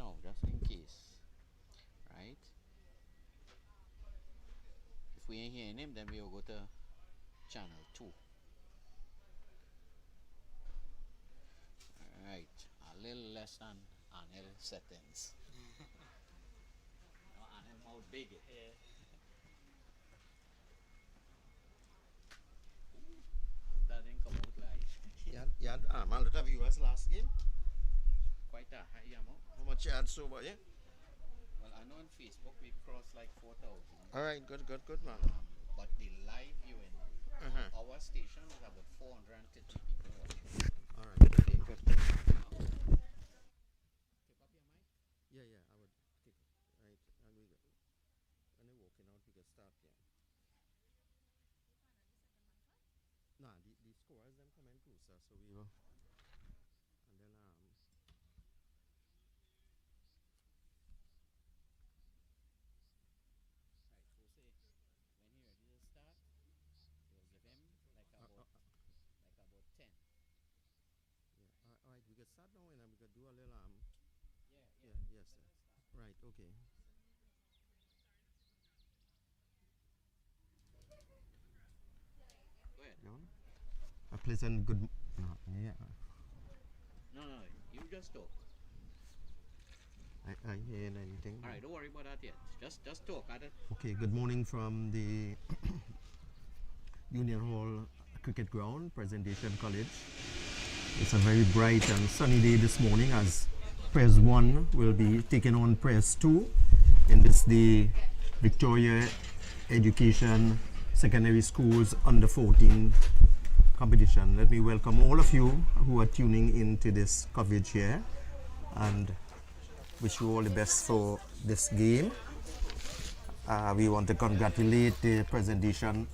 now, just in case. Right? If we ain't hearing him, then we'll go to channel 2. Alright, a little less than Anil settings. No, Anil mouth big. Yeah. That didn't come out live. You had a lot of viewers last game. Quite a high amount. How much you had so far, yeah? Well, I know on Facebook we crossed like 4,000. Alright, good, man. But the live viewing, our station was about 430 people watching. Alright, okay, good. Pick up your mic? Yeah, I would take it. Right, and when they're walking out, we can start, yeah. Nah, the scores them coming closer, so we will. And then Right, so say when you're ready to start, you'll give him like about 10. yeah, alright, we can start now and then we can do a little Yeah, yes, sir. Right, okay. Go ahead. You want? A pleasant good yeah. No, you just talk. I hear anything. Alright, don't worry about that yet. Just talk at it. Okay, good morning from the Union Hall Cricket Ground, Presentation College. It's a very bright and sunny day this morning as Press 1 will be taking on Press 2 in this the Victoria Education Secondary Schools Under 14 competition. Let me welcome all of you who are tuning into this coverage here and wish you all the best for this game. We want to congratulate the Presentation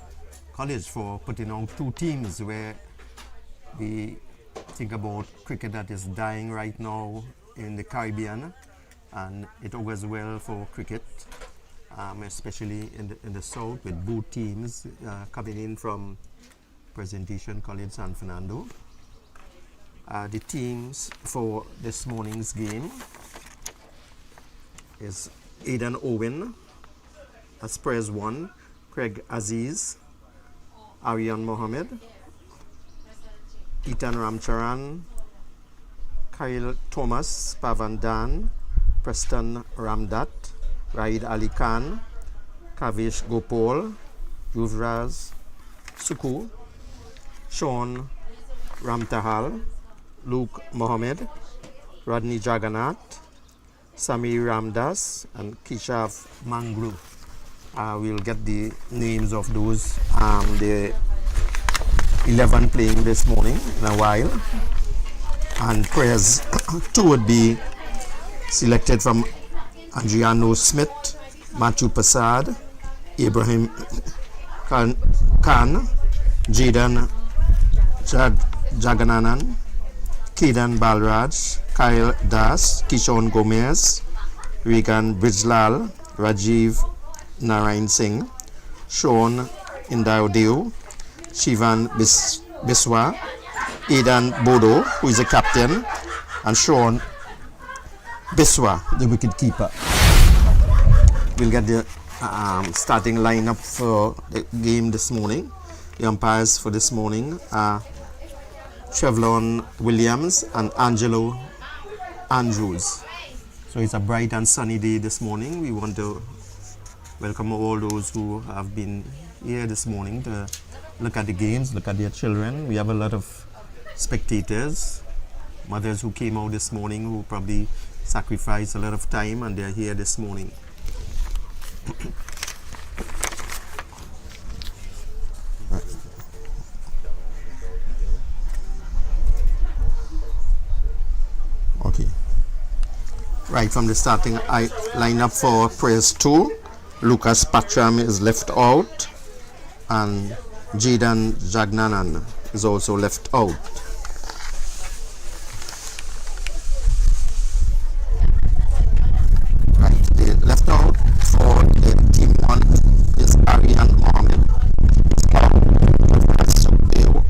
College for putting on 2 teams where we think about cricket that is dying right now in the Caribbean, and it augurs well for cricket, especially in the south, with both teams coming in from Presentation College San Fernando. The teams for this morning's game is Aidan Owen as Press 1, Craig Aziz, Aryan Mohammed, Ethan Ramcharan, Kyle Thomas, Pavan Dan, Preston Ramdat, Raid Ali Khan, Kavish Gopal, Yuvraj Suku, Sean Ramtahal, Luke Mohammed, Rodney Jagannath, Samir Ramdas, and Kishav Mangru. We'll get the names of those the 11 playing this morning in a while. And Press 2 would be selected from Adriano Smith, Matthew Prasad, Ibrahim Khan, Jaden Jagananan, Kedan Balraj, Kyle Das, Kishon Gomez, Regan Brijlal, Rajiv Narayan Singh, Sean Indaudeo, Shivan Biswa, Aidan Bodo, who is the captain, and Sean Biswa, the wicket keeper. We'll get the starting lineup for the game this morning. The umpires for this morning are Trevlon Williams and Angelo Andrews. So it's a bright and sunny day this morning. We want to welcome all those who have been here this morning to look at the games, look at their children. We have a lot of spectators, mothers who came out this morning who probably sacrificed a lot of time, and they're here this morning. Okay. Right, from the starting lineup for Press 2, Lucas Patram is left out, and Jaden Jagnanan is also left out. Right, the left out for the team 1 is Aryan Mohammed. It's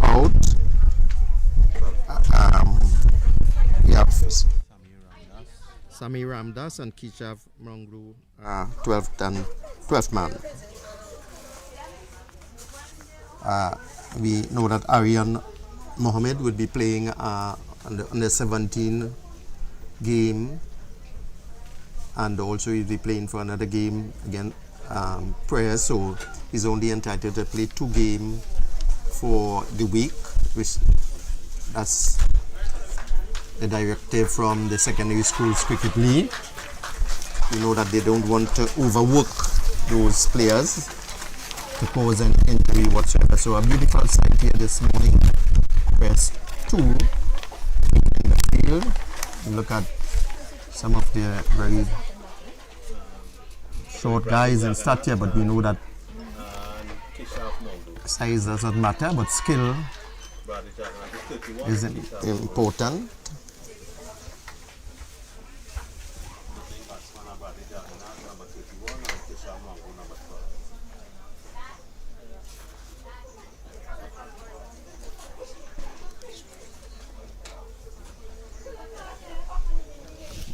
out. We have Sami Ramdas and Kishav Manglu 12th man. We know that Aryan Mohammed would be playing on the 17 game, and also he'll be playing for another game again, prayer, so he's only entitled to play 2 games for the week, which that's the directive from the secondary schools cricket league. You know that they don't want to overwork those players to cause an injury whatsoever. So a beautiful sight here this morning. Press 2 in the field. Look at some of the very short guys in stature, but we know that size doesn't matter, but skill is important.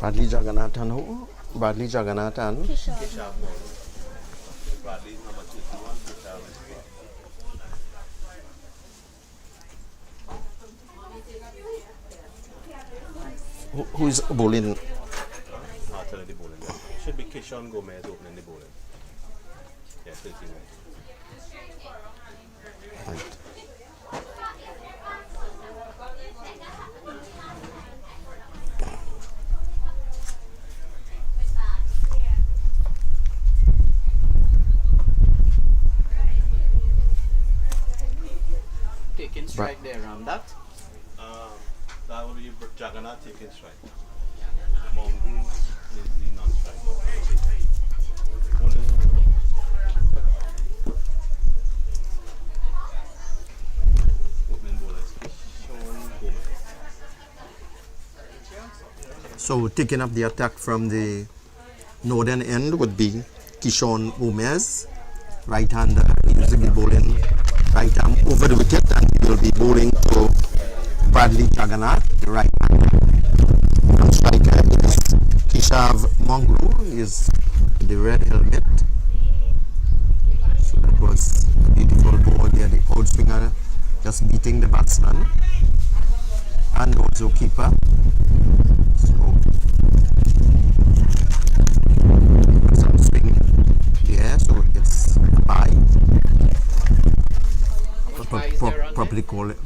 Bradley Jagannathan who? Bradley Jagannathan. Bradley number 21, Who is bowling? After the bowling. Should be Kishon Gomez opening the bowling. Yeah, 13 minutes. Right. Taking strike there, that. That would be Jagannath taking strike. Mongoose is the non-strike. Opening bowler is Kishon Gomez. So taking up the attack from the northern end would be Kishon Gomez, right-hander. He will be bowling right arm over the wicket, and he will be bowling to Bradley Jagannath, the right-hander. And striker is Kishav Manglu, is the red helmet. So that was a beautiful ball there, the outswinger just beating the batsman and also keeper. So some swing there, so it's a bye. Probably calling.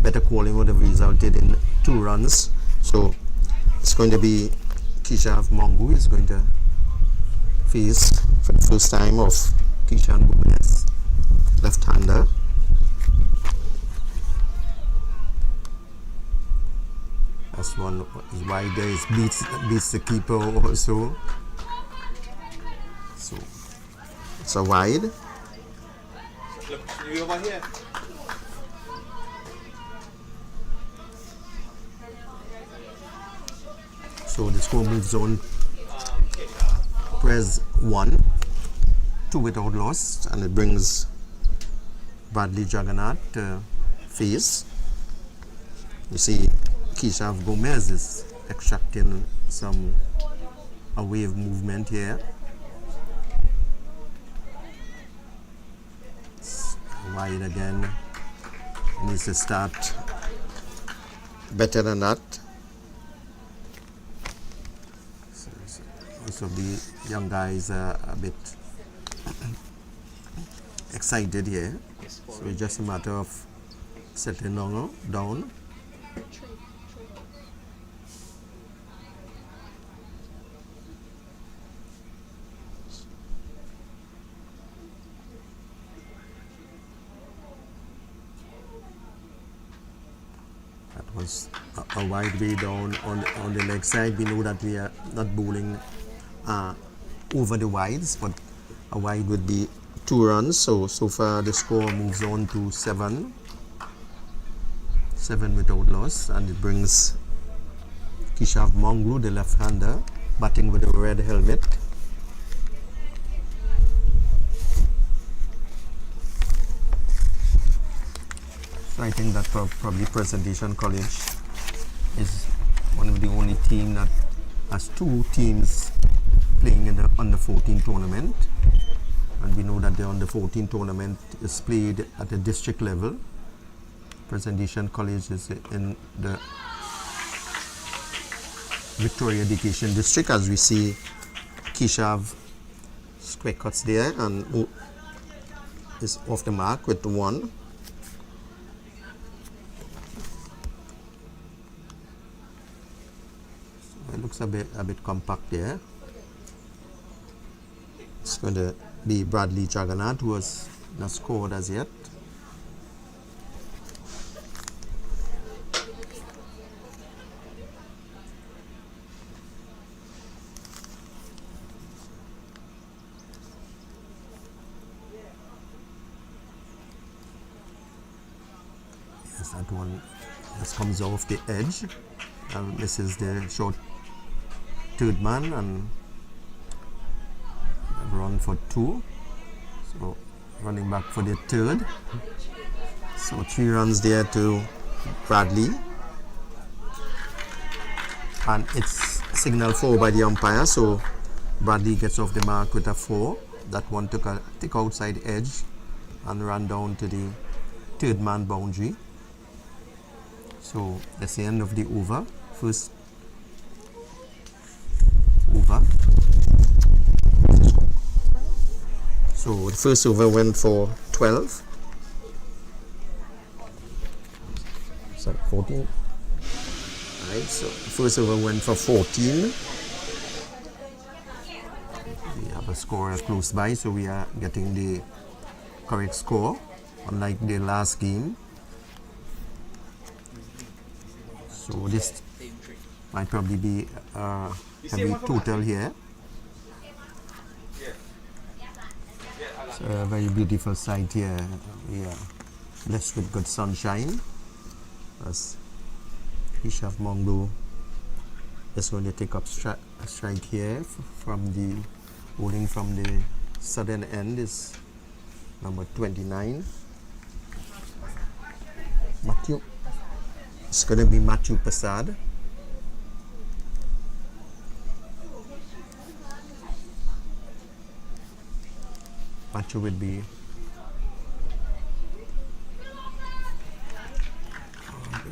Better calling would have resulted in 2 runs. So it's going to be Kishav Mongu is going to face for the first time of Kishan Gomez, left-hander. That's one is wide there. It beats the keeper also. So it's a wide. Look, you over here. So the score moves on. Press 1, 2 without loss, and it brings Bradley Jagannath to face. You see, Kishav Gomez is extracting some a wave movement here. It's wide again. He needs to start better than that. So the young guys are a bit excited here. So it's just a matter of settling down. That was a wide way down on the leg side. We know that we are not bowling over the wides, but a wide would be 2 runs. So far the score moves on to 7 without loss, and it brings Kishav Manglu, the left-hander, batting with a red helmet. So I think that probably Presentation College one of the only team that has two teams playing in the under 14 tournament, and we know that the under 14 tournament is played at the district level. Presentation College is in the Victoria Education District. As we see, Keisha have square cuts there and is off the mark with the 1. So it looks a bit compact there. It's going to be Bradley Jagannath, who has not scored as yet. Yes, that one just comes off the edge and misses the short third man and run for 2. So running back for the third. So 3 runs there to Bradley. And it's signal 4 by the umpire. So Bradley gets off the mark with a 4. That one took a thick outside edge and ran down to the third man boundary. So that's the end of the over. First over. So the first over went for 12. Sorry, 14. Alright, so the first over went for 14. We have a scorer close by, so we are getting the correct score, unlike the last game. So this might probably be a heavy total here. It's a very beautiful sight here. We are blessed with good sunshine. As Ishav Mongo is going to take up a strike here from the bowling from the southern end is number 29. Matthew. It's going to be Matthew Prasad. Matthew will be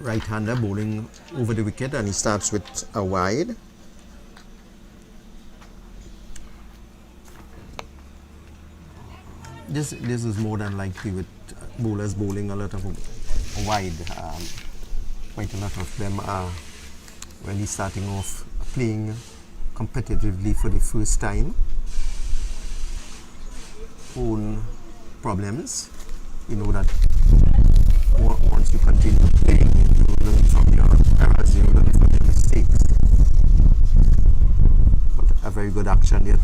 right-hander bowling over the wicket, and he starts with a wide. This is more than likely with bowlers bowling a lot of wide. Quite a lot of them are really starting off playing competitively for the first time. Own problems. You know that once you continue playing, you learn from your errors, you learn from your mistakes. But a very good action there.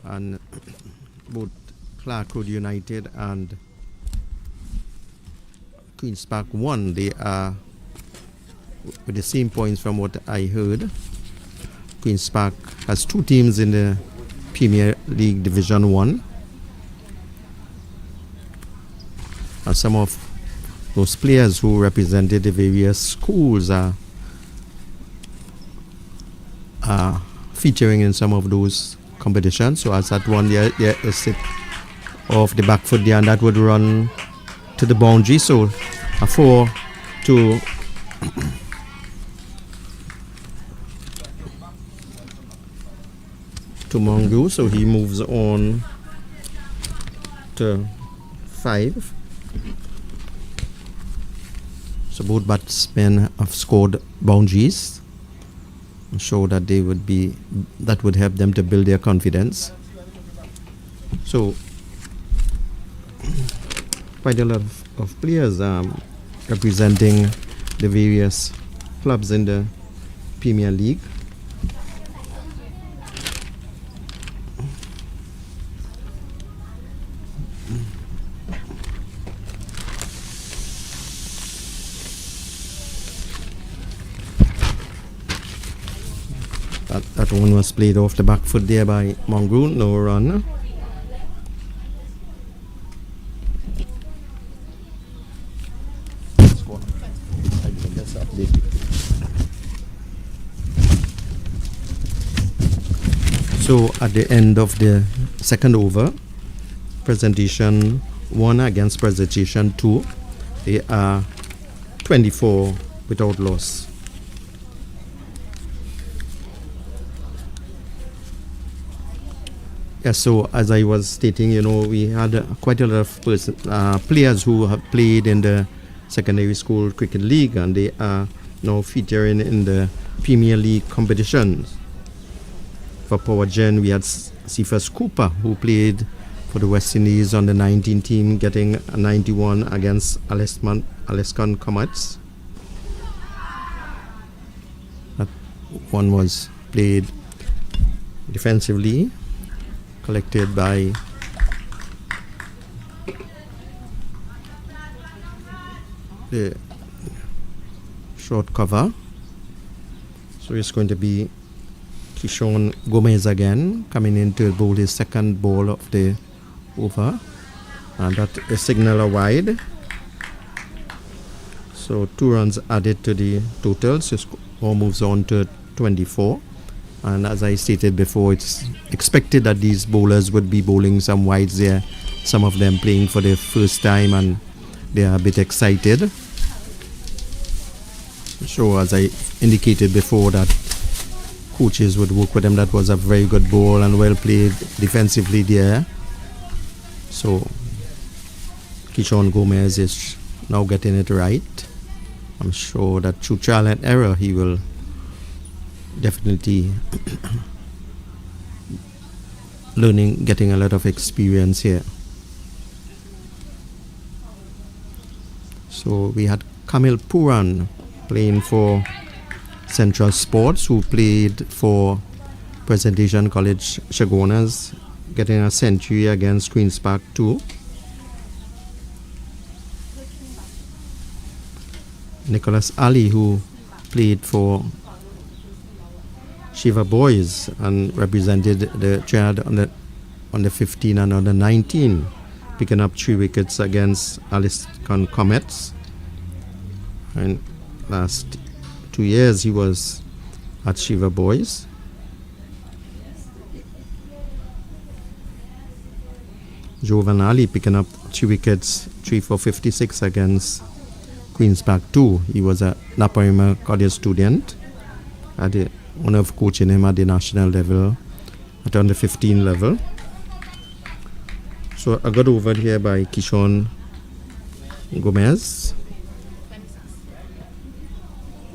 And both Clark Road United and Queen's Park 1, they are with the same points from what I heard. Queen's Park has 2 teams in the Premier League Division 1. And some of those players who represented the various schools are featuring in some of those competitions. So as that one there is sit off the back foot there, and that would run to the boundary. So a 4 to Mongo, so he moves on to 5. So both batsmen have scored boundaries, and show that that would help them to build their confidence. So quite a lot of players representing the various clubs in the Premier League. That one was played off the back foot there by Mongo, no run. I didn't get that. So at the end of the second over, presentation 1 against presentation 2, they are 24 without loss. Yeah, so as I was stating, we had quite a lot of players who have played in the secondary school cricket league, and they are now featuring in the Premier League competitions. For Power Gen, we had Cephas Cooper, who played for the West Indies on the 19 team, getting a 91 against Alaskan Comets. That one was played defensively, collected by the short cover. So it's going to be Kishon Gomez again, coming in to bowl his second ball of the over, and that is signal a wide. So 2 runs added to the total, so score moves on to 24. And as I stated before, it's expected that these bowlers would be bowling some wides there, some of them playing for the first time, and they are a bit excited. So as I indicated before, that coaches would work with them. That was a very good ball and well played defensively there. So Kishon Gomez is now getting it right. I'm sure that through trial and error he will definitely getting a lot of experience here. So we had Kamil Puran playing for Central Sports, who played for Presentation College Chaguanas, getting a century against Queen's Park 2. Nicholas Ali, who played for Shiva Boys and represented the Triad on the 15 and on the 19, picking up 3 wickets against Alaskan Comets. And last 2 years he was at Shiva Boys. Jovan Ali picking up 3 wickets, 3 for 56 against Queen's Park 2. He was a Naparima College student. Had the honor of coaching him at the national level, at under 15 level. So a good over here by Kishon Gomez.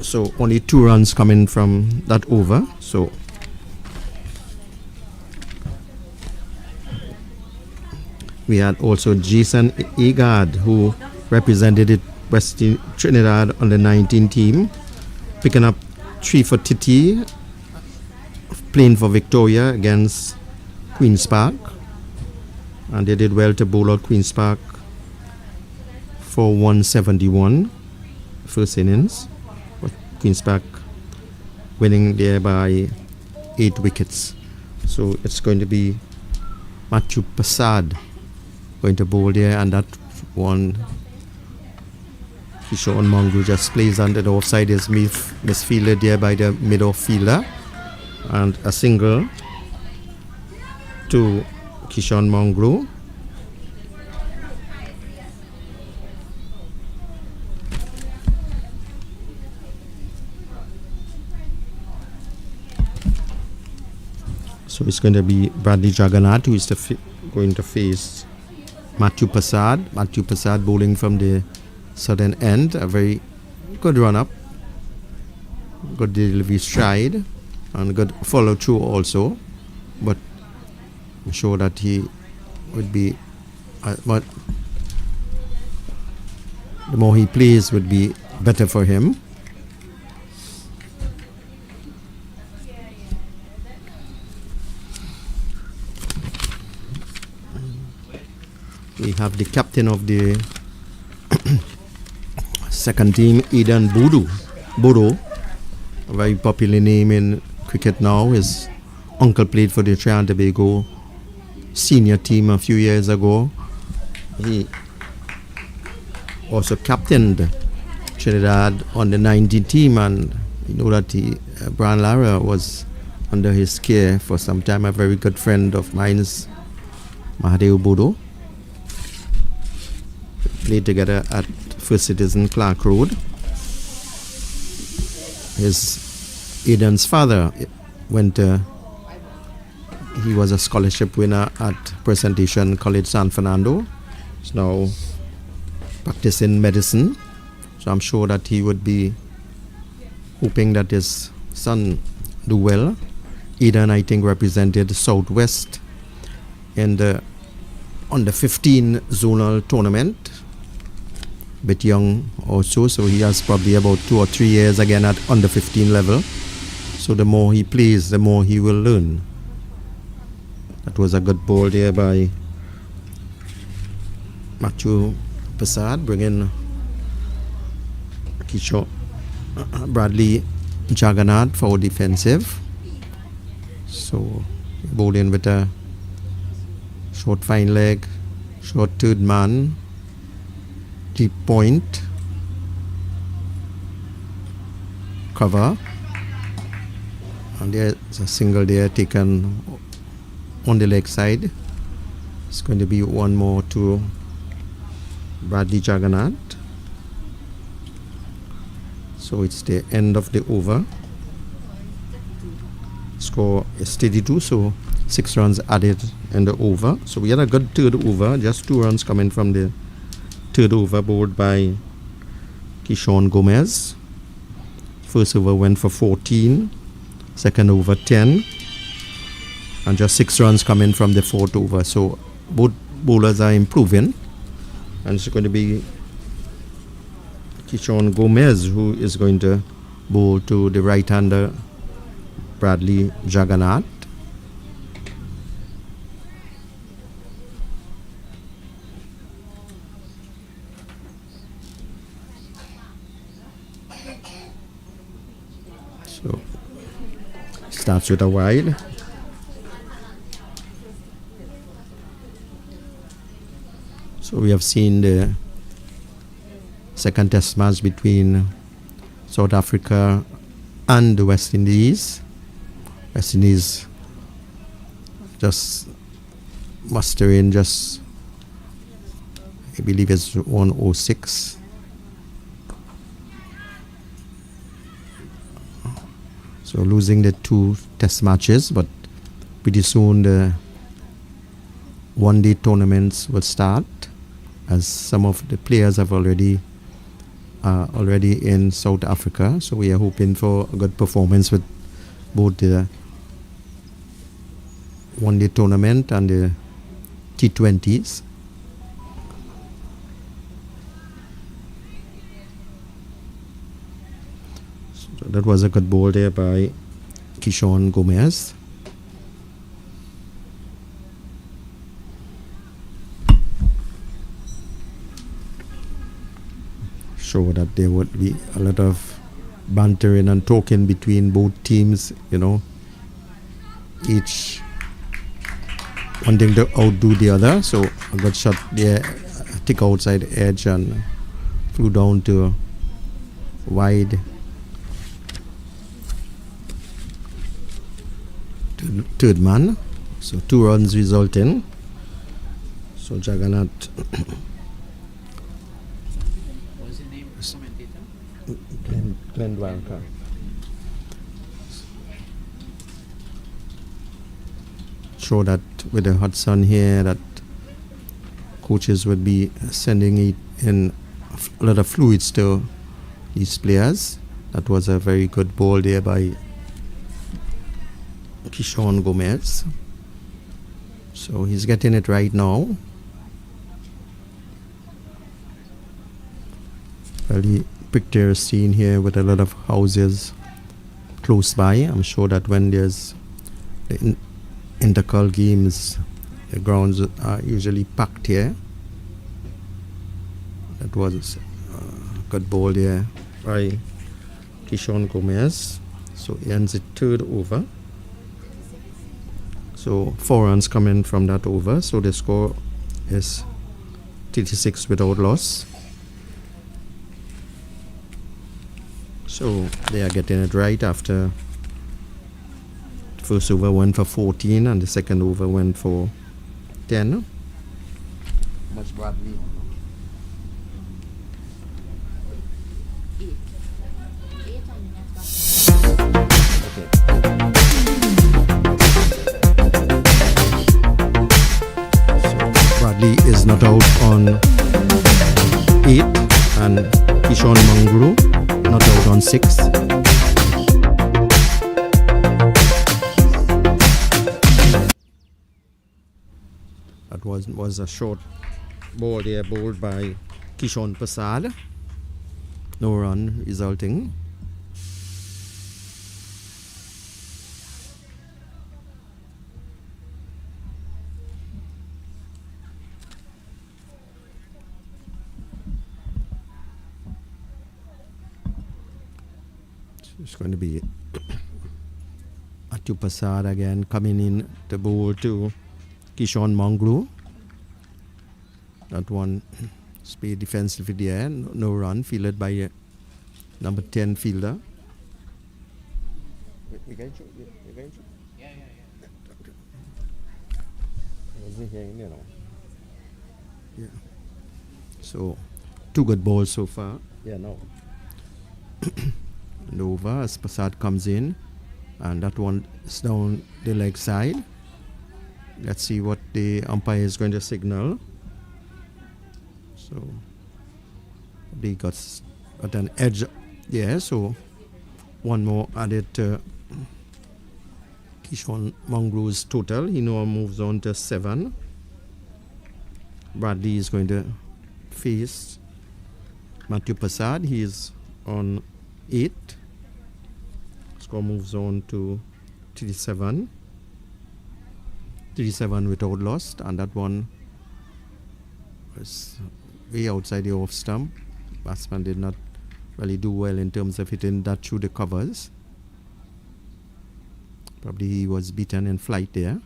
So only 2 runs coming from that over. So we had also Jason Egard, who represented it West Trinidad on the 19 team, picking up 3 for Titi, playing for Victoria against Queen's Park, and they did well to bowl out Queen's Park for 171 first innings, but Queen's Park winning there by 8 wickets. So it's going to be Matthew Prasad going to bowl there, and that one Kishon Mongrel just plays under the offside, is misfielded there by the mid-off fielder, and a single to Kishon Mongrel. So it's going to be Bradley Jagannath who is going to face Matthew Prasad. Matthew Prasad bowling from the southern end, a very good run-up, good delivery stride, and good follow-through also. But I'm sure that he would be, but the more he plays would be better for him. We have the captain of the second team, Eden Bodo, a very popular name in cricket now. His uncle played for the Trinidad and Tobago senior team a few years ago. He also captained Trinidad on the 19 team, and you know that Brian Lara was under his care for some time. A very good friend of mine is Mahadeo Bodo. Played together at First Citizen Clark Road. Aidan's father he was a scholarship winner at Presentation College San Fernando. He's now practicing medicine. So I'm sure that he would be hoping that his son do well. Aidan, I think, represented Southwest in the under 15 zonal tournament. Bit young also, so he has probably about 2 or 3 years again at under 15 level. So the more he plays, the more he will learn. That was a good ball there by Matthew Passad, bringing Kishore Bradley Jagannath for defensive. So bowling with a short fine leg, short third man, deep point, cover, and there's a single there taken on the leg side. It's going to be one more to Bradley Jagannath. So it's the end of the over. Score is 32, so 6 runs added in the over. So we had a good third over, just 2 runs coming from the third over bowled by Kishore Gomez. First over went for 14, second over 10, and just 6 runs coming from the fourth over. So both bowlers are improving, and it's going to be Kishore Gomez who is going to bowl to the right-hander Bradley Jagannath. So starts with a wide. So we have seen the second test match between South Africa and the West Indies. West Indies just mustering just, I believe it's 106. So losing the 2 test matches, but pretty soon the one-day tournaments will start, as some of the players have already in South Africa. So we are hoping for a good performance with both the one-day tournament and the T20s. So that was a good ball there by Kishore Gomez. Show that there would be a lot of bantering and talking between both teams, each wanting to outdo the other. So a good shot there, thick outside edge, and flew down to wide to third man. So 2 runs resulting. So Jagannath Glenn Dwalker. Show that with the hot sun here, that coaches would be sending it in a lot of fluids to these players. That was a very good ball there by Kishore Gomez. So he's getting it right now. Very picture scene here with a lot of houses close by. I'm sure that when there's the intercol games, the grounds are usually packed here. That was a good ball there by Kishore Gomez. So he ends it third over. So 4 runs coming from that over. So the score is 36 without loss. So they are getting it right after First over went for 14 and the second over went for 10. Much Bradley. Bradley is not out on 8 and Kishon Mangru not out on 6. That was a short ball there bowled by Kishon Prasad. No run resulting. It's going to be Atu Prasad again coming in to bowl to Kishon Mangru. That one speed defensively there, no run, fielded by number 10 fielder. You going to? Yeah. Yeah. So, 2 good balls so far. Yeah, no. And over as Prasad comes in, and that one is down the leg side. Let's see what the umpire is going to signal. So they got an edge there, so one more added to Kishon Mangru's total. He now moves on to 7. Bradley is going to face Matthew Prasad. He is on 8. Score moves on to 37. 37 without lost, and that one was way outside the off stump. Batsman did not really do well in terms of hitting that through the covers. Probably he was beaten in flight there.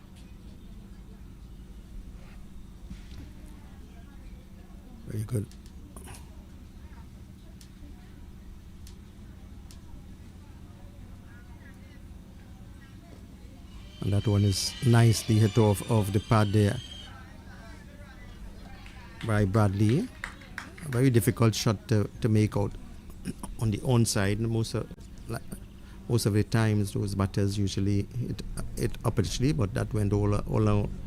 Very good. And that one is nicely hit off of the pad there by Bradley. A very difficult shot to make out on the onside. Most of the times those batters usually hit upwardly, but that went all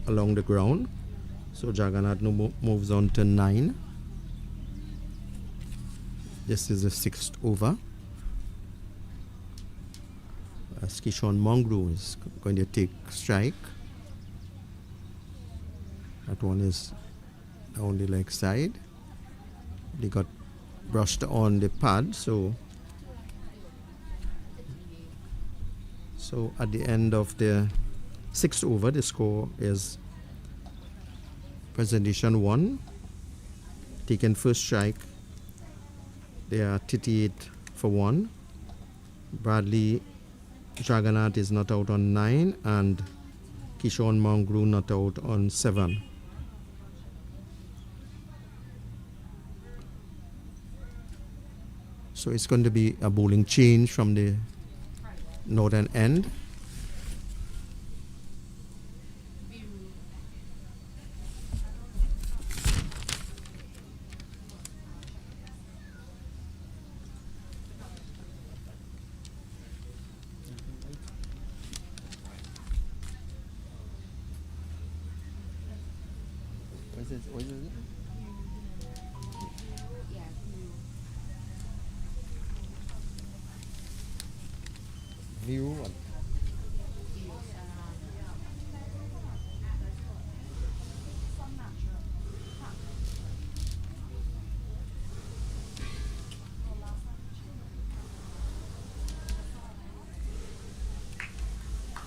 along the ground. So Jagannath moves on to 9. This is the 6th over. As Kishon Mangru is going to take strike. That one is down the leg side. They got brushed on the pad, so at the end of the 6th over, the score is Presentation 1, taken first strike. They are 38 for 1. Bradley Jagannath is not out on 9, and Kishon Mangru not out on 7. So it's going to be a bowling change from the northern end. What is it? View what?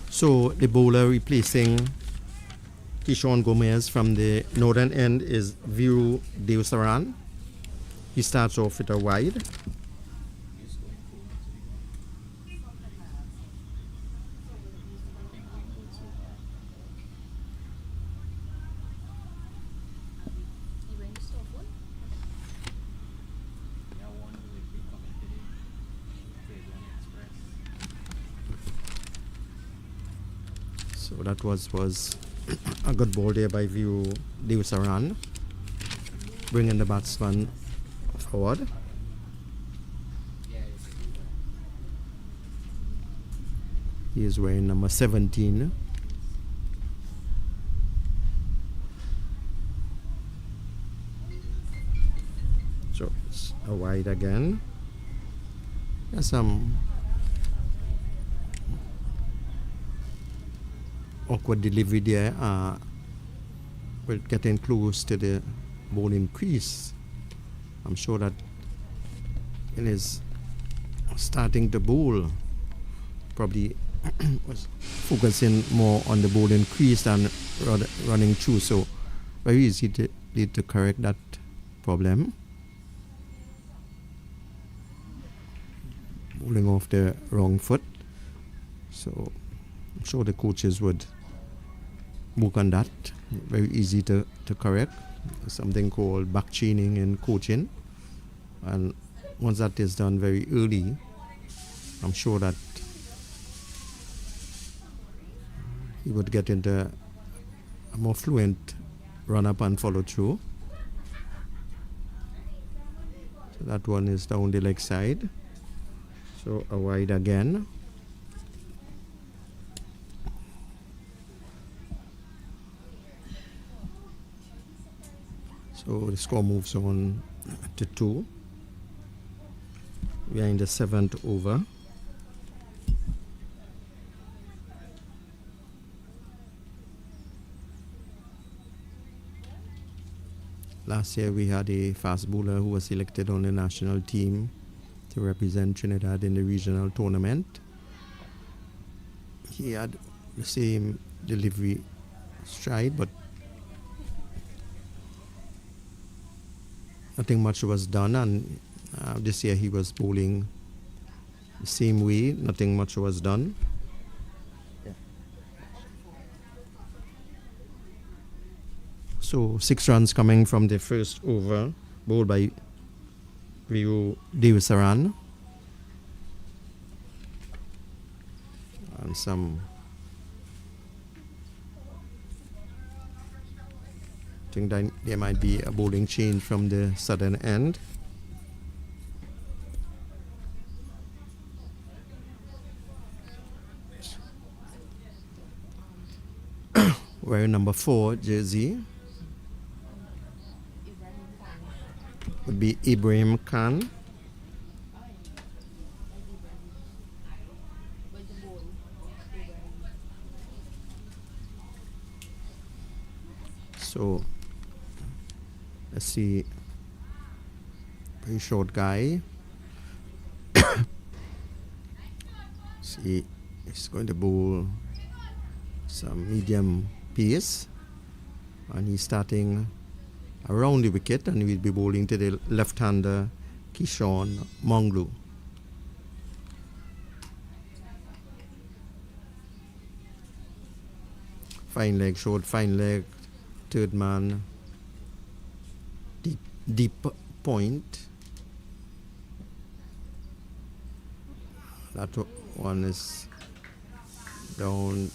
So the bowler replacing Kishon Gomez from the northern end is Viru Deosaran. He starts off with a wide. So that was a good ball there by View Dewasaran, bringing the batsman forward. He is wearing number 17. So it's a wide again. There's some awkward delivery there. We're getting close to the bowling crease. I'm sure that in his starting to bowl, probably was focusing more on the bowling crease than running through. So very easy to correct that problem. Bowling off the wrong foot. So I'm sure the coaches would work on that. Very easy to correct. Something called back chaining in coaching. And once that is done very early, I'm sure that he would get into a more fluent run up and follow through. So that one is down the leg side. So a wide again. So the score moves on to 2. We are in the 7th over. Last year we had a fast bowler who was selected on the national team to represent Trinidad in the regional tournament. He had the same delivery stride, but nothing much was done, and this year he was bowling the same way. Nothing much was done. So 6 runs coming from the first over, bowled by Rio Dewasaran. And some think that there might be a bowling change from the southern end. Wearing number 4 jersey would be Ibrahim Khan. So let's see, very short guy. See, he's going to bowl some medium pace, and he's starting around the wicket, and we'll be bowling to the left-hander Kishon Monglu. Fine leg, short, fine leg, third man, deep point. That one is down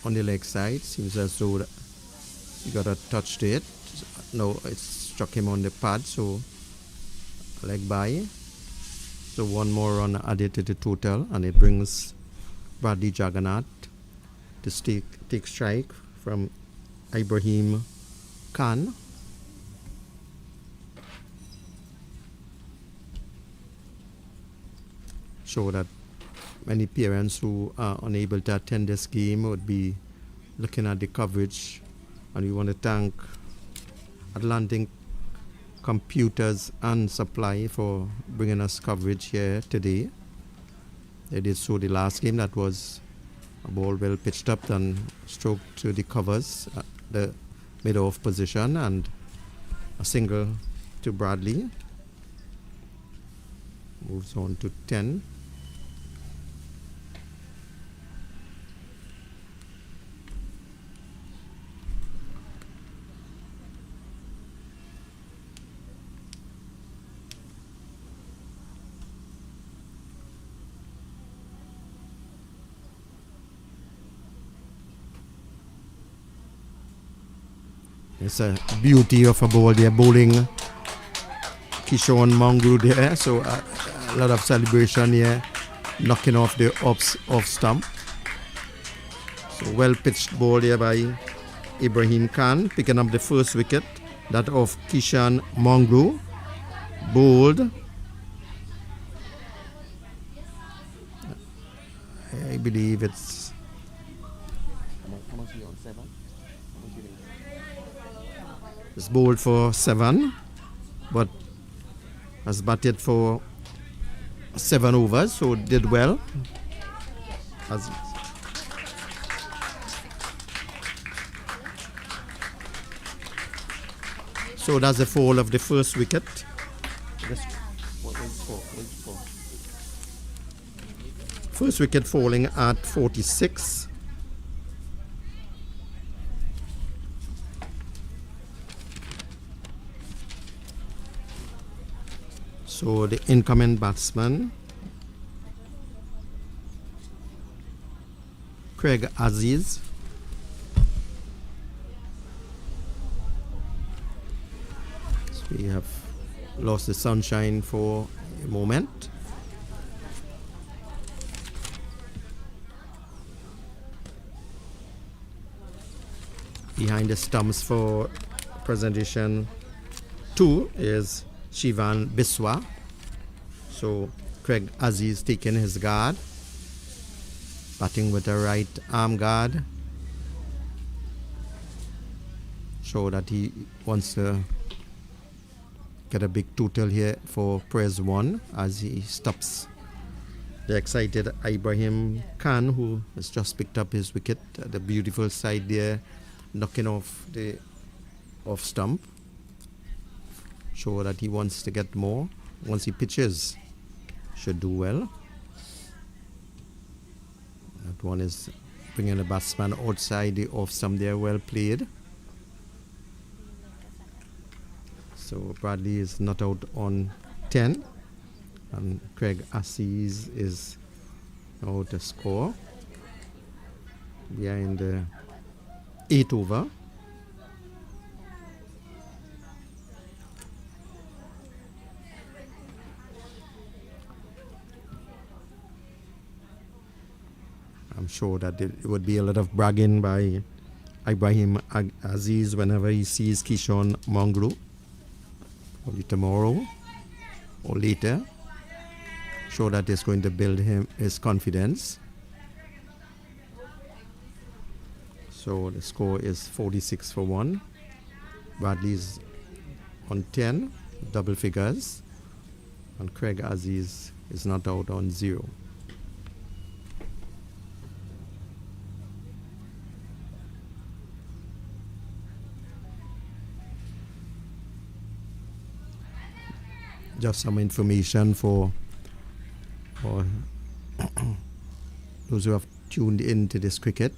on the leg side. Seems as though he got a touch to it. No, it struck him on the pad, so leg by. So one more run added to the total, and it brings Bradley Jagannath to take strike from Ibrahim Khan. Show that many parents who are unable to attend this game would be looking at the coverage, and we want to thank Atlantic Computers and Supply for bringing us coverage here today. They did so the last game. That was a ball well pitched up and stroked to the covers at the mid-off position, and a single to Bradley. Moves on to 10. It's a beauty of a ball there, bowling Kishon Mongrel there. So a lot of celebration here, knocking off the off stump. So well pitched ball there by Ibrahim Khan, picking up the first wicket, that of Kishan Mongrel, bowled. I believe it's. How much are you on? 7? It's bowled for 7, but has batted for 7 overs, so did well. So that's the fall of the first wicket. First wicket falling at 46. So the incoming batsman, Craig Aziz. So we have lost the sunshine for a moment. Behind the stumps for presentation 2 is Shivan Biswa. So Craig Aziz taking his guard, batting with a right arm guard. Show that he wants to get a big total here for Prez 1 as he stops the excited Ibrahim Khan, who has just picked up his wicket at the beautiful side there, knocking off the off stump. Show that he wants to get more. Once he pitches, should do well. That one is bringing the batsman outside the off stump there. Well played. So Bradley is not out on 10, and Craig Aziz is now to score behind the 8th over. I'm sure that it would be a lot of bragging by Ibrahim Aziz whenever he sees Kishon Mongrel, probably tomorrow or later. Sure that it's going to build his confidence. So the score is 46 for 1. Bradley's on 10, double figures, and Craig Aziz is not out on 0. Just some information for those who have tuned into this cricket.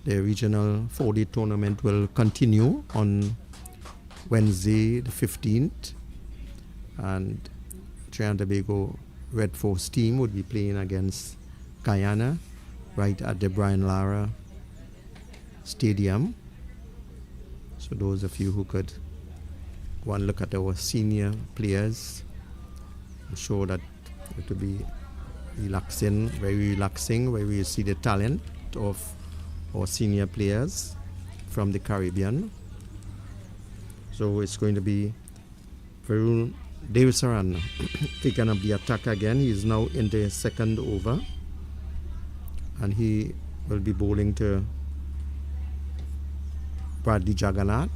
The regional 4-day tournament will continue on Wednesday the 15th, and Trinidad and Tobago Red Force team would be playing against Guyana right at the Brian Lara Stadium. So those of you who could go and look at our senior players, I'm sure that it will be relaxing, very relaxing, where we see the talent of our senior players from the Caribbean. So it's going to be Varun Devasaran taking up the attack again. He is now in the 2nd over, and he will be bowling to Bradley Jagannath.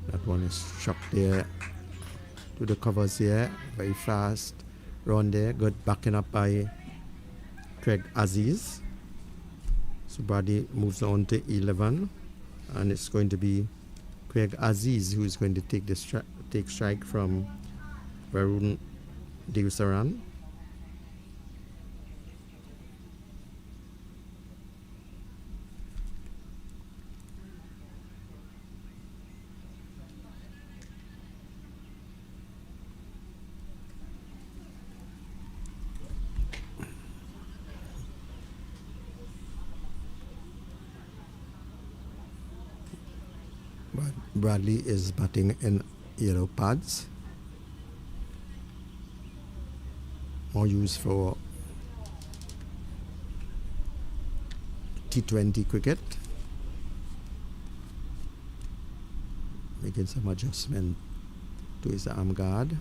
That one is shot there to the covers here, very fast run there, good backing up by Craig Aziz. So Bradley moves on to 11, and it's going to be Craig Aziz who is going to take the take strike from Varun Devasaran. Bradley is batting in yellow pads. More used for T20 cricket. Making some adjustment to his arm guard.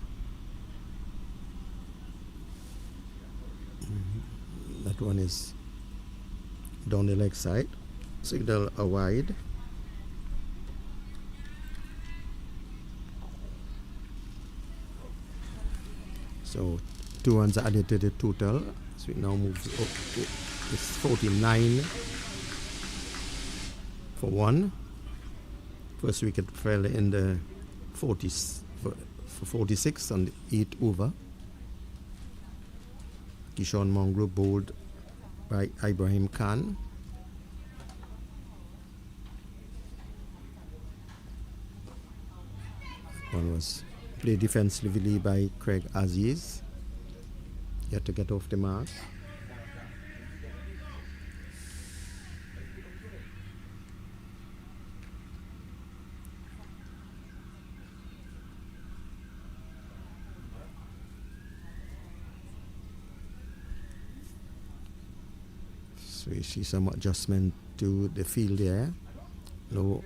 That one is down the leg side. Signal a wide. So 2 runs added to the total. So it now moves up to it's 49 for 1. First wicket fell in the 40s for 46 on the 8th over. Kishan Mongrove bowled by Ibrahim Khan. One was played defensively by Craig Aziz. He had to get off the mark. So you see some adjustment to the field there. No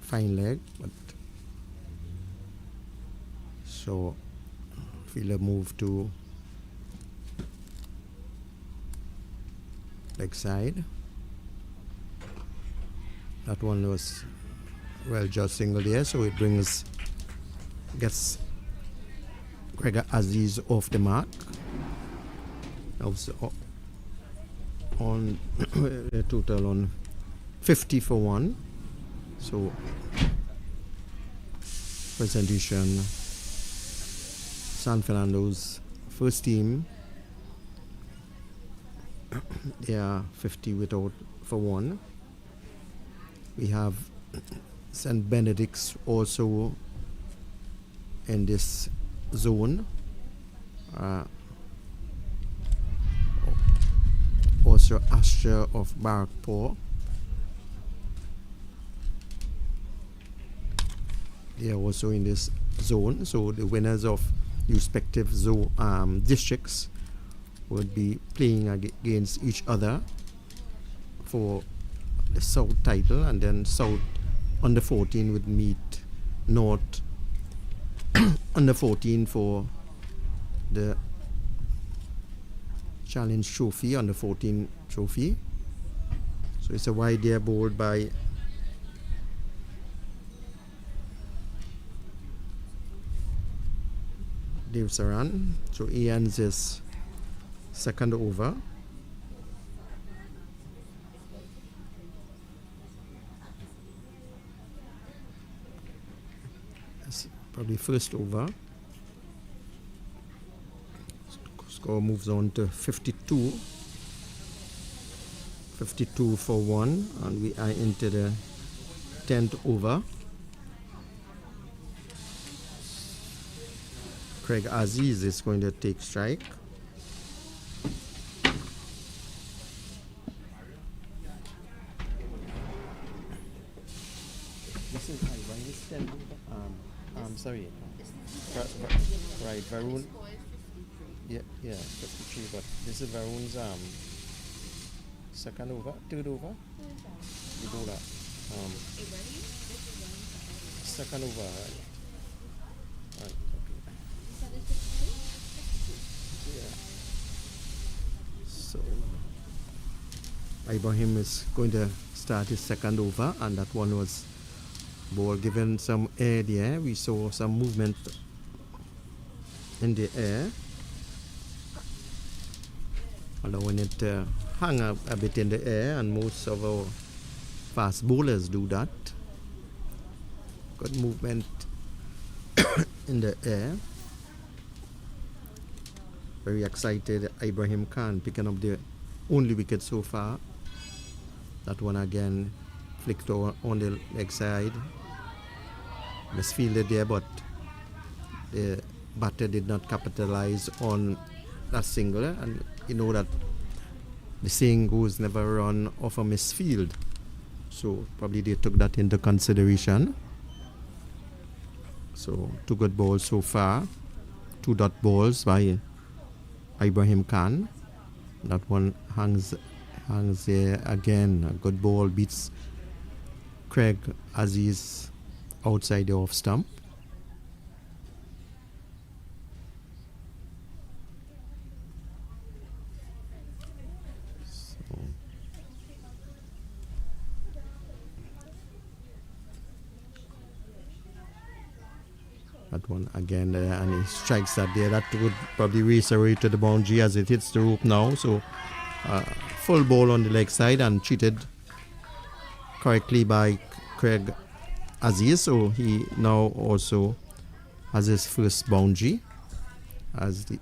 fine leg, but so fielder move to leg side. That one was well just single there, so it gets Gregor Aziz off the mark. Also on a total on 50 for 1. So presentation San Fernando's first team, they are 50 without for 1. We have St. Benedict's also in this zone. Also Asher of Barkpore. They are also in this zone. So the winners of respective districts would be playing against each other for the South title, and then South under 14 would meet North under 14 for the Challenge Trophy, under 14 trophy. So it's a wide there bowled by Dave Saran. So Ian's his second over. That's probably first over. Score moves on to 52 for 1, and we are into the 10th over. Craig Aziz is going to take strike. This is sorry. Right, Varun. Yeah, 53, but this is Varun's second over, third over. You do that. Second over, right? Right, okay. Yeah. So Ibrahim is going to start his second over, and that one was ball given some air there. We saw some movement in the air, allowing it to hang up a bit in the air, and most of our fast bowlers do that. Good movement in the air. Very excited. Ibrahim Khan picking up the only wicket so far. That one again flicked on the leg side. Misfielded there, but the batter did not capitalize on that single, and you know that the saying goes, never run off a misfield. So probably they took that into consideration. So 2 good balls so far. 2 dot balls by Ibrahim Khan. That one hangs there again. A good ball beats Craig Aziz outside the off stump. So that one again there, and he strikes that there. That would probably race away to the boundary as it hits the rope now. So full ball on the leg side and treated correctly by Craig Aziz. So he now also has his first boundary as the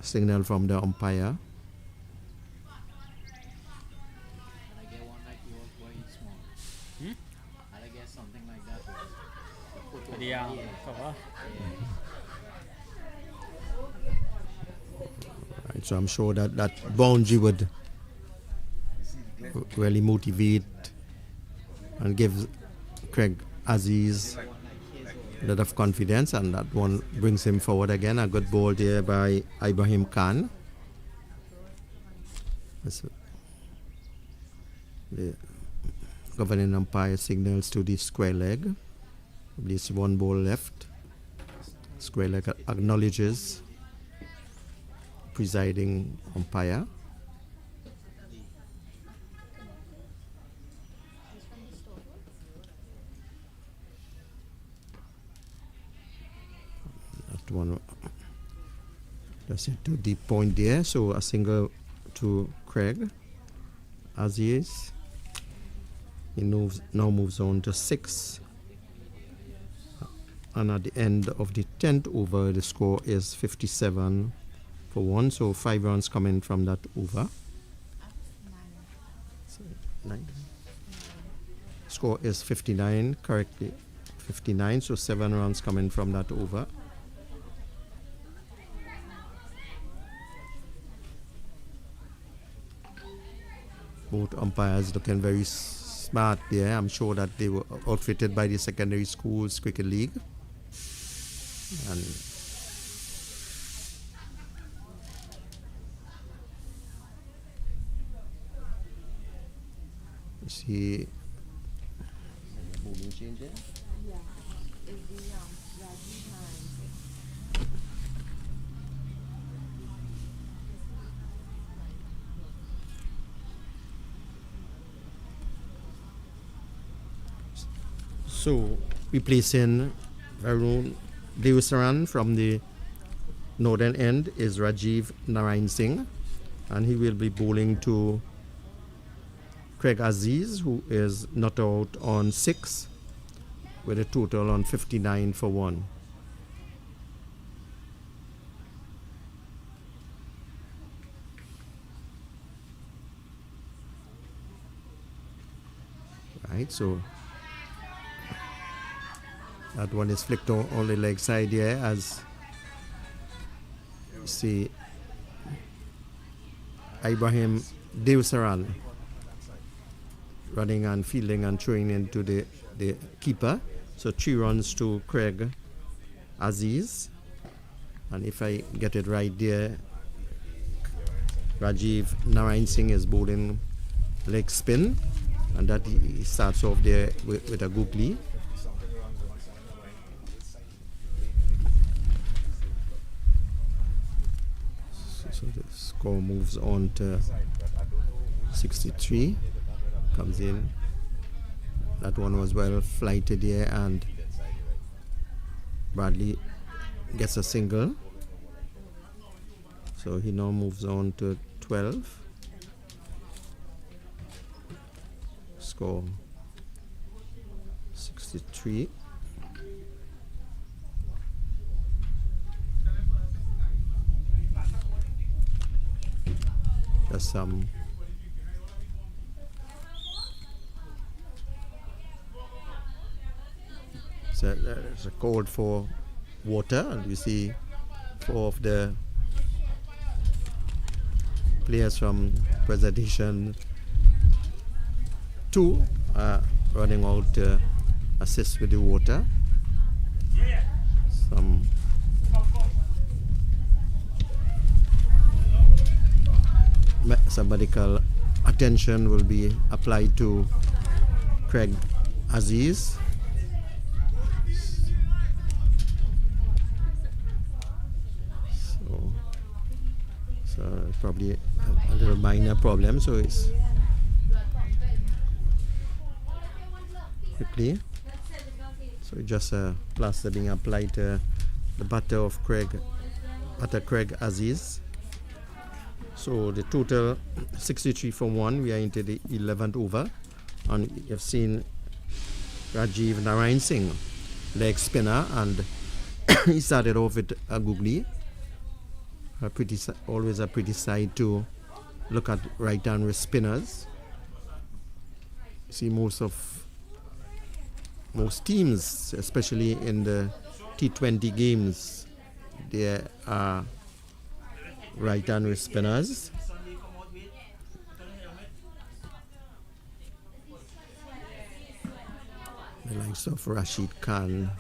signal from the umpire. I get one like you was going small. I guess something like that. Cover. Right, so I'm sure that that boundary would really motivate and give Craig Aziz a lot of confidence, and that one brings him forward again. A good ball there by Ibrahim Khan. The governing umpire signals to the square leg. There's 1 ball left. Square leg acknowledges presiding umpire. That one, that's it to the point there. So a single to Craig Aziz. He now moves on to 6. And at the end of the 10th over, the score is 57 for 1. So 5 runs coming from that over. So 9. Score is 59, correctly 59. So 7 runs coming from that over. Both umpires looking very smart there. I'm sure that they were outfitted by the Secondary Schools Cricket League. And you see moving change there? Yeah, it's the Rajiv Nayan. So replacing Varun Devasaran from the northern end is Rajiv Narayan Singh, and he will be bowling to Craig Aziz, who is not out on 6 with a total on 59 for 1. Right, so that one is flicked on the leg side here, as you see Ibrahim Devasaran running and fielding and throwing into the keeper. So 3 runs to Craig Aziz, and if I get it right there, Rajiv Narayan Singh is bowling leg spin, and that he starts off there with a googly. So the score moves on to 63. Comes in. That one was well flighted here, and Bradley gets a single. So he now moves on to 12. Score 63. There's some there's a call for water, and you see 4 of the players from presentation 2 are running out to assist with the water. some medical attention will be applied to Craig Aziz. So probably a little minor problem, so it's quickly. So just plaster being applied to the batter of Craig Aziz. So the total 63 for 1. We are into the 11th over, and you've seen Rajiv Narayan Singh, leg spinner, and he started off with a googly. Always a pretty side to look at right-hand wrist spinners. See most teams, especially in the T20 games, there are right-hand wrist spinners. The likes of Rashid Khan.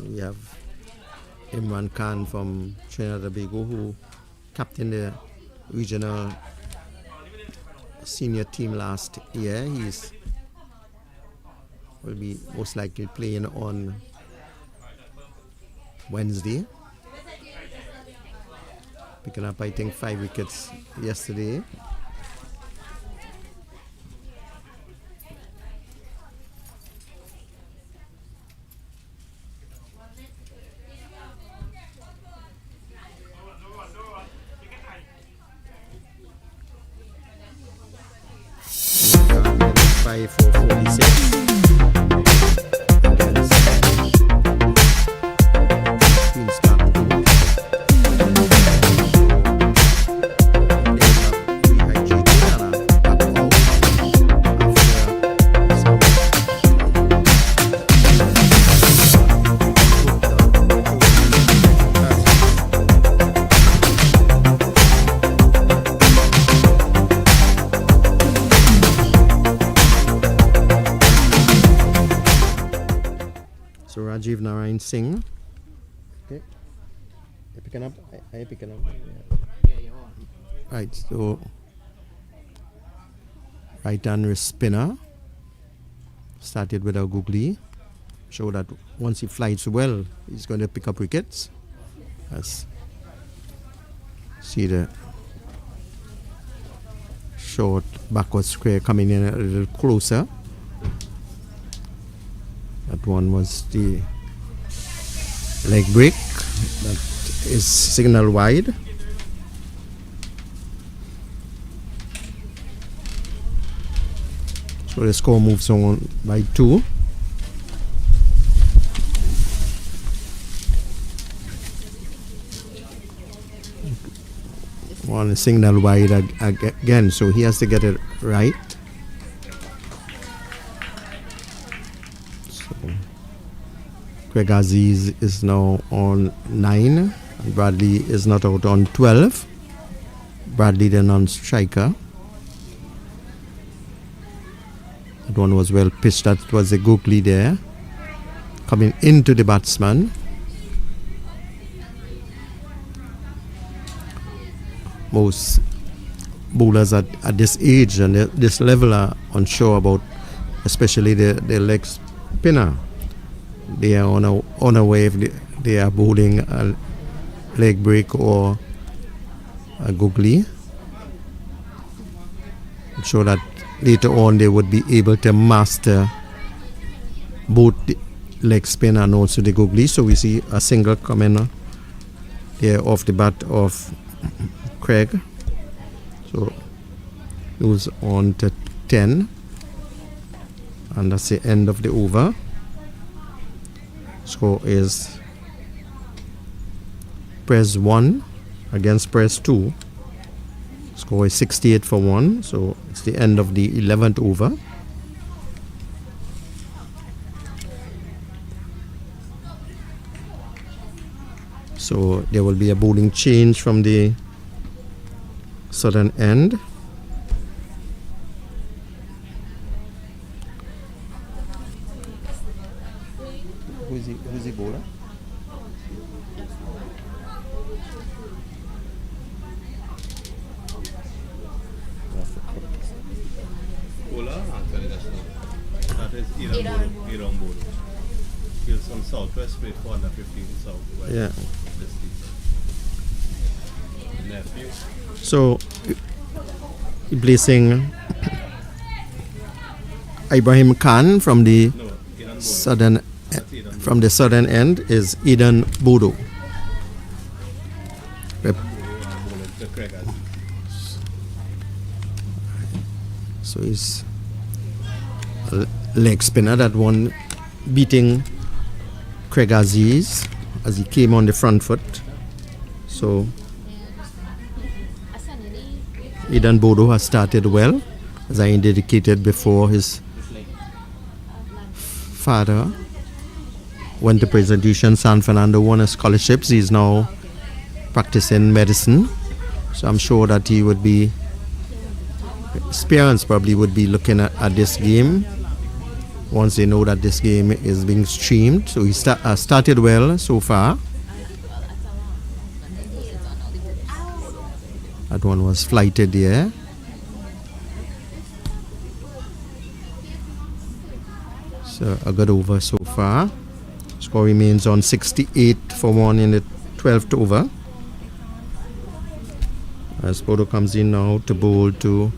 We have Imran Khan from Trinidad and Tobago, who captained the regional senior team last year. Will be most likely playing on Wednesday. Picking up, I think, 5 wickets yesterday. Five for 46. So Rajiv Narayan Singh. Okay. You picking up? Are you picking up? Yeah, you're on. Right, so right hand wrist spinner. Started with a googly. Show that once he flies well, he's going to pick up wickets. Let's see the short backward square coming in a little closer. That one was the leg break. That is signal wide. So the score moves on by 2. One signal wide again, so he has to get it right. So Craig Aziz is now on 9, and Bradley is not out on 12. Bradley the non-striker. That one was well pitched. That was a googly there, coming into the batsman. Most bowlers at this age and this level are unsure about, especially the leg spinner. They are on a wave. They are bowling a leg break or a googly. I'm sure that later on they would be able to master both the leg spin and also the googly. So we see a single coming here off the bat of Craig. So he was on to 10, and that's the end of the over. Score is press 1 against press 2. Score is 68 for 1. So it's the end of the 11th over. So there will be a bowling change from the southern end. bowler? Bowler, actually, that's not. That is Iran Bodo. He's from Southwest, played for under 15 Southwest. Yeah. This season. Nephew. So, replacing Ibrahim Khan from the No, Iran Bodo. southern That's Iran Bodo. from the southern end is Eden Bodo. Rep- Bowler to Craig Aziz. So he's a leg spinner that one beating Craig Aziz as he came on the front foot. So Eden Bodo has started well, as I indicated before. His father went to presentation San Fernando, won a scholarships. He's now practicing medicine, so I'm sure that he would be, his parents probably would be looking at this game once they know that this game is being streamed. So he started well so far. That one was flighted there. So a good over so far. Score remains on 68 for 1 in the 12th over. As Bodo comes in now to bowl to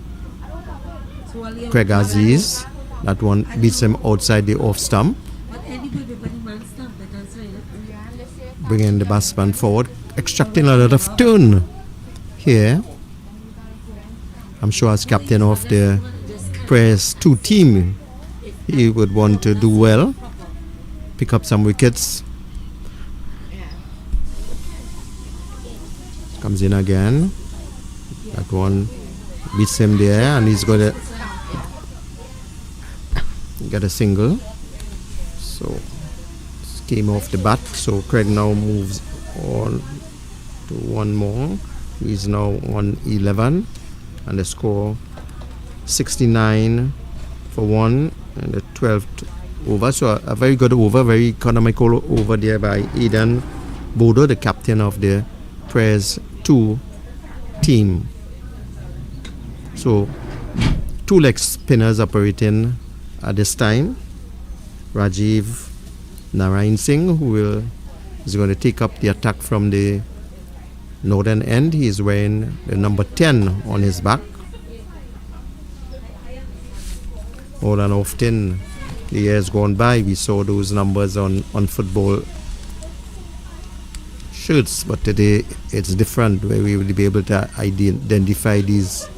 Craig Aziz. That one beats him outside the off stump, bringing the batsman forward, extracting a lot of turn here. I'm sure as captain of the Press 2 team, he would want to do well, pick up some wickets. Comes in again. That one beats him there, and he's going to get a single. So came off the bat. So Craig now moves on to one more. He's now on 11, and the score 69 for 1 in the 12th over. So a very good over, very economical over there by Eden Bodo, the captain of the Press 2 team. So 2 leg spinners operating at this time. Rajiv Narayan Singh, who is going to take up the attack from the northern end. He is wearing the number 10 on his back. More than often, the years gone by, we saw those numbers on football shirts, but today it's different, where we will be able to identify these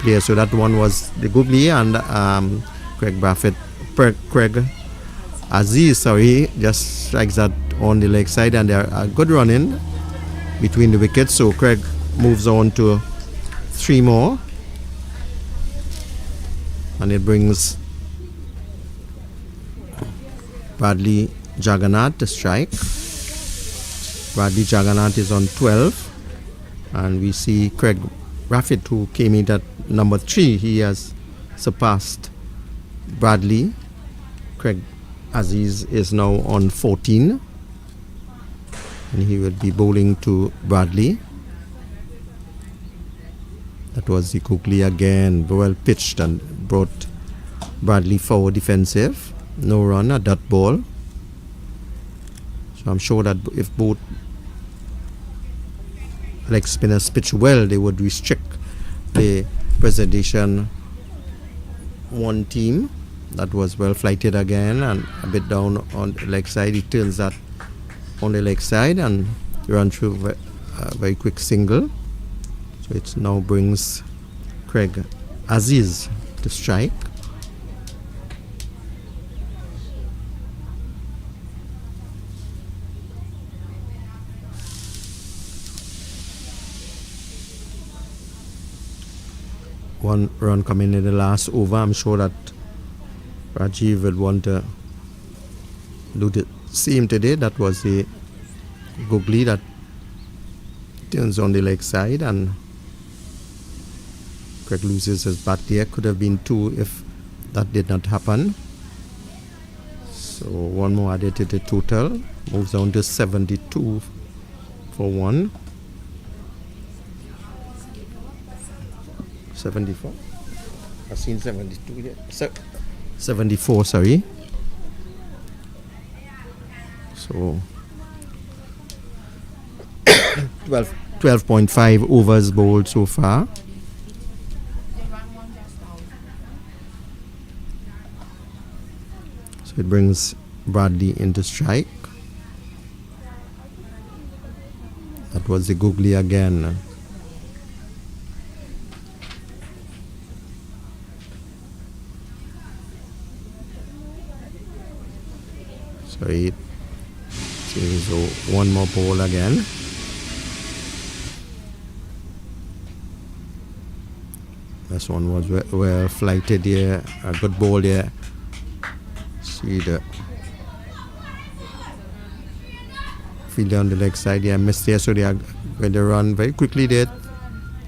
players. So that one was the Googly and Craig Aziz, just strikes that on the leg side, and there are good running between the wickets. So Craig moves on to 3 more, and it brings Bradley Jagannath to strike. Bradley Jagannath is on 12, and we see Craig Raffit, who came in at number 3. He has surpassed Bradley. Craig Aziz is now on 14, and he will be bowling to Bradley. That was the Cookly again, well pitched and brought Bradley forward defensive. No run, a dot ball. So I'm sure that if both leg spinners pitch well, they would restrict the presentation 1 team. That was well flighted again, and a bit down on the leg side. He turns that on the leg side and run through a very quick single. So it now brings Craig Aziz to strike. One run coming in the last over. I'm sure that Rajiv will want to do the same today. That was the Googly that turns on the leg side, and Craig loses his bat there. Could have been 2 if that did not happen. So one more added to the total. Moves on to 72 for 1. 74. I've seen 72 yet. 74, sorry. So 12.5 overs bowled so far. So it brings Bradley into strike. That was the googly again. So it seems one more ball again. This one was well flighted here. A good ball there. See the fielder on the leg side. Yeah, missed there, so they are going to run very quickly there.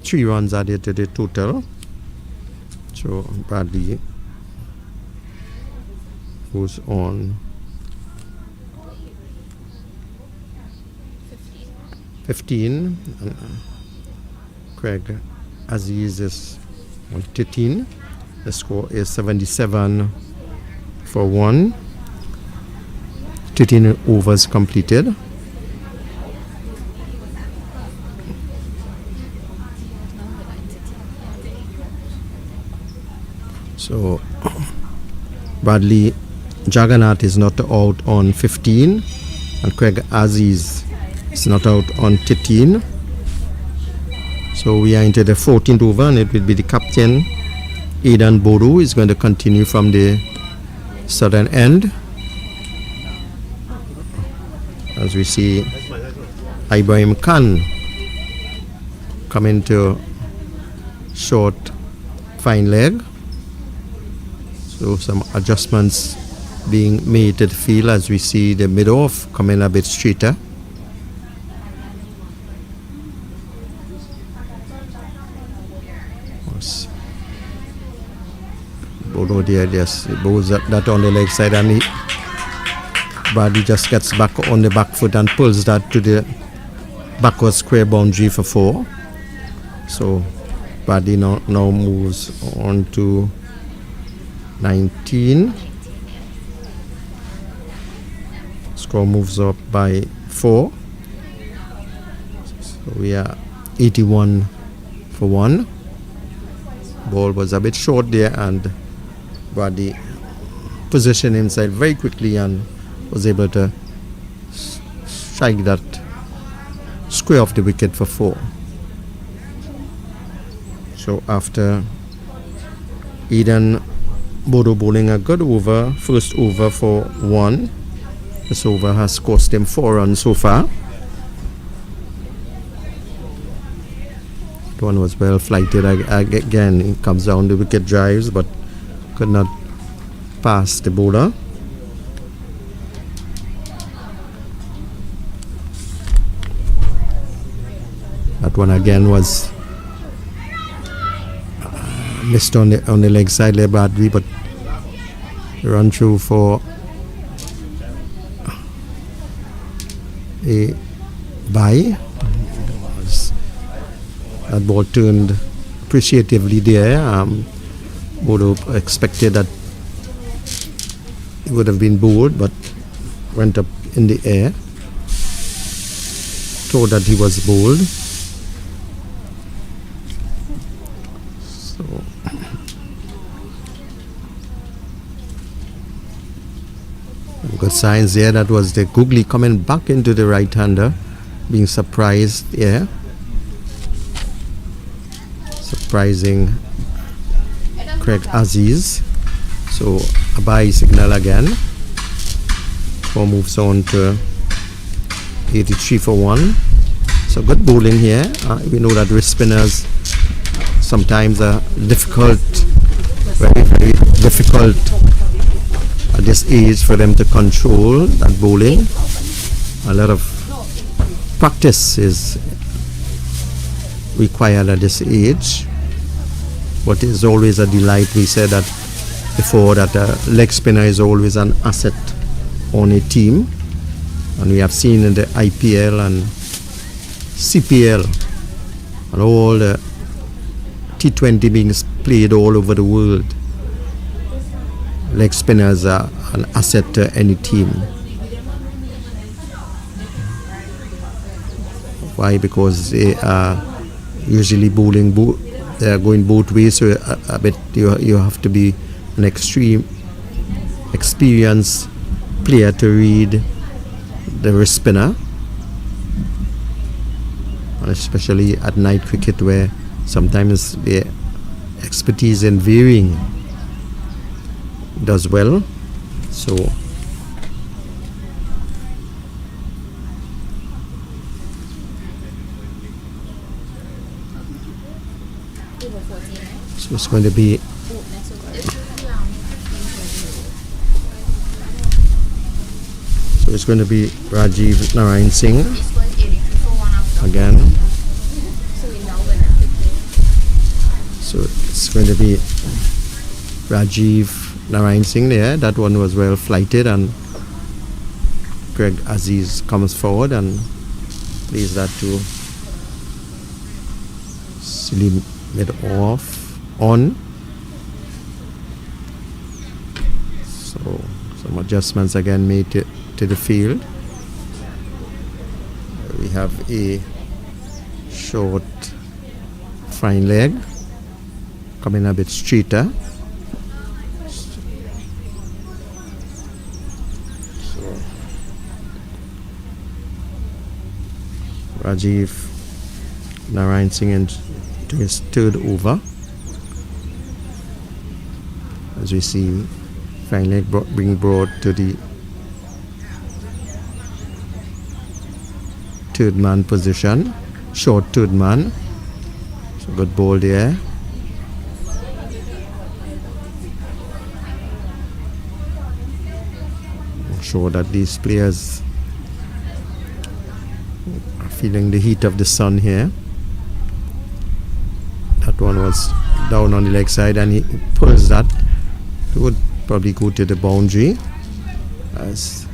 3 runs added to the total. So Bradley goes on 15. Craig Aziz is on 13. The score is 77 for 1. 13 overs completed. So Bradley Jagannath is not out on 15, and Craig Aziz is not out on 13. So we are into the 14th over, and it will be the captain Aidan Bodo is going to continue from the southern end. As we see Ibrahim Khan coming to short fine leg. So some adjustments being made to the field as we see the mid-off coming a bit straighter. Bodo there just goes that on the leg side, and Bradley just gets back on the back foot and pulls that to the backward square boundary for 4. So Bradley now moves on to 19. Score moves up by 4. So we are 81 for 1. Ball was a bit short there, and Bradley positioned himself very quickly and was able to strike that square off the wicket for 4. So after Aidan Bodo bowling a good over, first over for 1. This over has cost him 4 runs so far. That one was well flighted again. He comes down the wicket drives, but could not pass the bowler. That one again was missed on the leg side there, Bradley, but run through for a bye. That ball turned appreciatively there. Would have expected that it would have been bowled, but went up in the air. Thought that he was bowled. So good signs there. That was the googly coming back into the right-hander, being surprised here. Surprising Craig Aziz. So a bye signal again. 4 moves on to 83 for 1. So good bowling here. We know that wrist spinners sometimes are difficult, very, very difficult at this age for them to control that bowling. A lot of practice is required at this age, but it's always a delight. We said that before, that a leg spinner is always an asset on a team, and we have seen in the IPL and CPL and all the T20 being played all over the world. Leg spinners are an asset to any team. Why? Because they are usually bowling, they are going both ways, so I bet you have to be an extreme experienced player to read the wrist spinner, and especially at night cricket where sometimes the expertise in varying does well. So it's going to be Rajiv Narayan Singh again. So it's going to be Rajiv Narayan Singh there. That one was well flighted, and Craig Aziz comes forward and plays that to silly mid off on. So some adjustments again made to the field. We have a short fine leg coming a bit straighter. So Rajiv Narayan Singh into his third over. As we see, fine leg being brought to the third man position, short third man. So good ball there. I'm sure that these players are feeling the heat of the sun here. That one was down on the leg side, and he pulls that. It would probably go to the boundary as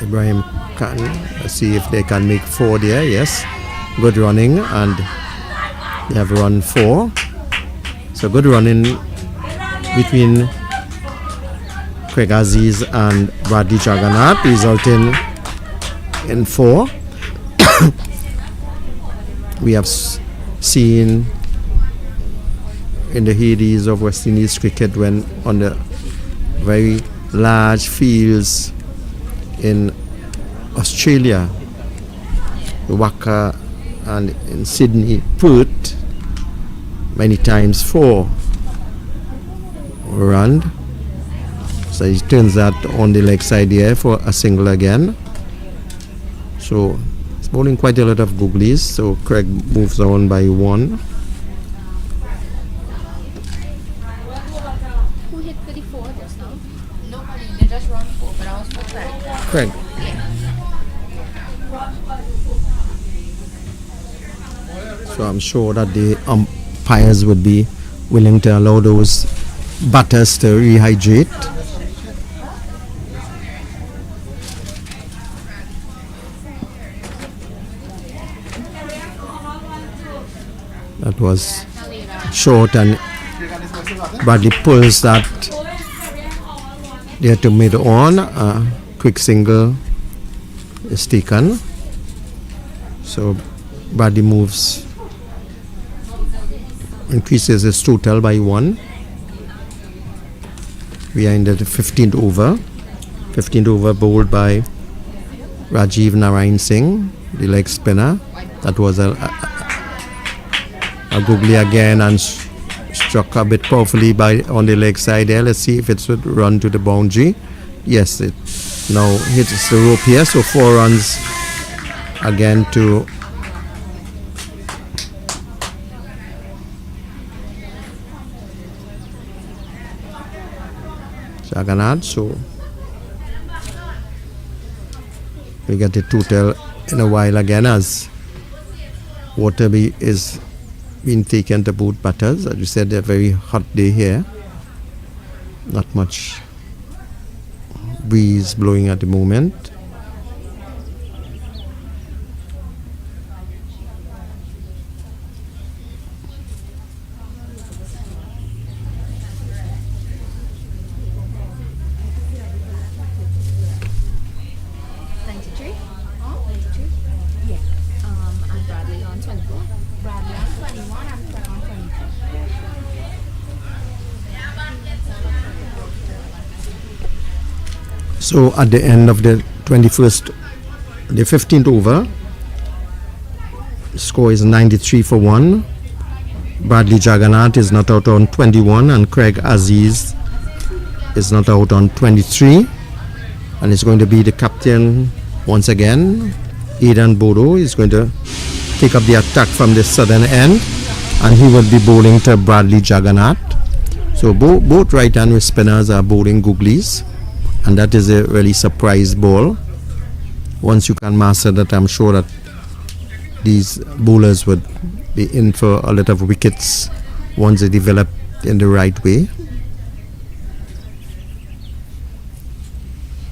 Ibrahim Khan. Let's see if they can make 4 there. Yes, good running, and they have run 4. So good running between Craig Aziz and Bradley Jagannath, resulting in 4. We have seen in the heydays of West Indies cricket, when on the very large fields in Australia, Wacker, and in Sydney, Perth, many times 4 run. So he turns that on the leg side here for a single again. So he's bowling quite a lot of googlies. So Craig moves on by 1. Who hit 34 just now? Nobody. They just run 4, but I was for Craig. Craig. So I'm sure that the umpires would be willing to allow those batters to rehydrate. That was short, and Bradley pulls that there to mid on. Quick single is taken. So Bradley moves, increases his total by 1. We are in the 15th over. 15th over bowled by Rajiv Narayan Singh, the leg spinner. That was a googly again, and struck a bit powerfully on the leg side there. Let's see if it would run to the boundary. Yes, it now hits the rope here. So 4 runs again to Jagannath. So we get the total in a while again, as Waterby is being taken to both batters. As you said, they're very hot day here. Not much breeze blowing at the moment. I'm Bradley on 24. Bradley on 21. I'm Craig on 23. So at the end of the 15th over, the score is 93 for 1. Bradley Jagannathan is not out on 21, and Craig Aziz is not out on 23. And it's going to be the captain once again. Aidan Bodo is going to take up the attack from the southern end, and he will be bowling to Bradley Jagannathan. So both right-hand wrist spinners are bowling googlies, and that is a really surprise ball. Once you can master that, I'm sure that these bowlers would be in for a lot of wickets once they develop in the right way.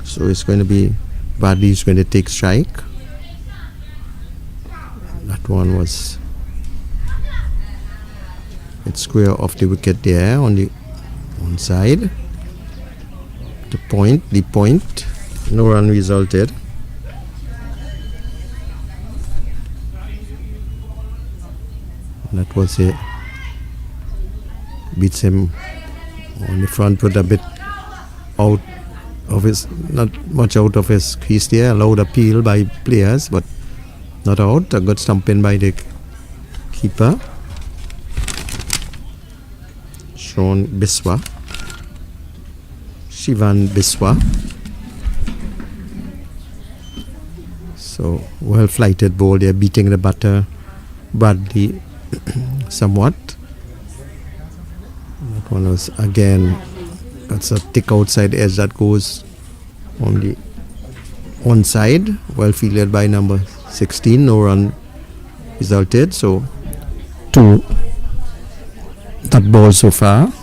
So it's going to be Bradley is going to take strike. That one was it's square off the wicket there on the one side. The point, no run resulted. That was it. Beats him on the front foot a bit out of his, not much out of his crease there. Allowed appeal by players, but not out. A good stumping by the keeper, Shivan Biswa. So well flighted ball there, beating the batter Bradley somewhat. That one was again, that's a thick outside edge that goes on the one side. Well fielded by number 16. No run resulted. So 2 that ball so far.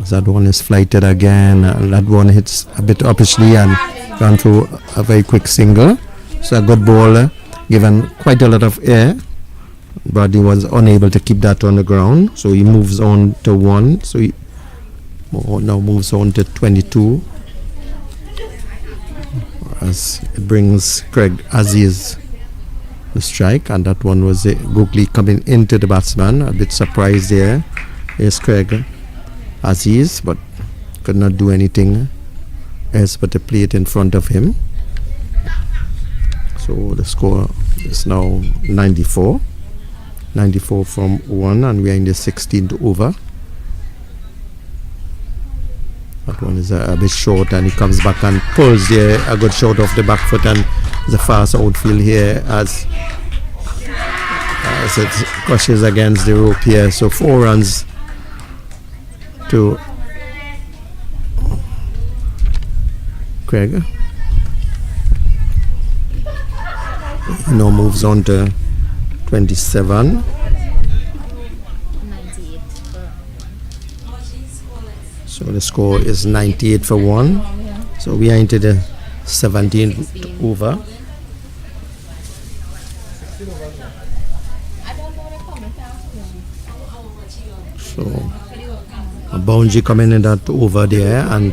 That one is flighted again. That one hits a bit uppishly and ran through a very quick single. So a good ball, given quite a lot of air. Bradley was unable to keep that on the ground, so he moves on to 1. So he now moves on to 22, as it brings Craig Aziz the strike, and that one was googly coming into the batsman. A bit surprised there. Here's Craig Aziz, but could not do anything else but to play it in front of him. So the score is now 94 from 1, and we are in the 16th over. That one is a bit short, and he comes back and pulls there a good shot off the back foot, and the fast outfield here as it crushes against the rope here. So 4 runs to Craig. He now moves on to 27. 98. So the score is 98 for 1. So we are into the 17th over. So a boundary coming in that over there, and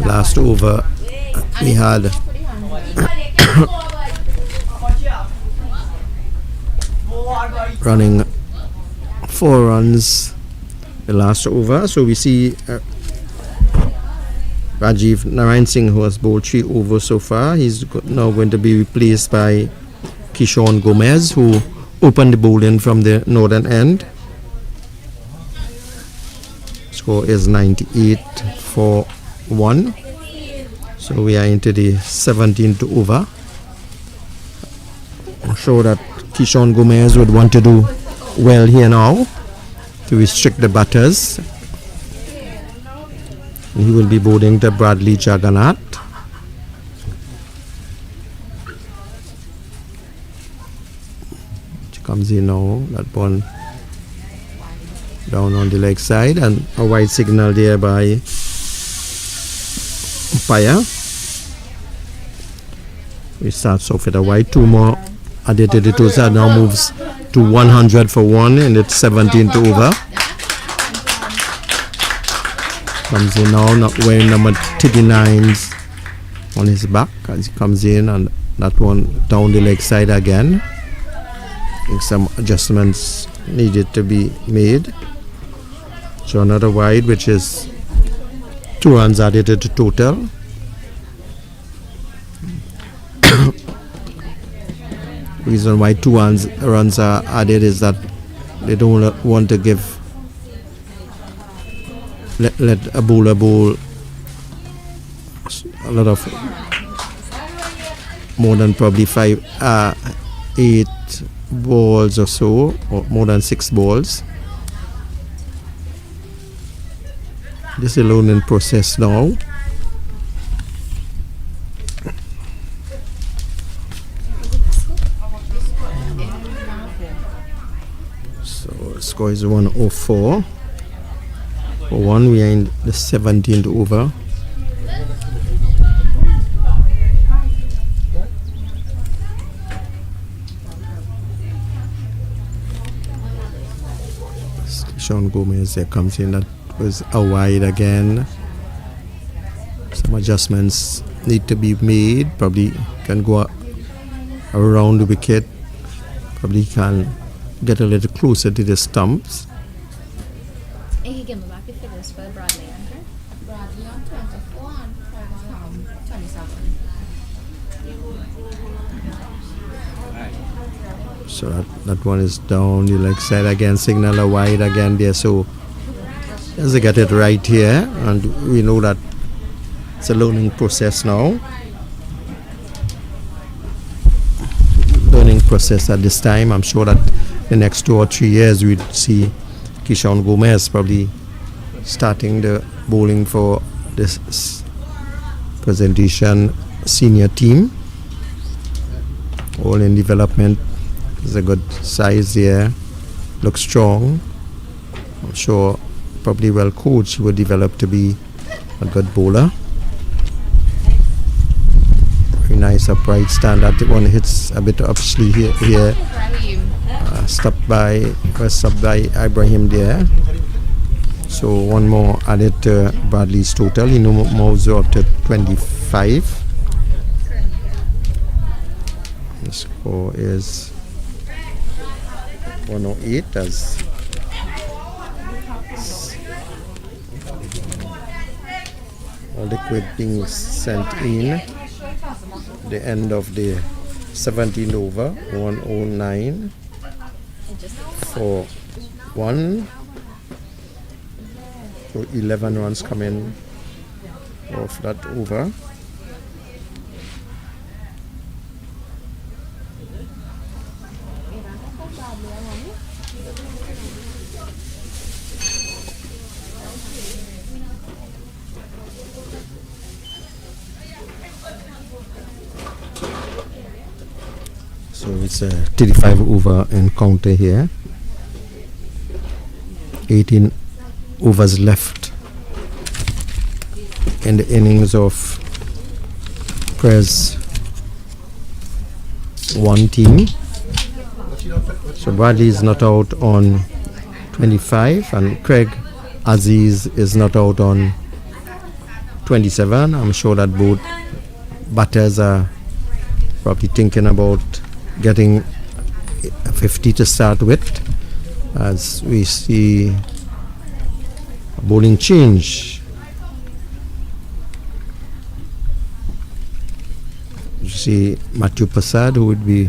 last over we had running 4 runs the last over. So we see Rajiv Narayan Singh, who has bowled 3 overs so far. He's now going to be replaced by Kishan Gomez, who opened the bowling from the northern end. Score is 98 for 1. So we are into the 17th over. I'm sure that Kishan Gomez would want to do well here now to restrict the batters. And he will be bowling to Bradley Jagannathan. Which comes in now, that ball down on the leg side, and a wide signal there by umpire. We starts off with a wide, 2 more added to the total, now moves to 100 for 1 in its 17th over. Comes in now, not wearing number 39s on his back as he comes in, and that one down the leg side again. I think some adjustments needed to be made. So another wide, which is 2 runs added to the total. Reason why 2 runs are added is that they don't want to let a bowler bowl a lot of more than probably 8 balls or so, or more than 6 balls. This is a learning process now. So score is 104. For 1, we are in the 17th over. Sean Gomez there comes in. That was a wide again. Some adjustments need to be made. Probably can go around the wicket. Probably can get a little closer to the stumps. He gave me back the figures for Bradley, Andrew. Bradley on 24 and Fergus on 27. So that one is down the leg side again, signal a wide again there. So as they get it right here, and we know that it's a learning process now. Learning process at this time. I'm sure that the next 2 or 3 years we'd see Kishan Gomez probably starting the bowling for this presentation senior team. All in development. Is a good size there. Looks strong. I'm sure probably well coached will develop to be a good bowler. Very nice upright stand. That one hits a bit upsley here. Stopped by Ibrahim there. So 1 more added to Bradley's total. He moves up to 25. The score is 108 as all liquid being sent in. The end of the 17th over, 109 for 1. So 11 runs coming off that over. So it's a 35 over encounter here. 18 overs left in the innings of Prez 1 team. So Bradley is not out on 25 and Craig Aziz is not out on 27. I'm sure that both batters are probably thinking about getting 50 to start with, as we see a bowling change. You see Matthew Prasad, who would be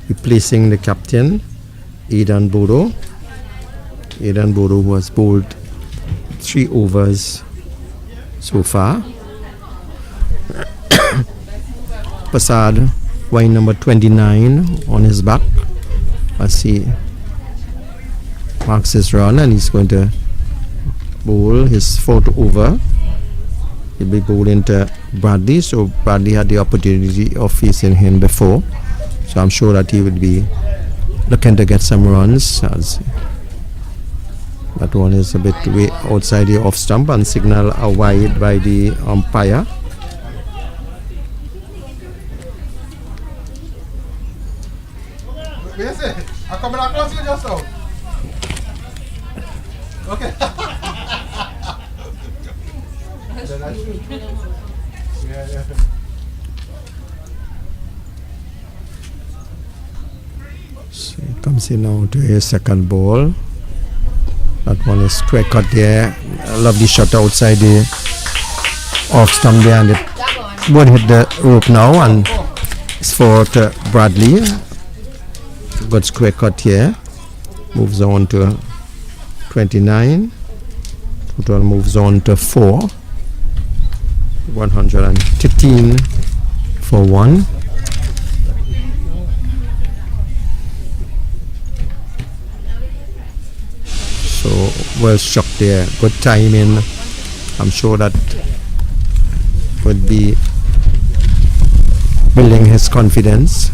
replacing the captain Aidan Bodo. Aidan Bodo, who has bowled 3 overs so far. Prasad wearing number 29 on his back as he marks his run, and he's going to bowl his 4th over. He'll be bowling to Bradley, so Bradley had the opportunity of facing him before, so I'm sure that he would be looking to get some runs, as that one is a bit way outside the off stump and signal a wide by the umpire. coming across you just now. Okay. Yeah. So he comes in now to his second ball. That one is square cut there. A lovely shot outside the off stump there, and it would hit the rope now, and it's for Bradley. Good square cut here. Moves on to 29. Total moves on to 4. 115 for 1. So well struck there. Good timing. I'm sure that would be building his confidence.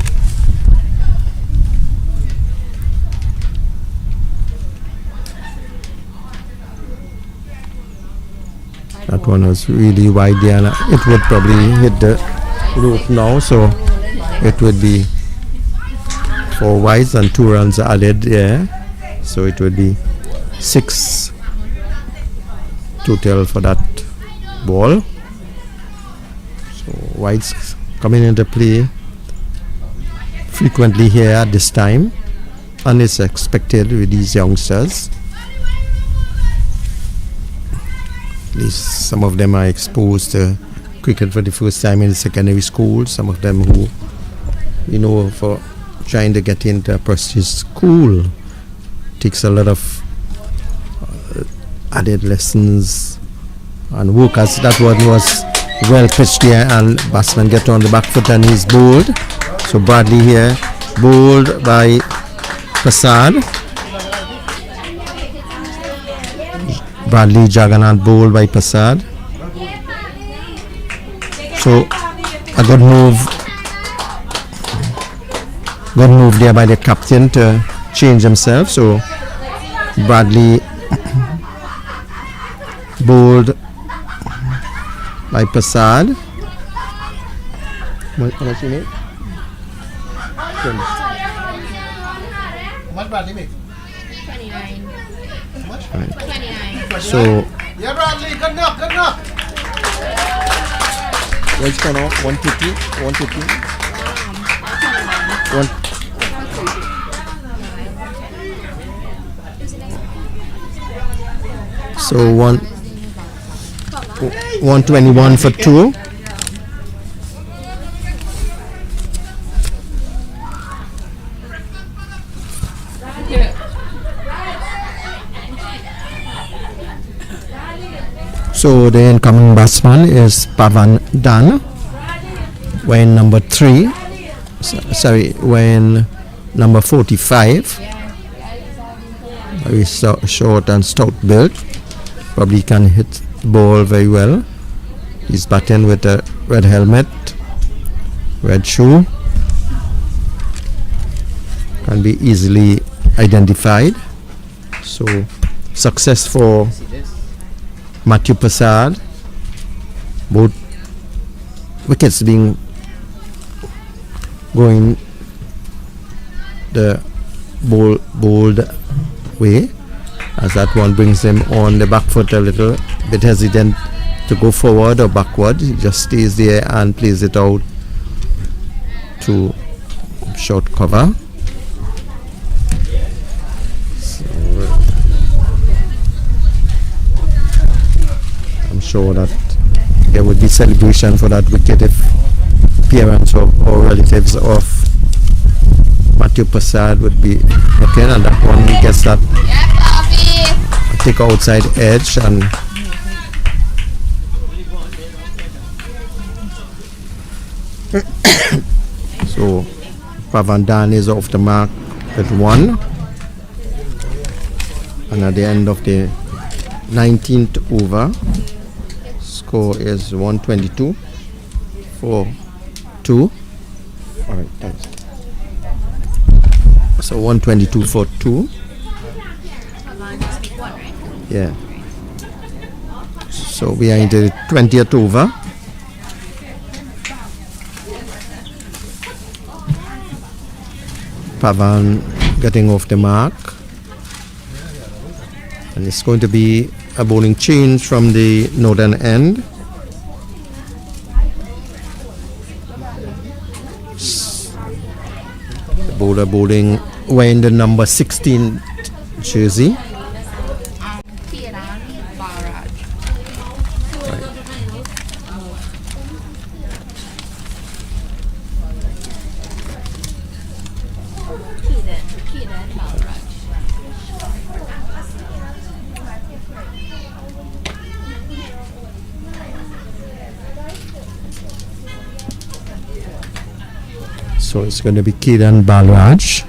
That one was really wide there, and it would probably hit the roof now, so it would be 4 wides and 2 runs added there, so it would be 6 total for that ball. So wides coming into play frequently here at this time, and it's expected with these youngsters. At least some of them are exposed to cricket for the first time in secondary school. Some of them who, for trying to get into a prestigious school, takes a lot of added lessons and work. As that one was well pitched here, and batsman get on the back foot and he's bowled. So Bradley here bowled by Prasad. Bradley Jagannath bowled by Prasad. So a good move there by the captain to change himself. So Bradley bowled by Prasad. How much you make? How much Bradley make? 29. How much? Right. 29. So Yeah, Bradley, good enough. what's going on? 150? 150? So 121 for 2. So the incoming batsman is Pavan Dan, when number 3, when number 45, very short and stout build, probably can hit the ball very well. He's batting with a red helmet, red shoe, can be easily identified. So success for Matthew Prasad. Both wickets being going the bowled way, as that one brings him on the back foot a little bit hesitant to go forward or backward. He just stays there and plays it out to short cover. I'm sure that there would be celebration for that wicket if parents or relatives of Matthew Prasad would be looking, and that one he gets that take outside edge, and so Pavandan is off the mark with 1, and at the end of the 19th over, score is 122 for 2. All right, thanks. So 122 for 2. Yeah. So we are into the 20th over. Pavan getting off the mark. And it's going to be a bowling change from the northern end. The bowler bowling wearing the number 16 jersey. So it's going to be Kiran Balraj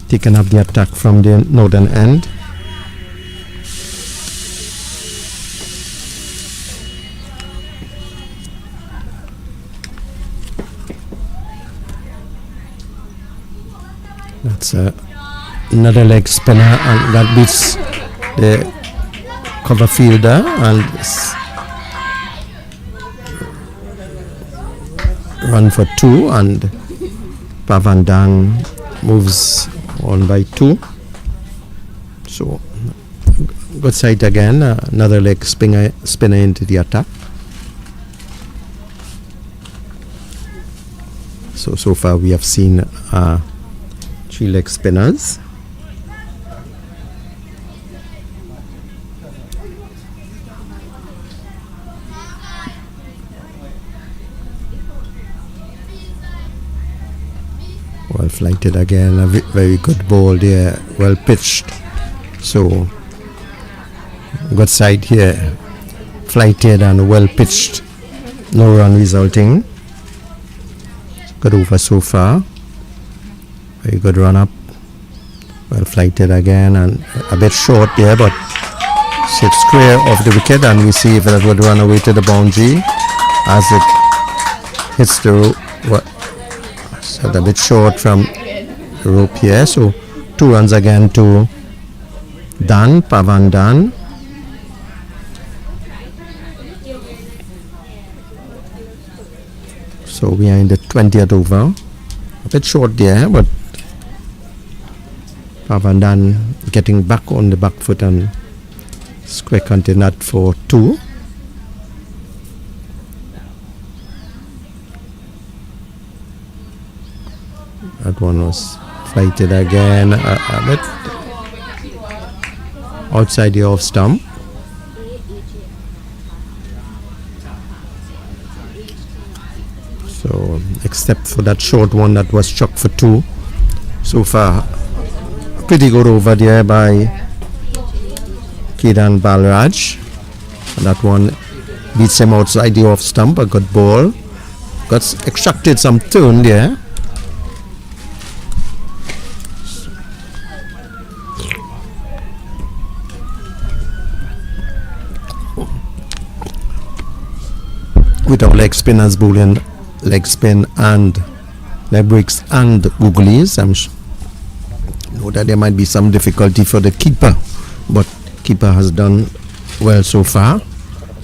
taking up the attack from the northern end. That's another leg spinner, and that beats the cover fielder, and run for 2, and Pavandan moves on by 2. So good side again, another leg spinner into the attack. So far we have seen 3 leg spinners. Well flighted again, a very good ball there, well pitched. So good side here, flighted and well pitched, no run resulting. Good over so far, very good run up, well flighted again and a bit short there, but sits clear of the wicket, and we see if that would run away to the boundary as it hits the rope. So a bit short from the rope here. So 2 runs again to Pavandan. So we are in the 20th over. A bit short there, but Pavandan getting back on the back foot and square country nut for 2. That one was flighted again, a bit outside the off stump. So except for that short one that was struck for 2, so far pretty good over there by Kiran Balraj. And that one beats him outside the off stump, a good ball. Got extracted some turn there. With our leg spinners bowling leg spin and leg breaks and googlies, I'm know that there might be some difficulty for the keeper, but keeper has done well so far.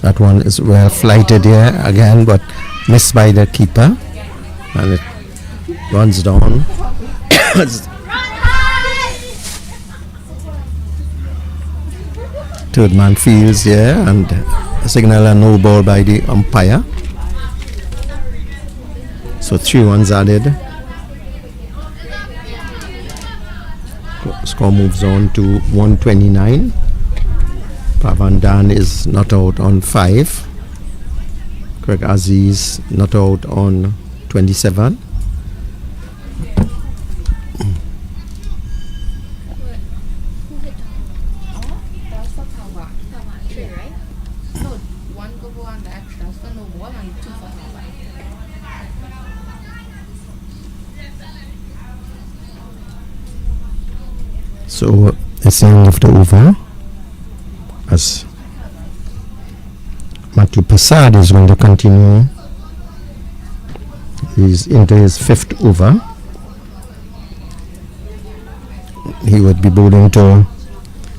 That one is well flighted here again, but missed by the keeper, and it runs down. Third man fields here and signal a no ball by the umpire. So 3 runs added. Score moves on to 129. Pavandan is not out on 5. Craig Aziz not out on 27. So it's the end of the over, as Matthew Prasad is going to continue. He's into his 5th over. He would be bowling to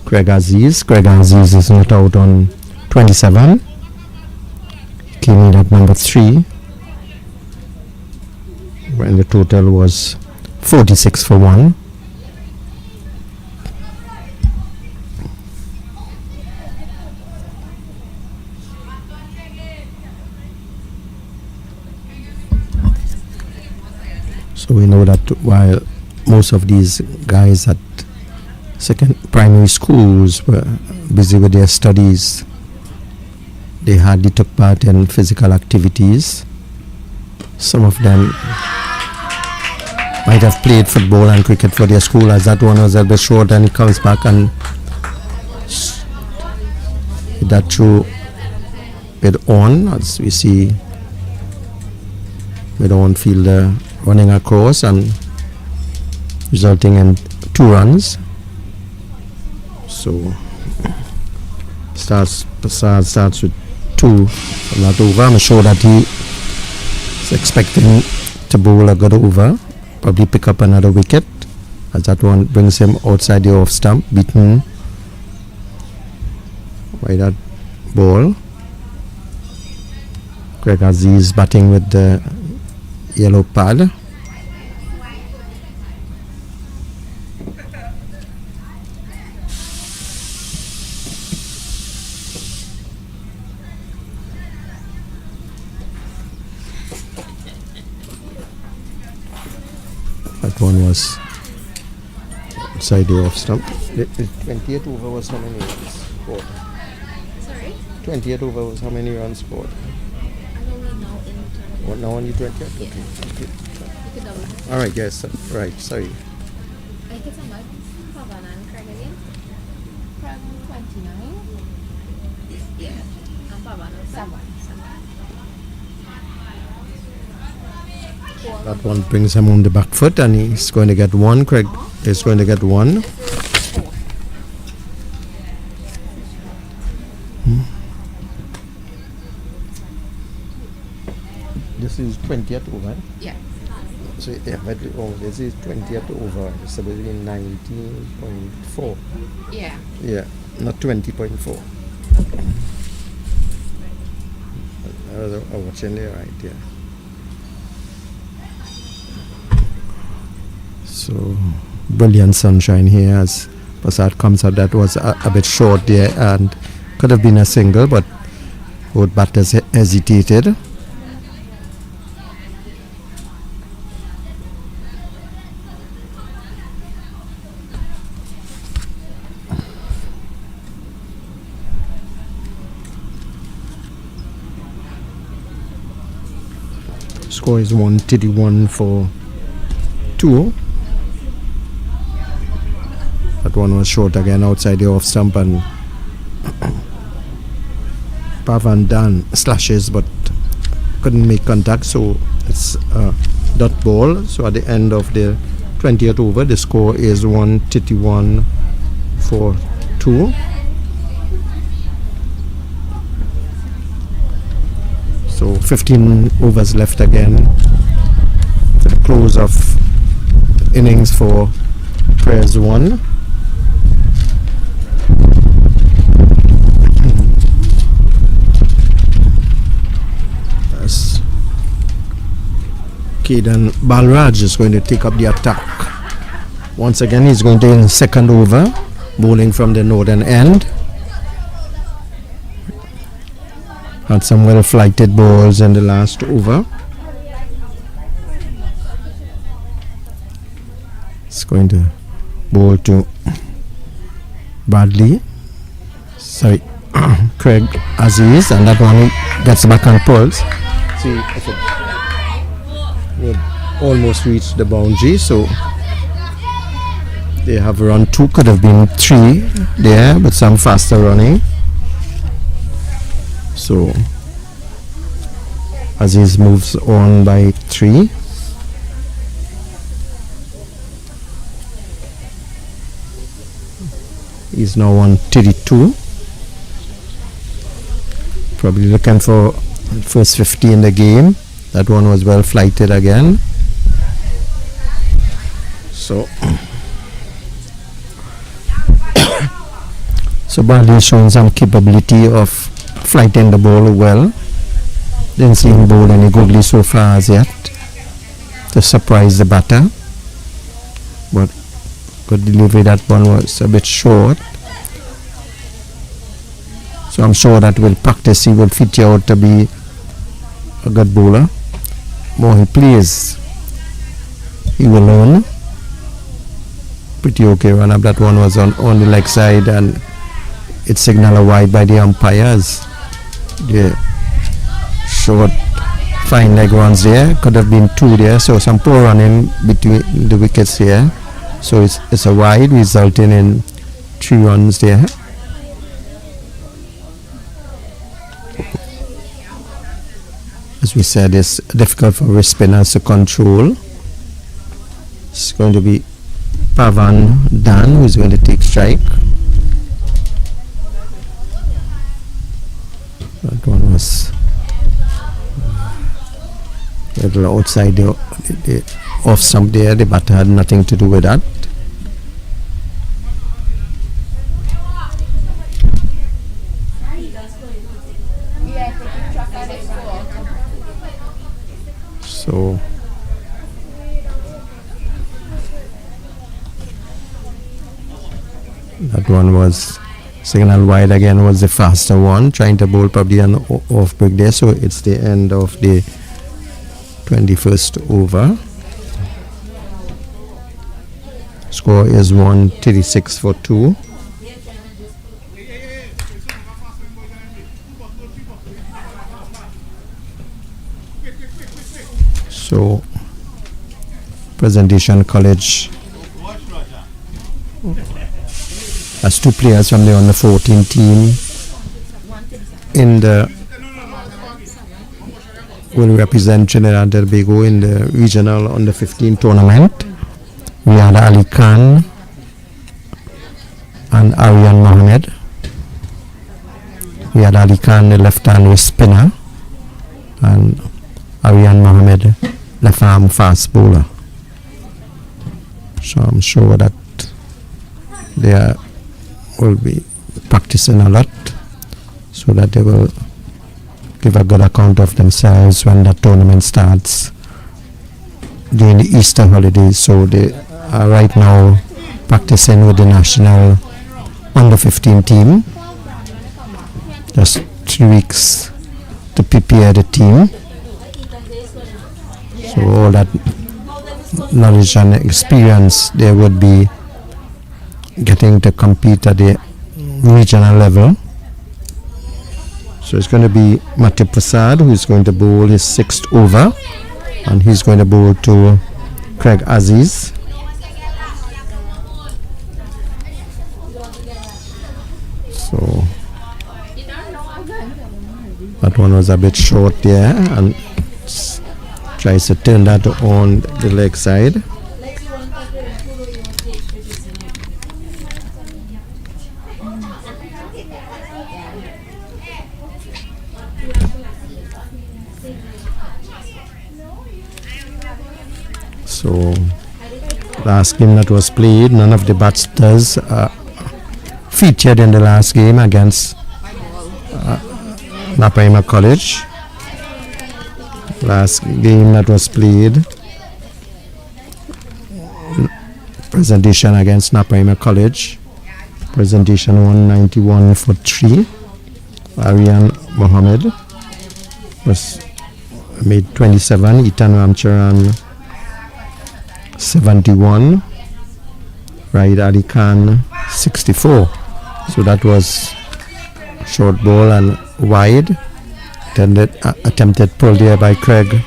Craig Aziz. Craig Aziz is not out on 27. Came in at number 3 when the total was 46 for 1. So we know that while most of these guys at primary schools were busy with their studies, they hardly took part in physical activities. Some of them might have played football and cricket for their school, as that one was a bit short, and he comes back and that through with on, as we see with on fielder running across and resulting in 2 runs. So starts with 2, not over. I'm sure that he is expecting to bowl a good over, probably pick up another wicket, as that one brings him outside the off stump, beaten by that ball. Craig Aziz batting with the yellow pad. That one was outside the off stump. The 20th over was how many runs scored? Sorry? 20th over was how many runs scored? I don't really know in terms. What, now only 20th? Yeah. Okay. You could double check. Alright, yes, right, sorry. I think it's on like Havana and Craig again. Craig 29. Yeah. And Havana 7. That one brings him on the back foot, and he's going to get 1. Craig is going to get 1. This is 20th over. Yeah. So yeah, but this is 20th over. It's supposed to be 19.4. Yeah. Yeah, not 20.4. I was watching there, right? Yeah. So brilliant sunshine here as Prasad comes out. That was a bit short there and could have been a single, but both batters hesitated. Score is 131 for 2. That one was short again outside the off stump, and Pavan Dan slashes but couldn't make contact, so it's a dot ball. So at the end of the 20th over, the score is 131 for 2. So 15 overs left again for the close of innings for Prayers 1. As Kedan Balraj is going to take up the attack. Once again, he's going to in second over, bowling from the northern end. Had some well flighted balls in the last over. It's going to bowl to Bradley. Sorry, Craig Aziz, and that one gets back on pulse. See, we almost reached the boundary, so they have run 2, could have been 3 there, but some faster running. So Aziz moves on by 3. He's now on 32. Probably looking for first 50 in the game. That one was well flighted again. So so Bradley is showing some capability of flighting the ball well. Didn't see him bowl any googly so far as yet to surprise the batter, but good delivery. That one was a bit short, so I'm sure that with practice he will fit out to be a good bowler. More he plays, he will learn. Pretty okay run up. That one was on the leg side, and it signaled a wide by the umpires. The short fine leg runs there, could have been 2 there, so some poor running between the wickets here. So it's a wide, resulting in 3 runs there. As we said, it's difficult for wrist spinners to control. It's going to be Pavan Dan who is going to take strike. That one was a little outside the off stump there. The batter had nothing to do with that. So that one was signal wide again, was the faster one, trying to bowl probably an off break there. So it's the end of the 21st over. Score is 136 for 2. So Presentation College has 2 players from the under 14 team in the will represent Trinidad and Tobago in the regional under 15 tournament. We had Ali Khan and Aryan Mohammed. We had Ali Khan, the left-hand wrist spinner, and Aryan Mohammed, left-arm fast bowler. So I'm sure that they will be practicing a lot, so that they will give a good account of themselves when the tournament starts during the Easter holidays. So they are right now practicing with the national under 15 team. Just 3 weeks to prepare the team. So all that knowledge and experience they would be getting to compete at the regional level. So it's going to be Matthew Prasad who is going to bowl his 6th over, and he's going to bowl to Craig Aziz. So that one was a bit short there, and tries to turn that on the leg side. So last game that was played, none of the batsmen featured in the last game against Napaima College. Last game that was played, Presentation against Napaima College. Presentation 191 for 3. Aryan Mohammed was made 27. Ethan Ramcharan 71. Raid Ali Khan 64. So that was short ball and wide. Attempted pull there by Craig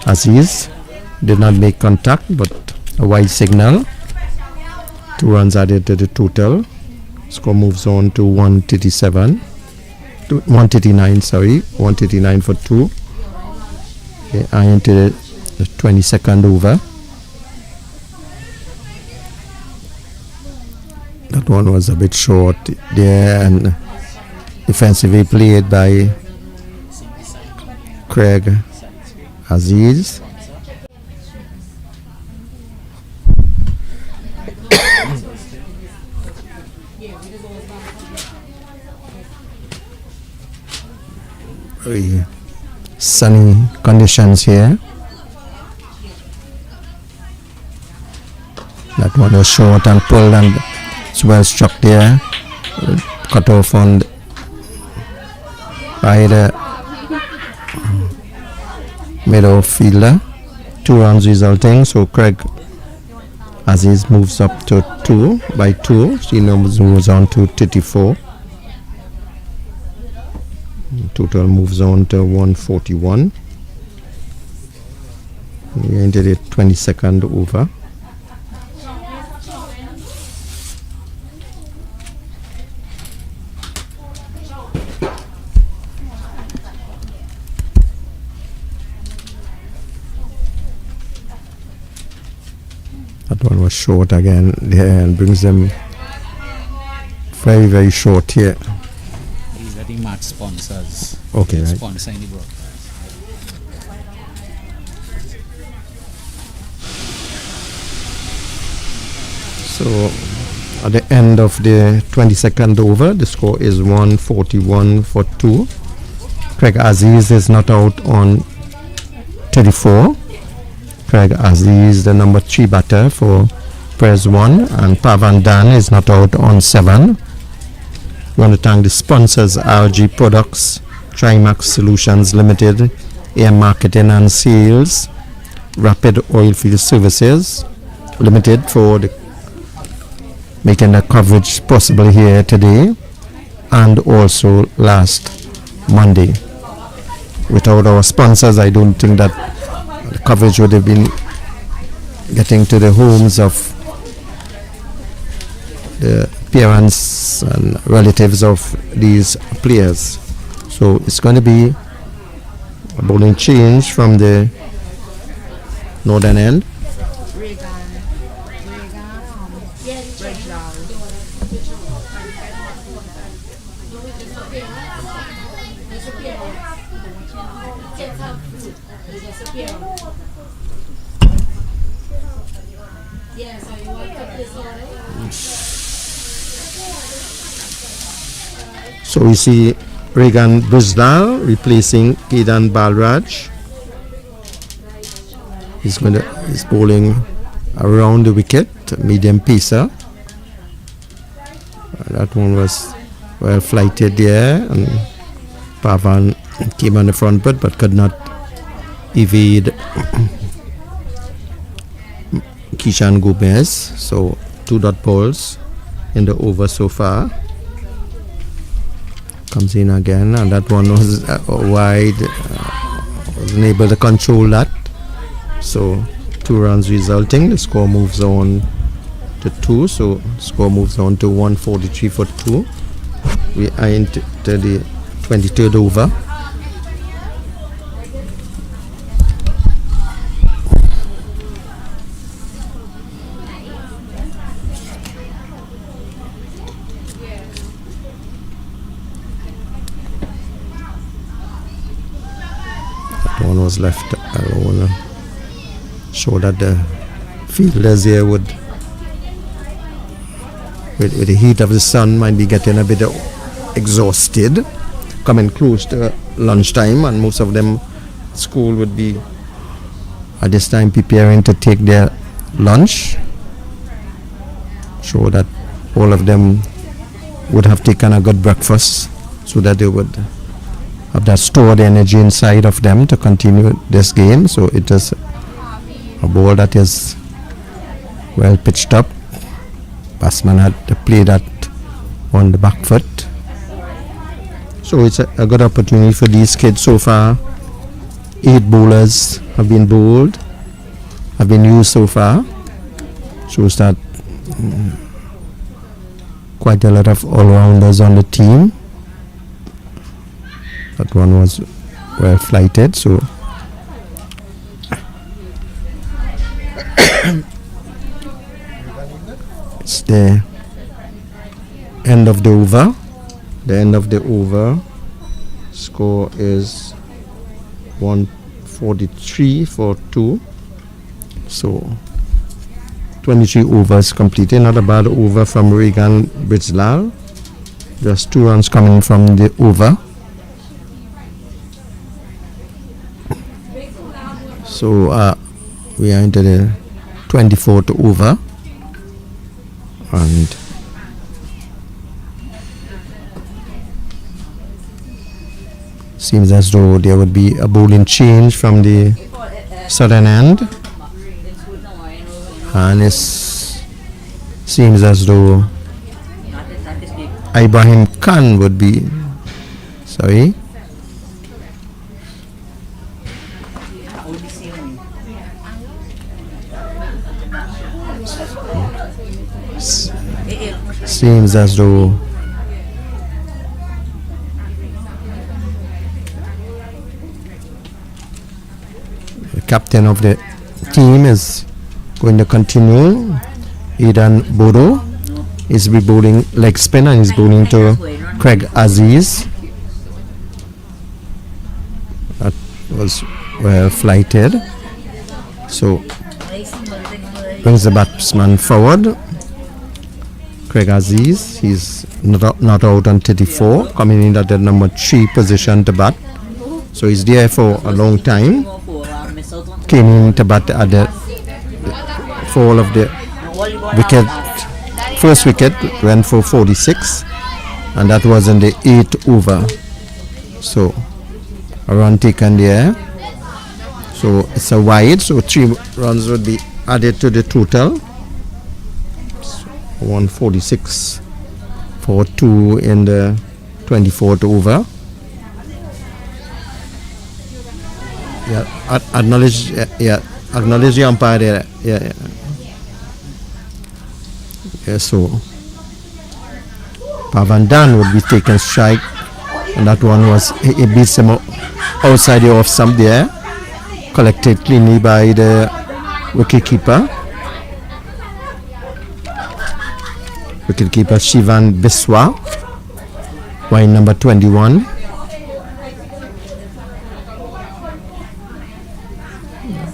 Aziz. Did not make contact, but a wide signal. 2 runs added to the total. Score moves on to 139, 139 for 2. Okay, I entered the 22nd over. That one was a bit short there, and defensively played by Craig Aziz. Very sunny conditions here. That one was short and pulled, and it's well struck there. Cut off on by the middle fielder. 2 runs resulting. So Craig Aziz moves up to 2 by 2. She moves on to 34. Total moves on to 141. We entered the 22nd over. That one was short again there and brings them very, very short here. These are the match sponsors. Okay, right. Sponsoring the broadcast. So at the end of the 22nd over, the score is 141 for 2. Craig Aziz is not out on 34. Craig Aziz, the number 3 batter for Pres 1, and Pavan Dan is not out on 7. We want to thank the sponsors, RG Products, Trimax Solutions Limited, Air Marketing and Sales, Rapid Oilfield Services Limited for making the coverage possible here today and also last Monday. Without our sponsors, I don't think that the coverage would have been getting to the homes of the parents and relatives of these players. So it's going to be a bowling change from the northern end. So we see Regan Brisdal replacing Kedan Balraj. He's bowling around the wicket, medium pacer. That one was well flighted there, and Pavan came on the front foot but could not evade Kishan Gomez. So 2 dot balls in the over so far. Comes in again, and that one was wide. Wasn't able to control that. So 2 runs resulting. The score moves on to 2. So score moves on to 143 for 2. We are into the 23rd over. One was left alone. Show that the fielders here would, with the heat of the sun, might be getting a bit exhausted, coming close to lunchtime, and most of them school would be at this time preparing to take their lunch. Show that all of them would have taken a good breakfast so that they would have that stored energy inside of them to continue this game. So it is a ball that is well pitched up. Batsman had to play that on the back foot. So it's a good opportunity for these kids so far. 8 bowlers have been bowled, have been used so far. Shows that quite a lot of all-rounders on the team. That one was well flighted, so it's the end of the over. The end of the over score is 143 for 2. So 23 overs completed. Not a bad over from Regan Bridgelal. Just 2 runs coming from the over. So we are into the 24th over, and seems as though there would be a bowling change from the southern end, and it's Seems as though Ibrahim Khan would be. Sorry. Seems as though the captain of the team is going to continue. Idan Bodo is be bowling leg spin and is bowling to Craig Aziz. That was well flighted. So brings the batsman forward. Craig Aziz, he's not out on 34, coming in at the number 3 position to bat. So he's there for a long time. Came in to bat at the fall of the wicket. First wicket went for 46, and that was in the 8th over. So a run taken there. So it's a wide, so 3 runs would be added to the total. 146 for 2 in the 24th over. Yeah, acknowledge. Acknowledge the umpire there. Yeah. So Pavandan would be taken strike, and that one was he beats him outside the off stump there, collected cleanly by the wicketkeeper. Wicketkeeper Shivan Biswa, wide number 21.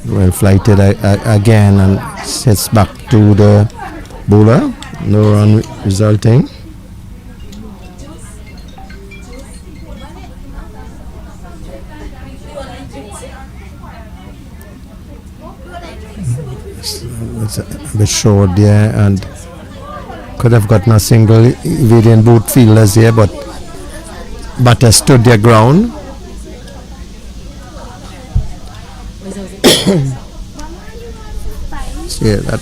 Well flighted again and sets back to the bowler. No run resulting. It's a bit short there, and could have gotten a single evading both fielders here, but batter stood their ground. See that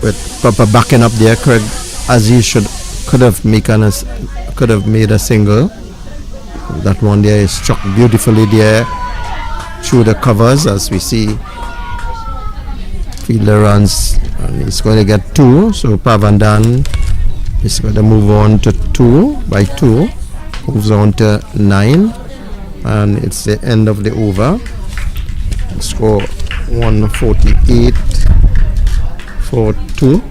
with proper backing up there, Craig Aziz could have made a single. That one there is struck beautifully there through the covers, as we see. Fielder runs and he's going to get 2, so Pavandan is going to move on to 2 by 2, moves on to 9, and it's the end of the over. Score 148 for 2.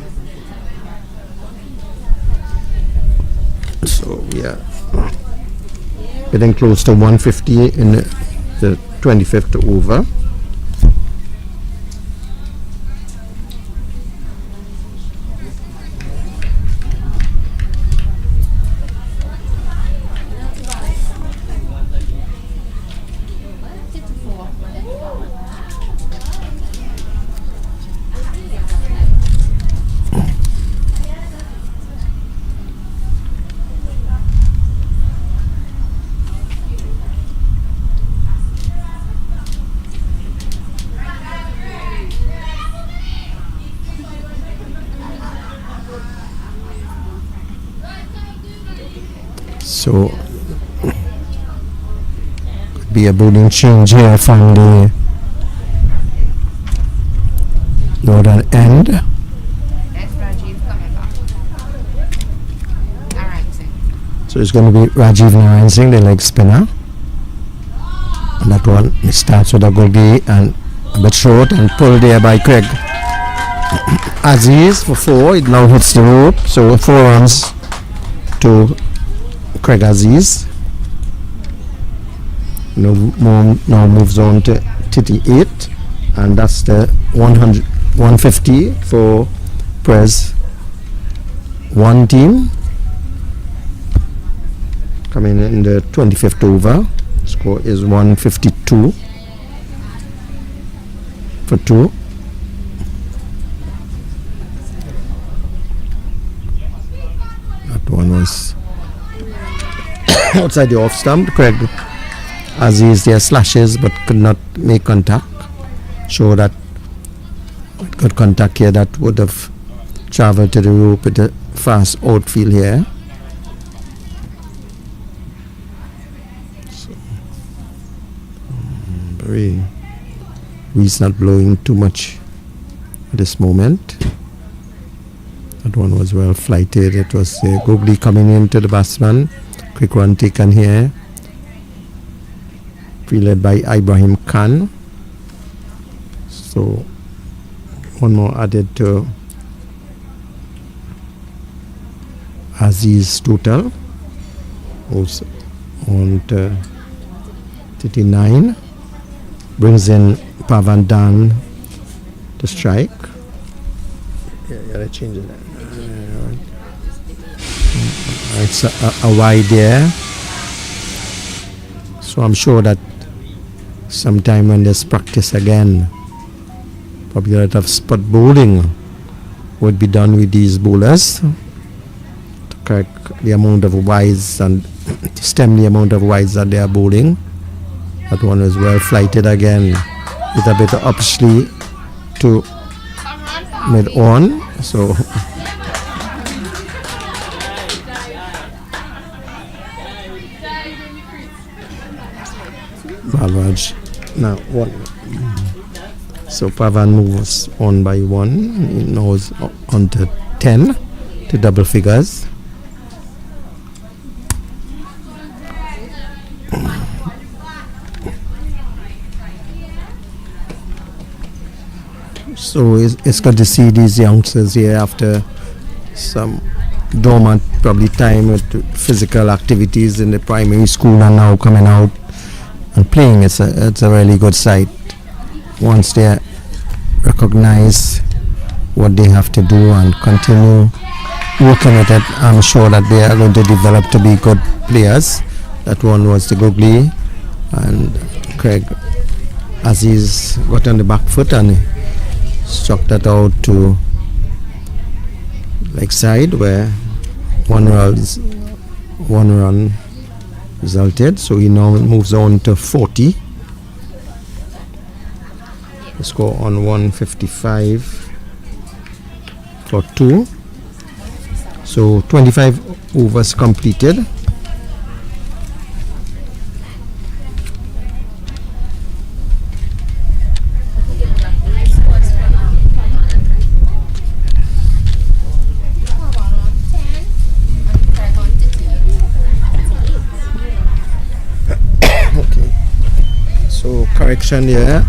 So we are getting close to 150 in the 25th over. So could be a bowling change here from the northern end. That's Rajiv coming back. Alright, So it's going to be Rajiv Narayan Singh, the leg spinner. And that one starts with a Golgi and a bit short and pulled there by Craig Aziz for 4. It now hits the rope, so 4 runs to Craig Aziz. Now moves on to 38, and that's the 150 for Prez 1 team. Coming in the 25th over, score is 152 for 2. That one was outside the off stump. Craig Aziz there slashes but could not make contact. Show that good contact here, that would have travel to the rope with a fast outfield here. So, breeze not blowing too much at this moment. That one was well flighted. It was Googly coming into the batsman. Quick run taken here. Fielded by Ibrahim Khan. So one more added to Aziz total. Also on to 39. Brings in Pavan Dan to strike. Yeah, let's change it. It's a wide there. So I'm sure that sometime when there's practice again, probably a lot of spot bowling would be done with these bowlers to correct the amount of wides and stem the amount of wides that they are bowling. That one is well flighted again with a bit of upslee to mid on. So Balraj now one. So Pavan moves on by 1. He now is on to 10 to double figures. So it's good to see these youngsters here after some dormant probably time with physical activities in the primary school and now coming out and playing. It's a really good sight. Once they recognize what they have to do and continue working at it, I'm sure that they are going to develop to be good players. That one was the Googly, and Craig Aziz got on the back foot and struck that out to leg side where one run resulted. So he now moves on to 40. The score on 155 for 2. So 25 overs completed. Correction here.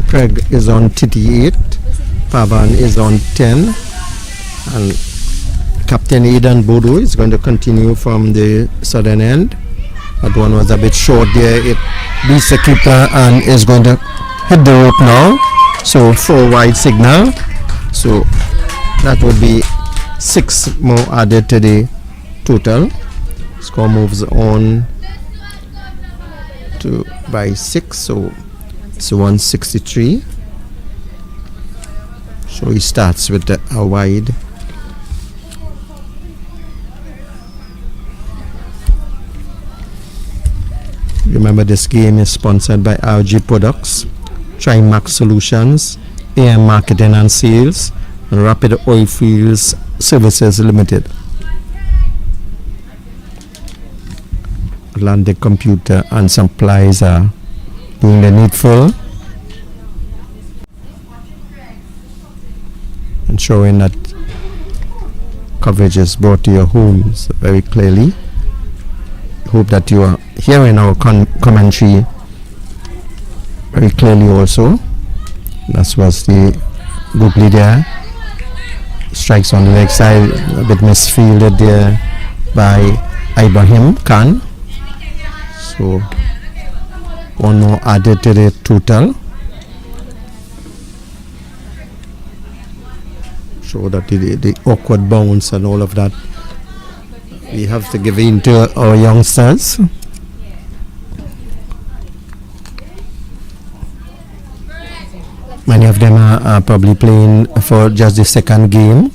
Craig is on 38, Pavan is on 10, and Captain Aidan Bodo is going to continue from the southern end. That one was a bit short there. It beats the keeper and is going to hit the rope now. So 4 wide signal. So that would be 6 more added to the total. Score moves on to by 6. So it's 163. So he starts with a wide. Remember, this game is sponsored by RG Products, Trimax Solutions, AM Marketing and Sales, and Rapid Oilfields Services Limited. Atlantic Computer and Supplies are doing the needful, ensuring that coverage is brought to your homes very clearly. Hope that you are hearing our commentary very clearly also. That was the Googly there. Strikes on the leg side, a bit misfielded there by Ibrahim Khan. So one more added to the total. So that the awkward bounce and all of that, we have to give in to our youngsters. Many of them are probably playing for just the second game.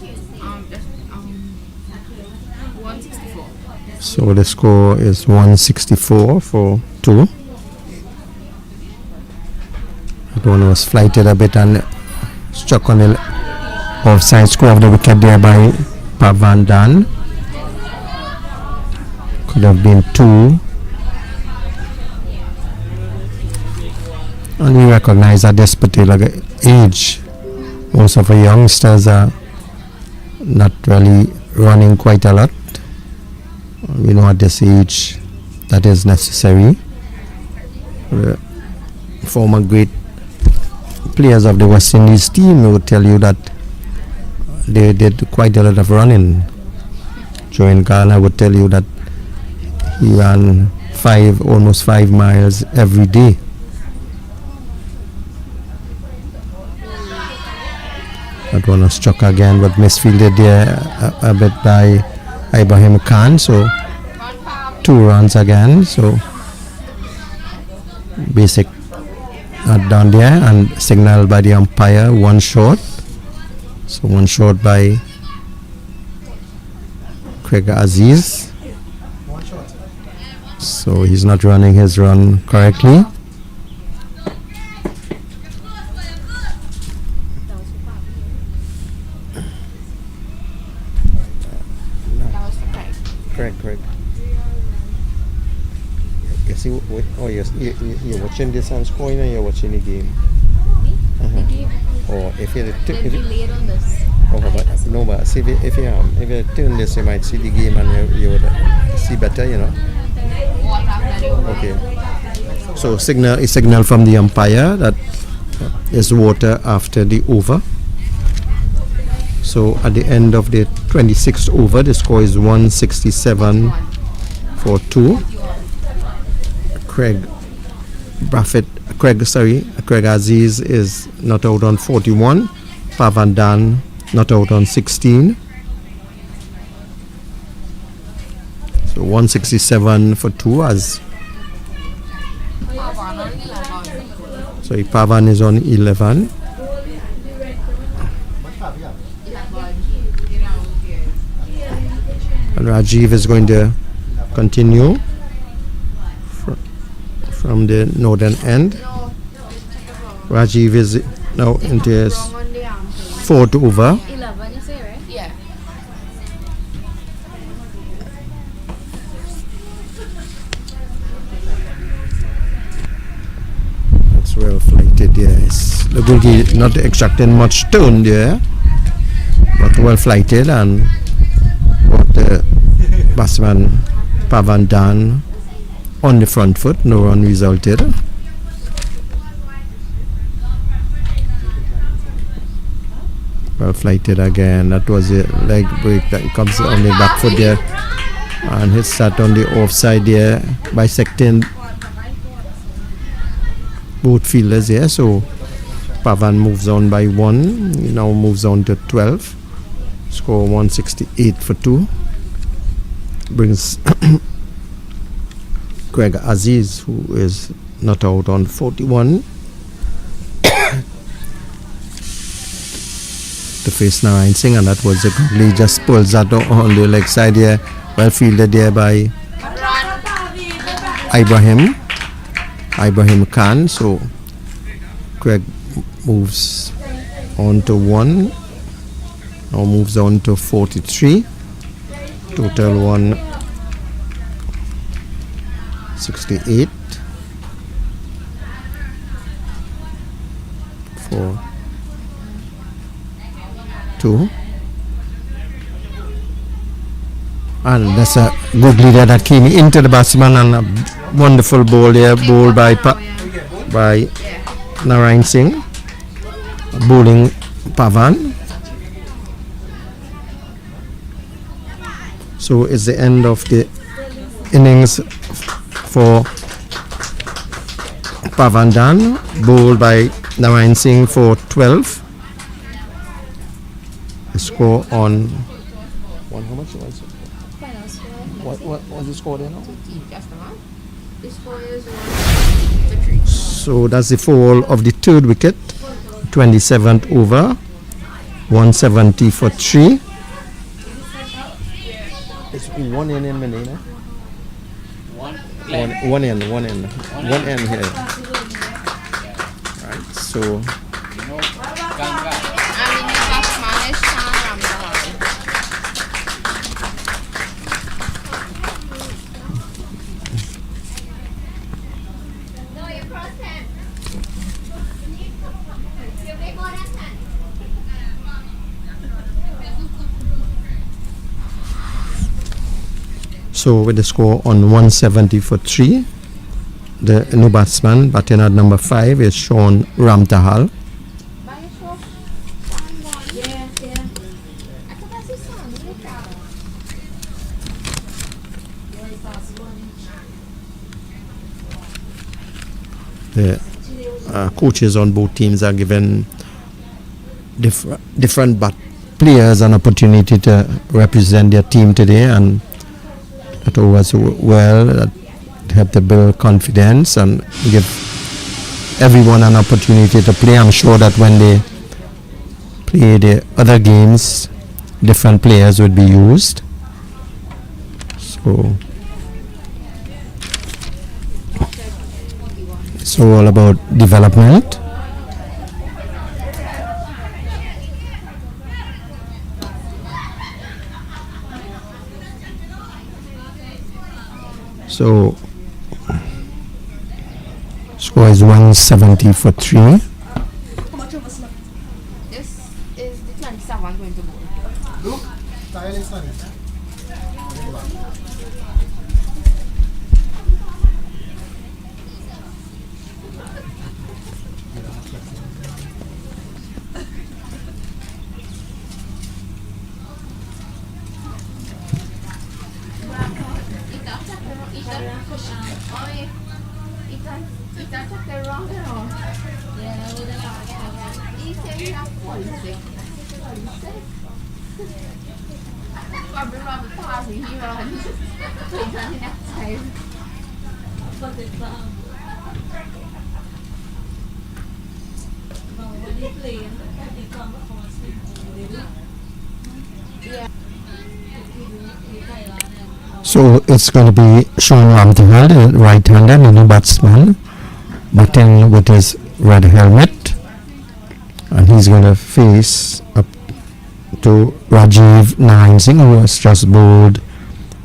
164. So the score is 164 for 2. That one was flighted a bit and struck on the Offside score of the wicket there by Pavan Dan. Could have been 2. And we recognize at this particular age, most of our youngsters are not really running quite a lot. We know at this age that is necessary. Former great players of the West Indies team would tell you that they did quite a lot of running. Joe Garner would tell you that he ran almost 5 miles every day. That one was struck again, but misfielded there a bit by Ibrahim Khan. So 2 runs again. So basic not down there and signaled by the umpire 1 short. So 1 short by Craig Aziz. So he's not running his run correctly. Correct. You see, you're watching this and scoring, or you're watching the game? The game. Or if you They'll be late on this. but see if you turn this, you might see the game and you would see better, you know. Okay. So signal from the umpire that there's water after the over. So at the end of the 26th over, the score is 167 for 2. Craig Aziz is not out on 41. Pavan Dan not out on 16. So 167 for 2 as. So Pavan is on 11. And Rajiv is going to continue from the northern end. Rajiv is now into his 4th over. 11, you say, right? Yeah. That's well flighted there. The goalkeeper not extracting much turn there, but well flighted, and what the batsman Pavan Dan on the front foot. No run resulted. Well flighted again. That was a leg break that comes on the back foot there, and hits that on the offside there, bisecting both fielders here. So Pavan moves on by 1. He now moves on to 12. Score 168 for 2. Brings Craig Aziz, who is not out on 41, to face Narayan Singh, and that was a googly, just pulls that on the leg side here. Well fielded there by Ibrahim Khan. So Craig moves on to 1. Now moves on to 43. Total 168 for 2. And that's a good leader that came into the batsman, and a wonderful ball there, bowled by Narayan Singh, bowling Pavan. So it's the end of the innings for Pavan Dan, bowled by Narayan Singh for 12. The score on one. How much was it? What was the score there now? The score is 1-3. So that's the fall of the 3rd wicket, 27th over, 170 for 3. It's 1 in Manila. One in here. Right. So Ganga. And in the last man is So with the score on 170 for 3, the new batsman batting at number 5 is Sean Ramtahal. The coaches on both teams are given different players an opportunity to represent their team today, and that was well. That helped to build confidence and give everyone an opportunity to play. I'm sure that when they play the other games, different players would be used. So it's all about development. So score is 170 for 3. How much of us left? This is the 27 going to bowl. Look, tile is sunny. Probably Robert Parsley, he runs. He's on the next side. So it's going to be Sean Ramtahal, the right-hander, the new batsman, batting with his red helmet, and he's going to face up to Rajiv Narayan Singh, who has just bowled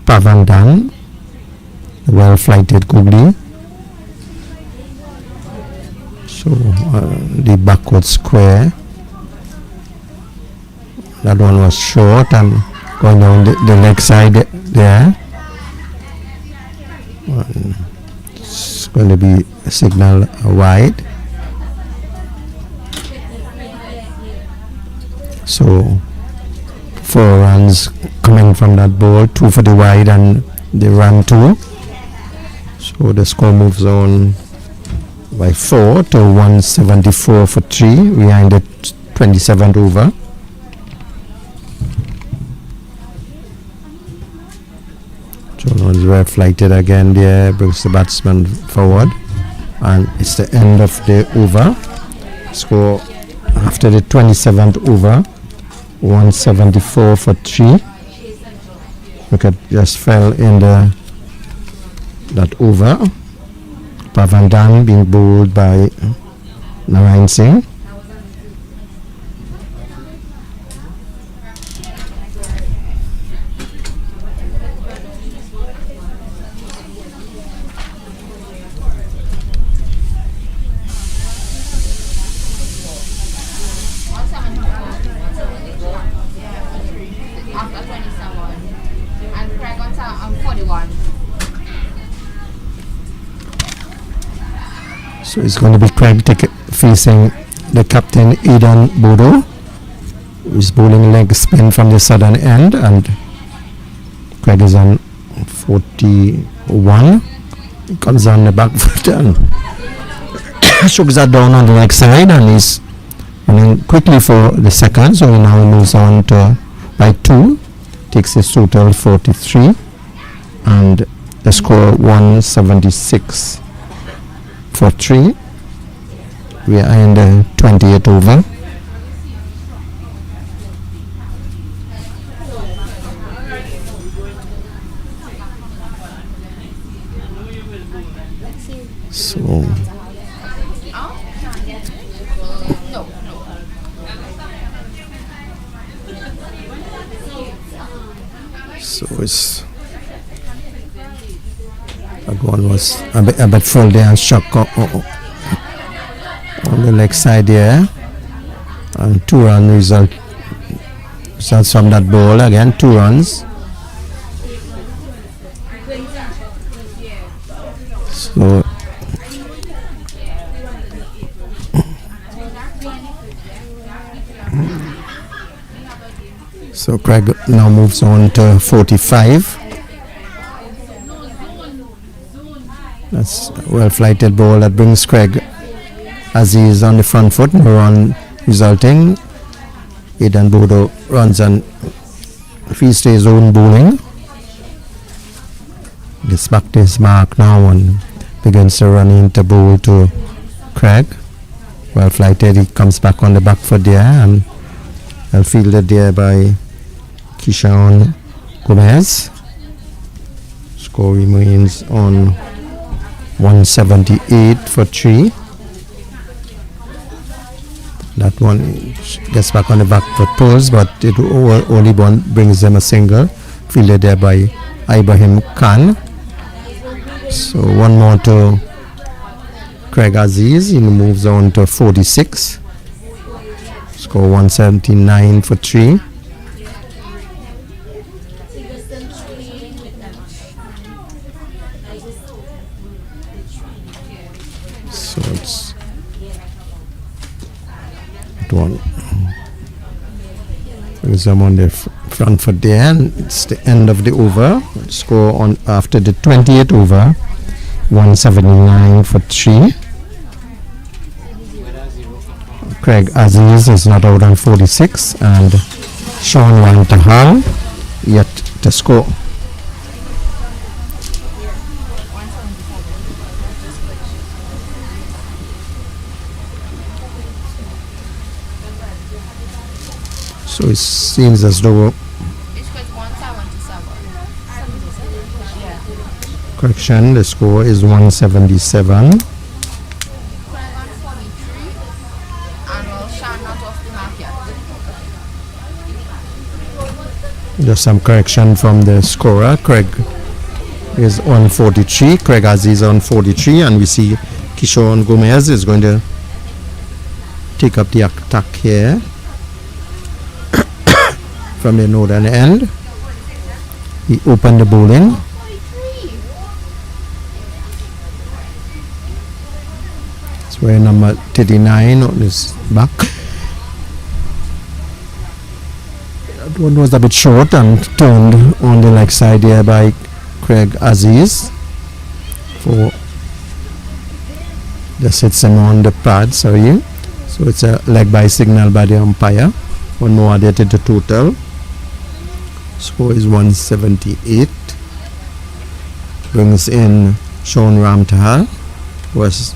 Pavandan, the well-flighted Googly. So the backward square, that one was short and going down the leg side there. It's going to be a signal wide. So 4 runs coming from that ball, 2 for the wide and they ran 2. So the score moves on by 4 to 174 for 3 behind the 27th over. John was well flighted again there, brings the batsman forward, and it's the end of the over. Score after the 27th over, 174 for 3. Wicket just fell in that over. Pavandan being bowled by Narayan Singh. After 27. And Craig on 41. So it's going to be Craig facing the captain Aidan Bodo, who is bowling leg spin from the southern end, and Craig is on 41. He comes on the back foot and shooks that down on the leg side, and he's running quickly for the second. So he now moves on to by 2, takes his total 43, and the score 176 for 3. We are in the 28th over. So it's that one was a bit full there and shock on the leg side there, and 2-run results from that ball again. 2 runs. So so Craig now moves on to 45. That's a well flighted ball that brings Craig Aziz on the front foot. No run resulting. Aidan Bodo runs on free stays own bowling. Gets back to his mark now and begins to run into bowl to Craig. Well flighted, he comes back on the back foot there and well fielded there by Kishan Gomez. Score remains on 178 for 3. That one gets back on the back foot pose, but it only brings them a single. Fielded there by Ibrahim Khan. So one more to Craig Aziz. He moves on to 46. Score 179 for 3. So it's one. Brings them on the front foot there, and it's the end of the over. Score on after the 28th over, 179 for 3. Craig Aziz is not out on 46, and Sean Wantahal yet to score. So it seems as though correction, the score is 177. Just some correction from the scorer. Craig is on 43, Craig Aziz on 43, and we see Kishore Gomez is going to take up the attack here from the northern end. He opened the bowling. It's where number 39 on his back. That one was a bit short and turned on the leg side here by Craig Aziz. For just hits him on the pad, sorry. So it's a leg by signal by the umpire. One more added to the total. Score is 178. Brings in Sean Ramtahal, who has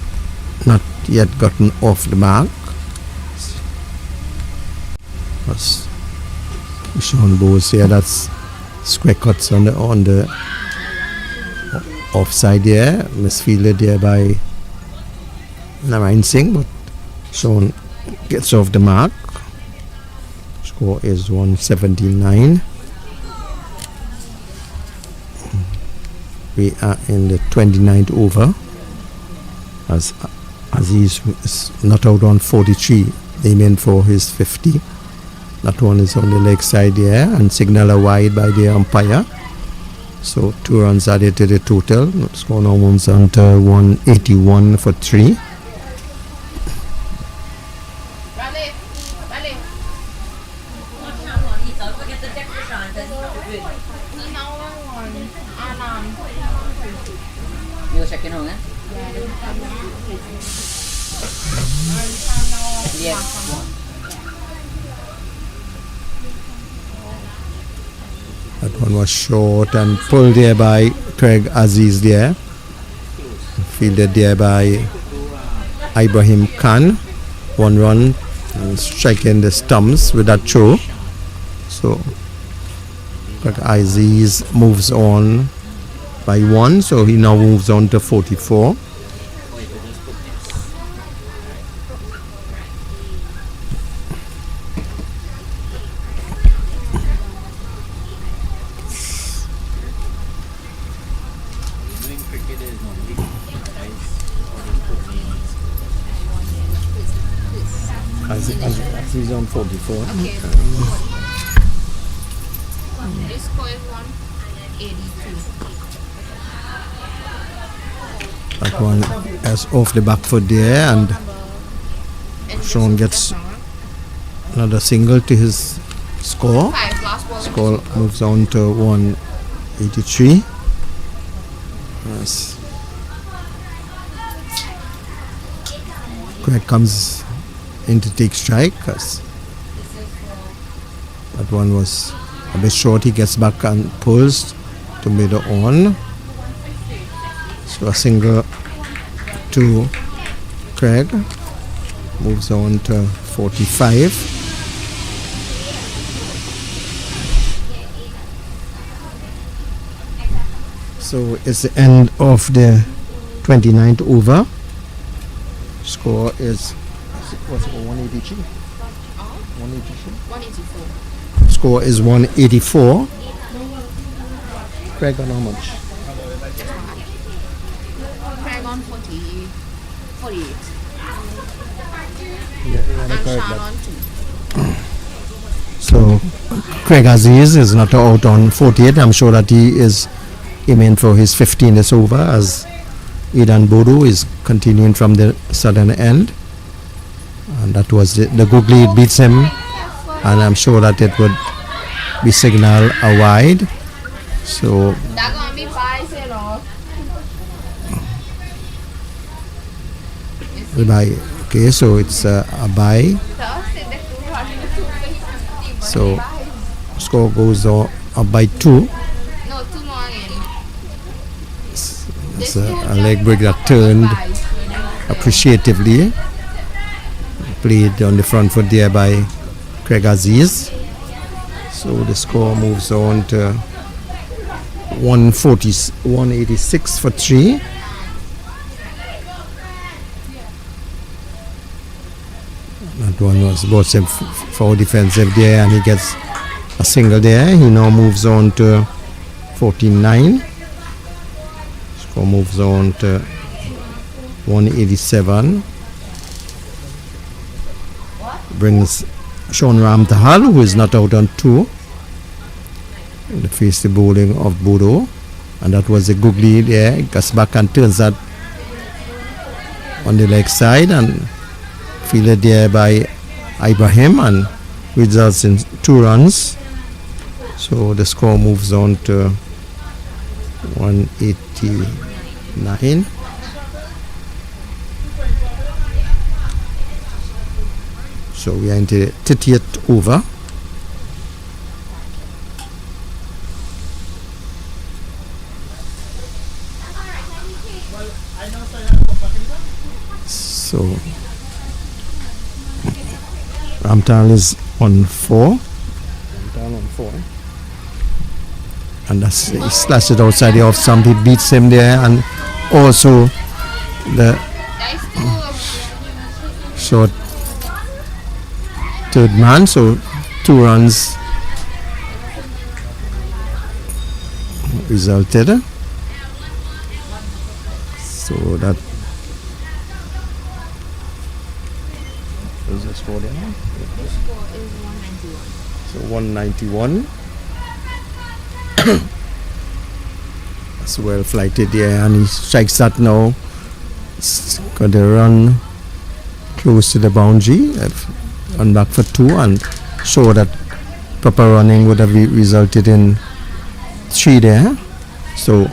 not yet gotten off the mark. Sean Bowes here, that's square cuts on the offside here. Misfielded there by Narayan Singh, but Sean gets off the mark. Score is 179. We are in the 29th over, as Aziz is not out on 43, aiming for his 50. That one is on the leg side there and signal a wide by the umpire. So 2 runs added to the total. Score now moves on to 181 for 3. That one was short and pulled there by Craig Aziz there. Fielded there by Ibrahim Khan. 1 run and striking the stumps with that throw. So Craig Aziz moves on by 1, so he now moves on to 44. Aziz on 44. This score is 1. That one is off the back foot there, and Sean gets another single to his score. Score moves on to 183. Yes. Craig comes in to take strike because that one was a bit short. He gets back and pulls to middle on. So a single to Craig, moves on to 45. So it's the end of the 29th over. Score is, what's it, 183? 183? 184. Score is 184. Craig on how much? Craig on 48. Yeah, And Sean on 2. So Craig Aziz is not out on 48. I'm sure that he is aiming for his 15th over, as Aidan Bodo is continuing from the southern end. And that was the googly beats him, and I'm sure that it would be signal a wide. So That gonna be pies, you know. bye. Okay, so it's a bye. So score goes up by 2. No, 2 more in. It's a leg break that turned appreciatively. Played on the front foot there by Craig Aziz. So the score moves on to 186 for 3. That one was both for defensive there, and he gets a single there. He now moves on to 49. Score moves on to 187. Brings Sean Ramtahal, who is not out on 2. To face the bowling of Bodo. And that was a googly there. He gets back and turns that on the leg side, and fielded there by Ibrahim, and results in 2 runs. So the score moves on to 189. So we are into the 30th over. So Ramtal is on 4. And that's, he slashed it outside the off stump. He beats him there, and also the short third man. So 2 runs resulted. So that is the score there. The score is 191. So 191. That's well flighted there, and he strikes that now. It's got a run close to the boundary, on back for 2, and show that proper running would have resulted in 3 there. So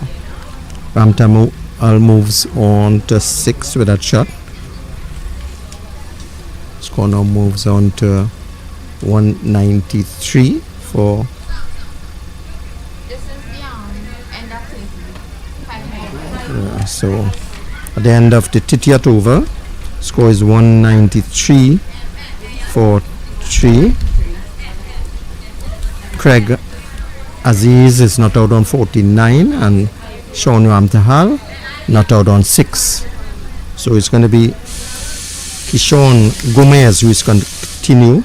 Ramtam moves on to 6 with that shot. Score now moves on to 193 for. This is the end of 5 more. So at the end of the 30th over, score is 193 for 3. Craig Aziz is not out on 49, and Sean Ramtahal not out on 6. So it's going to be Kishon Gomez who is going to continue.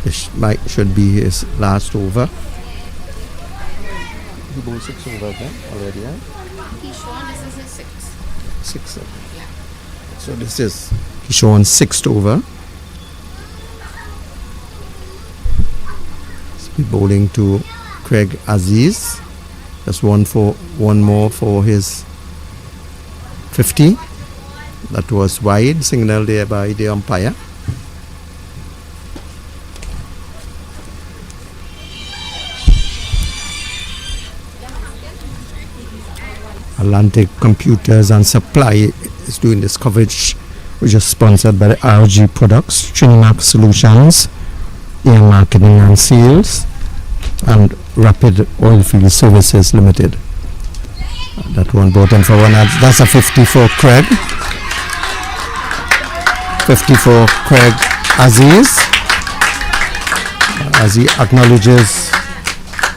This should be his last over. He bowled 6 overs already, yeah? Kishon, this is his 6th. 6. Yeah. So this is Kishon's 6th over. Be bowling to Craig Aziz. Just one more for his 50. That was wide, signal there by the umpire. Atlantic Computers and Supply is doing this coverage, which is sponsored by the RG Products, Trinimax Solutions, Air Marketing and Sales, and Rapid Oilfield Services Limited. That one brought in for one. That's a 50 for Craig. 50 for Craig Aziz, as he acknowledges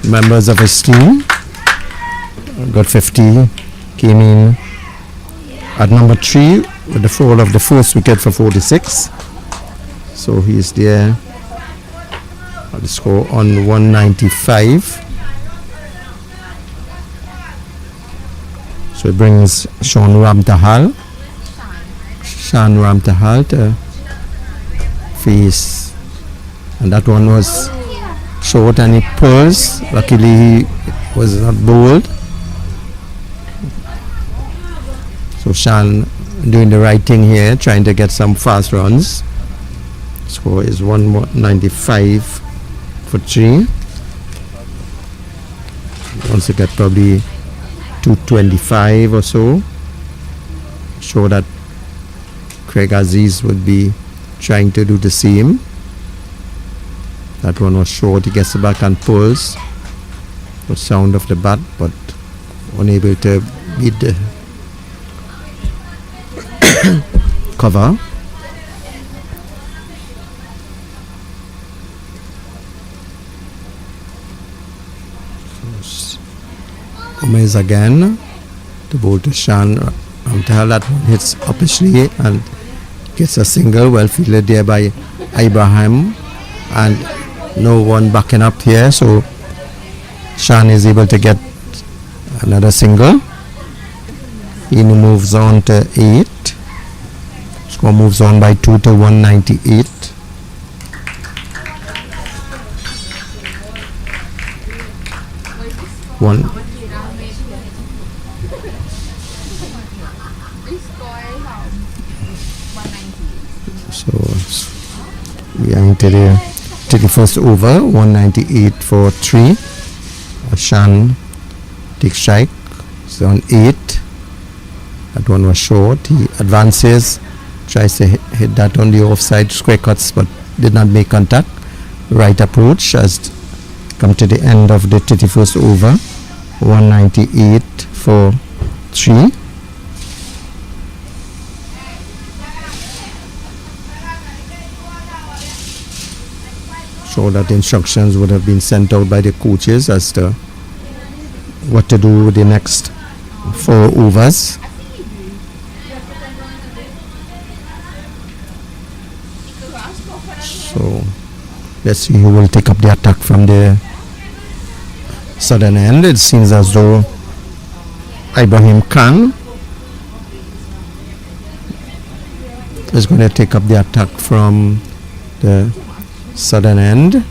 members of his team. Got 50. Came in at number 3 with the fall of the first wicket for 46. So he's there at the score on 195. So it brings Shan Ramtahal to face, and that one was short and he pulls. Luckily he was not bowled. So Shan doing the right thing here, trying to get some fast runs. Score is 195 for 3. Wants to get probably 225 or so. Show that Craig Aziz would be trying to do the same. That one was short. He gets the back and pulls. The sound of the bat, but unable to beat the cover. Gomez again to bowl to Shan Ramtahal. That one hits uppishly and gets a single, well fielded there by Ibrahim, and no one backing up here, so Shan is able to get another single. He moves on to 8. Score moves on by 2 to 198. So we are into the 31st over, 198 for 3. Shan takes strike. It's on 8. That one was short. He advances, tries to hit that on the offside square cuts, but did not make contact. Right approach has come to the end of the 31st over, 198 for 3. So that instructions would have been sent out by the coaches as to what to do with the next 4 overs. So let's see who will take up the attack from the southern end. It seems as though Ibrahim Khan is going to take up the attack from the southern end.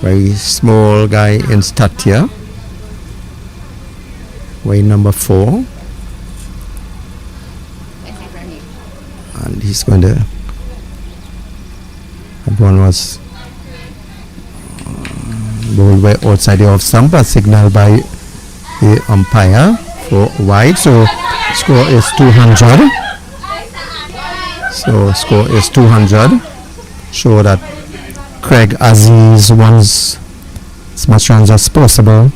Very small guy in stature, weight number 4, and he's going to. That one was bowled by outside the off stump, a signal by the umpire for wide. So score is 200. So score is 200. Show that Craig Aziz wants as much runs as possible.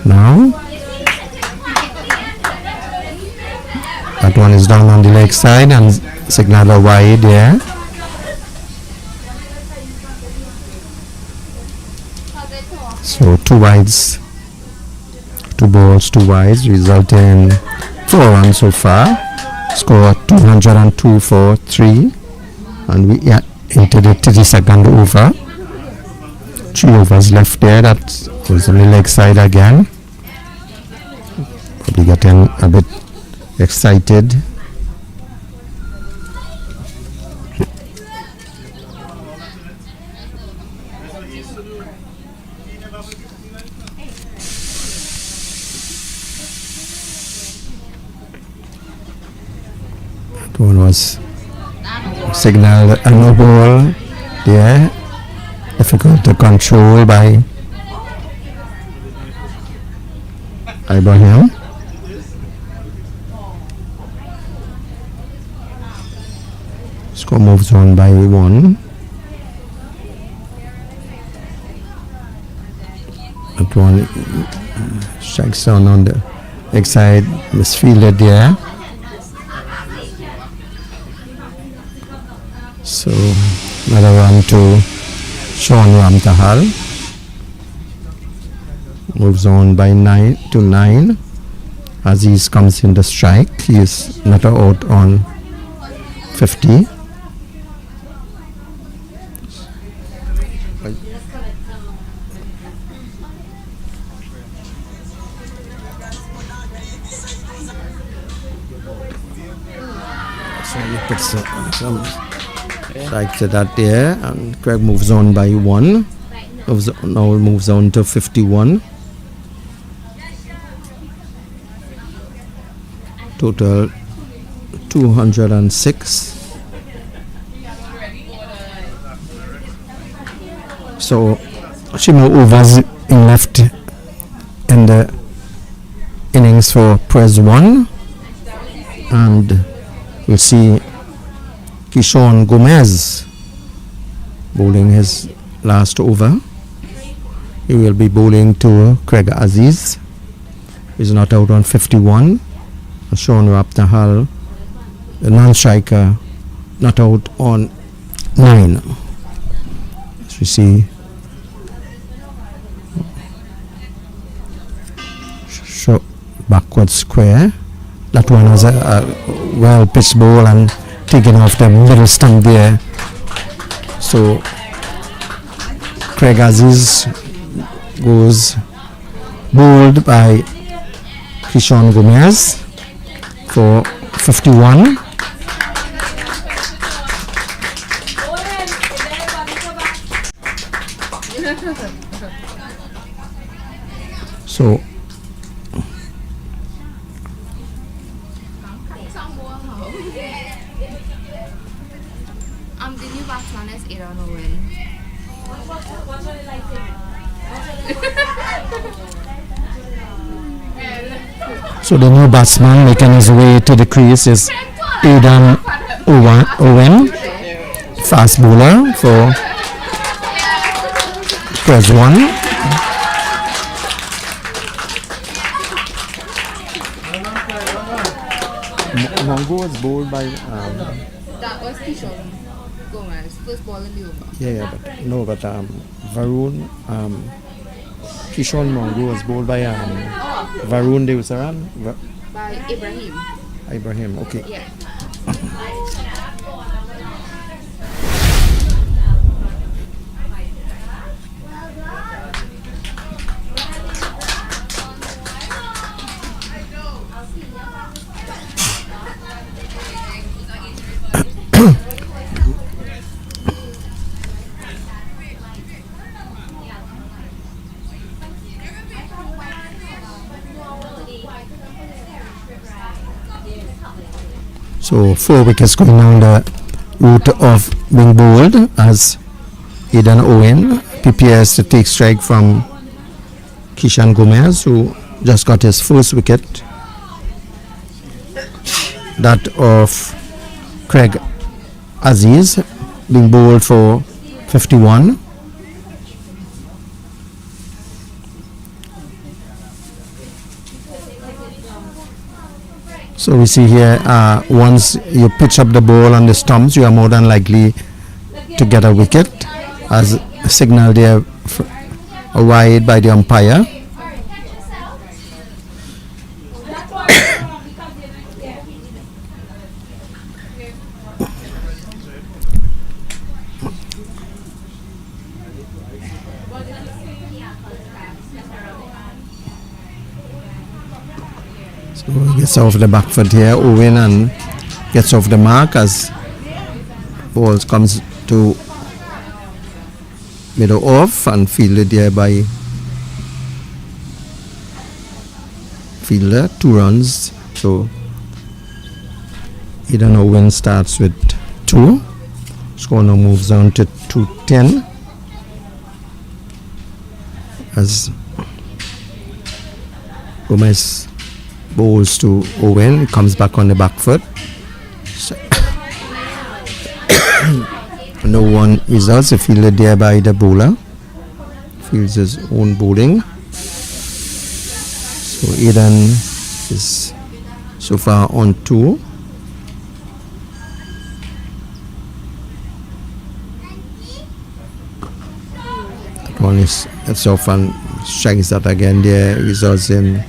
Now that one is down on the leg side and signal a wide there. So 2 wides, 2 balls, 2 wides, resulting in 4 runs so far. Score 202 for 3, and we are into the 32nd over. 3 overs left there. That was on the leg side again. Probably getting a bit excited. That one was signaled a no ball there. Difficult to control by Ibrahim. Score moves on by 1. That one strikes down on the leg side, misfielded there. So another run to Sean Ramtahal. Moves on by 9 to 9. Aziz comes in the strike. He is not out on 50. So he puts some strike to that there, and Craig moves on by 1. Now moves on to 51. Total 206. So Shimo overs in left in the innings for Press 1, and we'll see Kishon Gomez bowling his last over. He will be bowling to Craig Aziz. He's not out on 51. Sean Raptahal, the non-striker, not out on 9. As we see, backward square. That one was a well pitched ball and taken off the middle stump there. So Craig Aziz goes bowled by Kishon Gomez for 51. So the new batsman is Aaron Owen. So the new batsman making his way to the crease is Aidan Owen, fast bowler for Press 1. Mongo was bowled by That was Kishon Gomez, first ball in the over. but Varun Kishon Mongo was bowled by Varun Devasaran. By Ibrahim, okay. Yeah. So 4 wickets going down the route of being bowled as Aidan Owen prepares to take strike from Kishan Gomez, who just got his first wicket. That of Craig Aziz being bowled for 51. So we see here, once you pitch up the ball on the stumps, you are more than likely to get a wicket, as signaled there wide by the umpire. So he gets off the back foot here, Owen, and gets off the mark as ball comes to middle off and fielded there by fielder, 2 runs. So Eden Owen starts with 2. Score now moves on to 2-10 as Gomez bowls to Owen. Comes back on the back foot. So no one results. A fielded there by the bowler. Fields his own bowling. So Eden is so far on 2. That one is off and strikes that again there, results in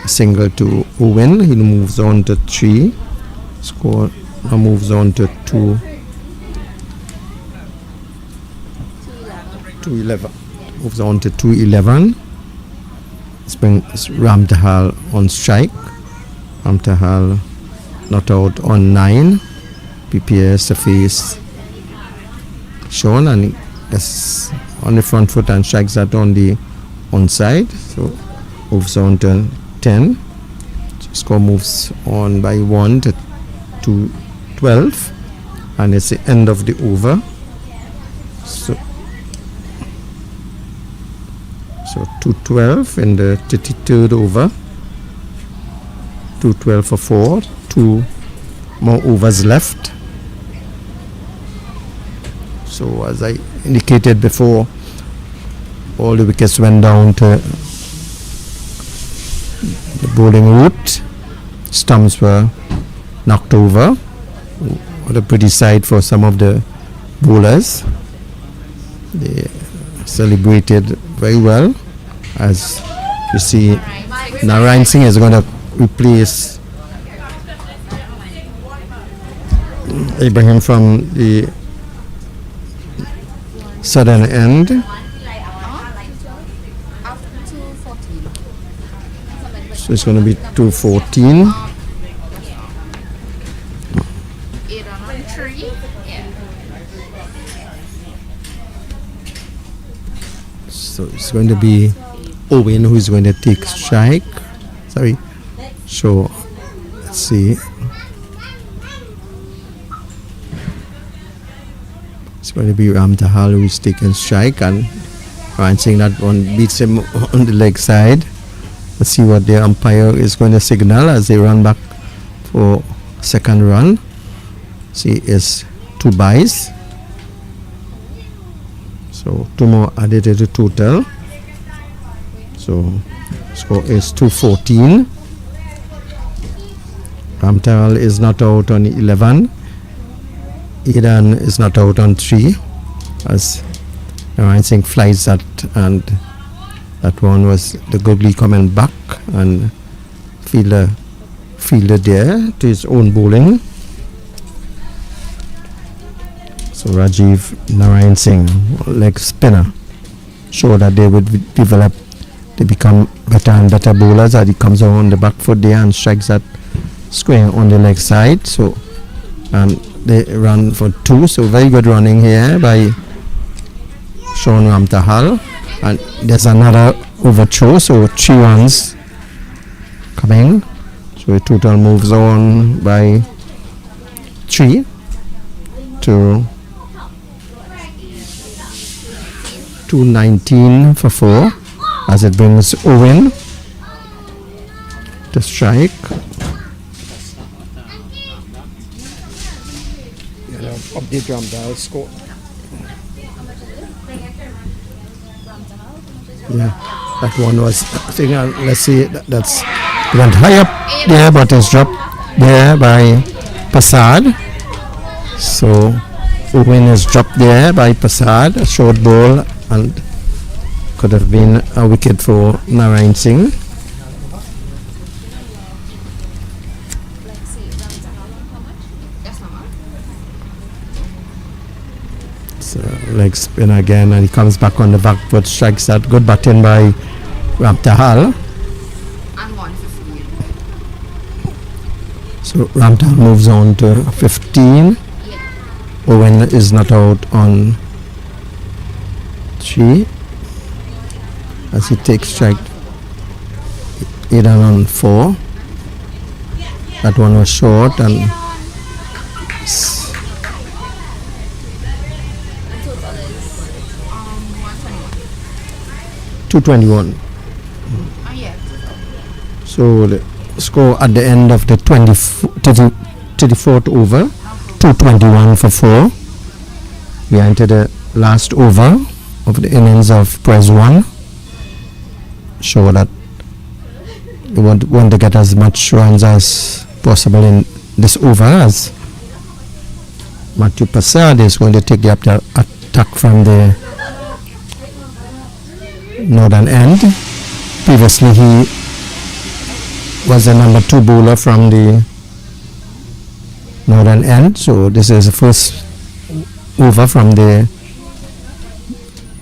a single to Owen. He moves on to 3. Score now moves on to 2-11. Moves on to 2-11. This brings Ramtahal on strike. Ramtahal not out on 9. Prepares to face Sean and that's on the front foot and strikes that on the onside. So moves on to 10. Score moves on by 1 to 2-12 and it's the end of the over. So 2-12 in the 33rd over. 2-12 for 4. 2 more overs left. So as I indicated before, all the wickets went down to the bowling route. Stumps were knocked over. What a pretty sight for some of the bowlers. They celebrated very well. As you see, Narayan Singh is going to replace Ibrahim from the southern end. So it's going to be 2:14. So it's going to be Owen who is going to take strike. Sorry. So let's see. It's going to be Ramtahal who is taking strike and Ryan Singh that one beats him on the leg side. Let's see what the umpire is going to signal as they run back for second run. See, it's 2 byes. So 2 more added to the total. So score is 2:14. Ramtahal is not out on 11. Eden is not out on 3 as Narayan Singh flies that, and that one was the googly coming back and fielder there to his own bowling. So Rajiv Narayan Singh, leg spinner, show that they would develop, they become better and better bowlers as he comes on the back foot there and strikes that square on the leg side. So they run for 2. So very good running here by Sean Ramtahal. And there's another overthrow. So 3 runs coming. So the total moves on by 3 to 219 for 4 as it brings Owen to strike. Update Ramdal score. Yeah, that one was, I think, let's see, that's went high up there, but it's dropped there by Passad. So Owen is dropped there by Passad, a short ball, and could have been a wicket for Narayan Singh. So leg spin again, and he comes back on the back foot, strikes that. Good batting by Ramtahal. And 115. So Ramtahal moves on to 15. Owen is not out on 3 as he takes strike. 8 on 4. That one was short and s- Total is 121. 221. Oh yeah. So the score at the end of the 34th over, 221 for 4. We are into the last over of the innings of Press 1. Show that you want to get as much runs as possible in this over, as Matthew Passad is going to take the attack from the northern end. Previously he was the number 2 bowler from the northern end, so this is the first over from the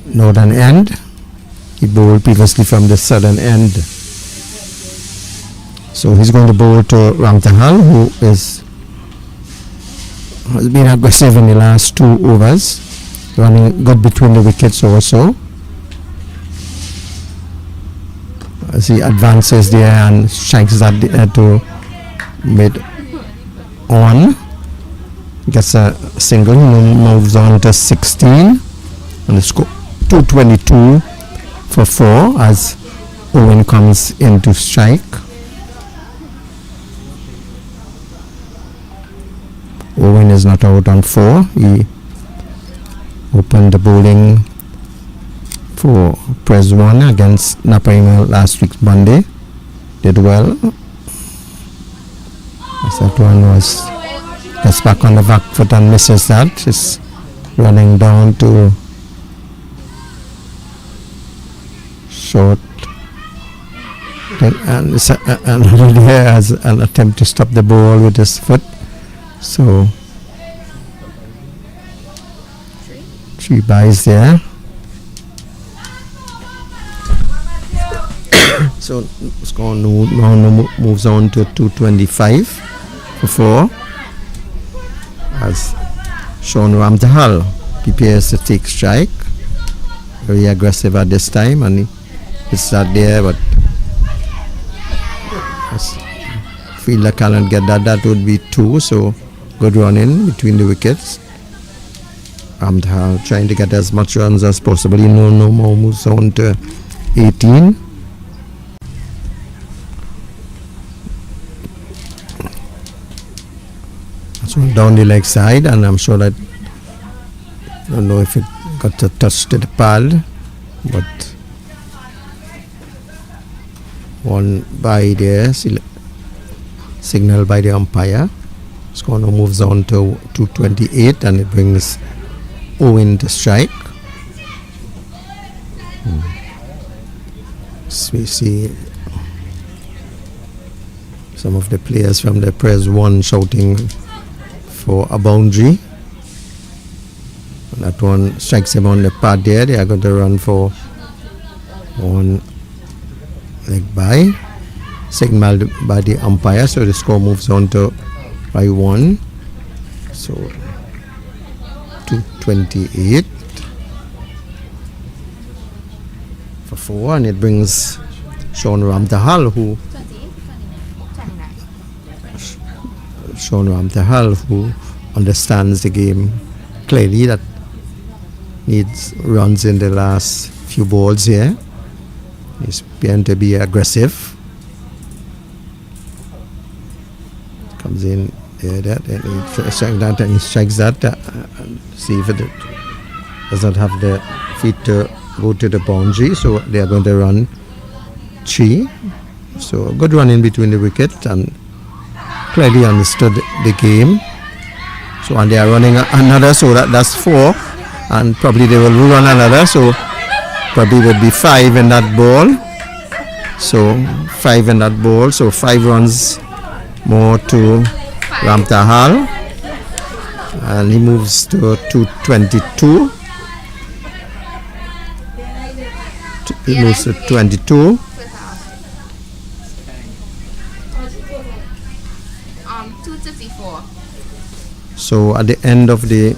northern end. He bowled previously from the southern end. So he's going to bowl to Ramtahal, who has been aggressive in the last 2 overs, running good between the wickets also. As he advances there and strikes that to mid on, gets a single, moves on to 16, and the score 222 for 4 as Owen comes into strike. Owen is not out on 4. He opened the bowling for Press 1 against Naparima last week Monday. Did well. As that one was gets back on the back foot and misses that. Is running down to short. And another there has an attempt to stop the ball with his foot. So 3 byes there. So score now moves on to 225 for 4 as Sean Ramtahal prepares to take strike. Very aggressive at this time, and it's not there, but fielder cannot get that would be 2, so good run in between the wickets. Ramtahal trying to get as much runs as possible. No more, moves on to 18. So down the leg side, and I'm sure that I don't know if it got a touch to the pad, but one by there, signal by the umpire. Score now moves on to 228, and it brings Owen to strike. So we see some of the players from the Press 1 shouting for a boundary. And that one strikes him on the pad there. They are going to run for 1 leg by, signaled by the umpire. So the score moves on to by 1. So 228 for 4, and it brings Sean Ramtahal, who understands the game clearly, that needs runs in the last few balls here. He's going to be aggressive. Comes in there, and he strikes that, and see if it does not have the feet to go to the boundary, so they are going to run 3. So a good run in between the wicket, and clearly understood the game. So, and they are running another, so that's 4, and probably they will run another, so probably would be 5 in that ball. So 5 in that ball, so 5 runs more to Ramtahal, and he moves to 222. He moves to 22. 234. So at the end of the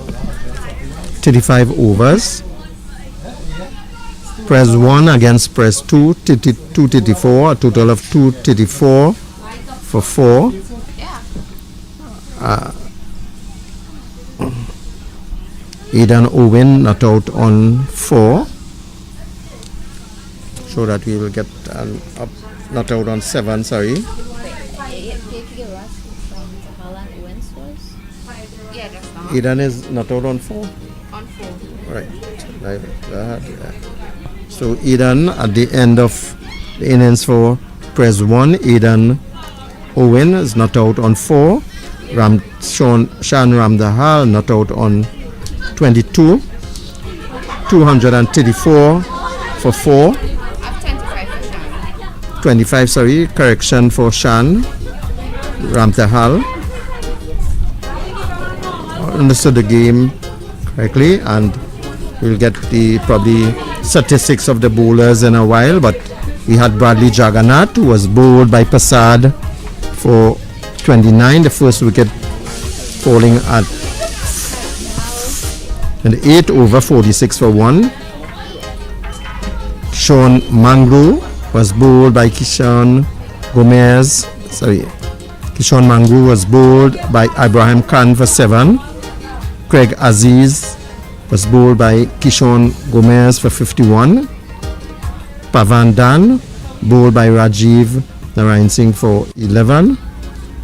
35 overs, Press 1 against press 2, 234, a total of 234 for 4. Yeah. Aidan Owen not out on 4. So that we will get up, not out on 7, sorry. Give us Holland Owen scores. Yeah, just that. Aidan is not out on 4. On 4. Right. Like that, yeah. So Aidan at the end of the innings for press 1, Aidan Owen is not out on 4. Shan Ramdahal not out on 22. 234 for 4. 25, sorry, correction for Shan Ramdahal. Understood the game correctly, and we'll get the probably statistics of the bowlers in a while. But we had Bradley Jagannath, who was bowled by Prasad for 29, the first wicket falling at 8 over 46 for 1. Sean Mangru was bowled by Kishan Gomez. Kishan Mangru was bowled by Ibrahim Khan for 7. Craig Aziz was bowled by Kishan Gomez for 51. Pavan Dan bowled by Rajiv Narayan Singh for 11.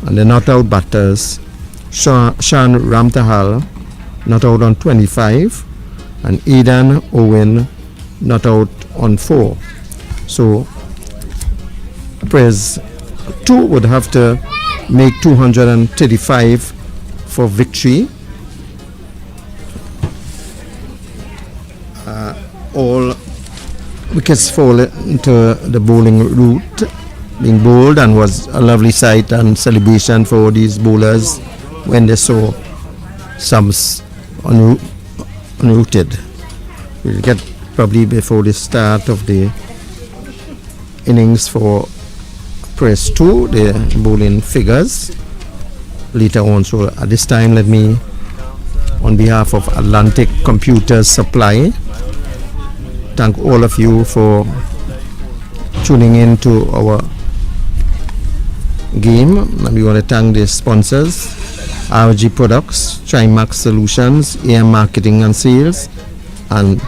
And the not out batters, Shan Ramdahal not out on 25, and Aidan Owen not out on 4. So Prez 2 would have to make 235 for victory. All wickets fall into the bowling route, being bowled, and was a lovely sight and celebration for these bowlers when they saw sums unrooted. We'll get probably before the start of the innings for press 2 the bowling figures later on. So at this time, let me, on behalf of Atlantic Computer Supply, thank all of you for tuning in to our game. And we want to thank the sponsors: RG Products, Trimax Solutions, AM Marketing and Sales, and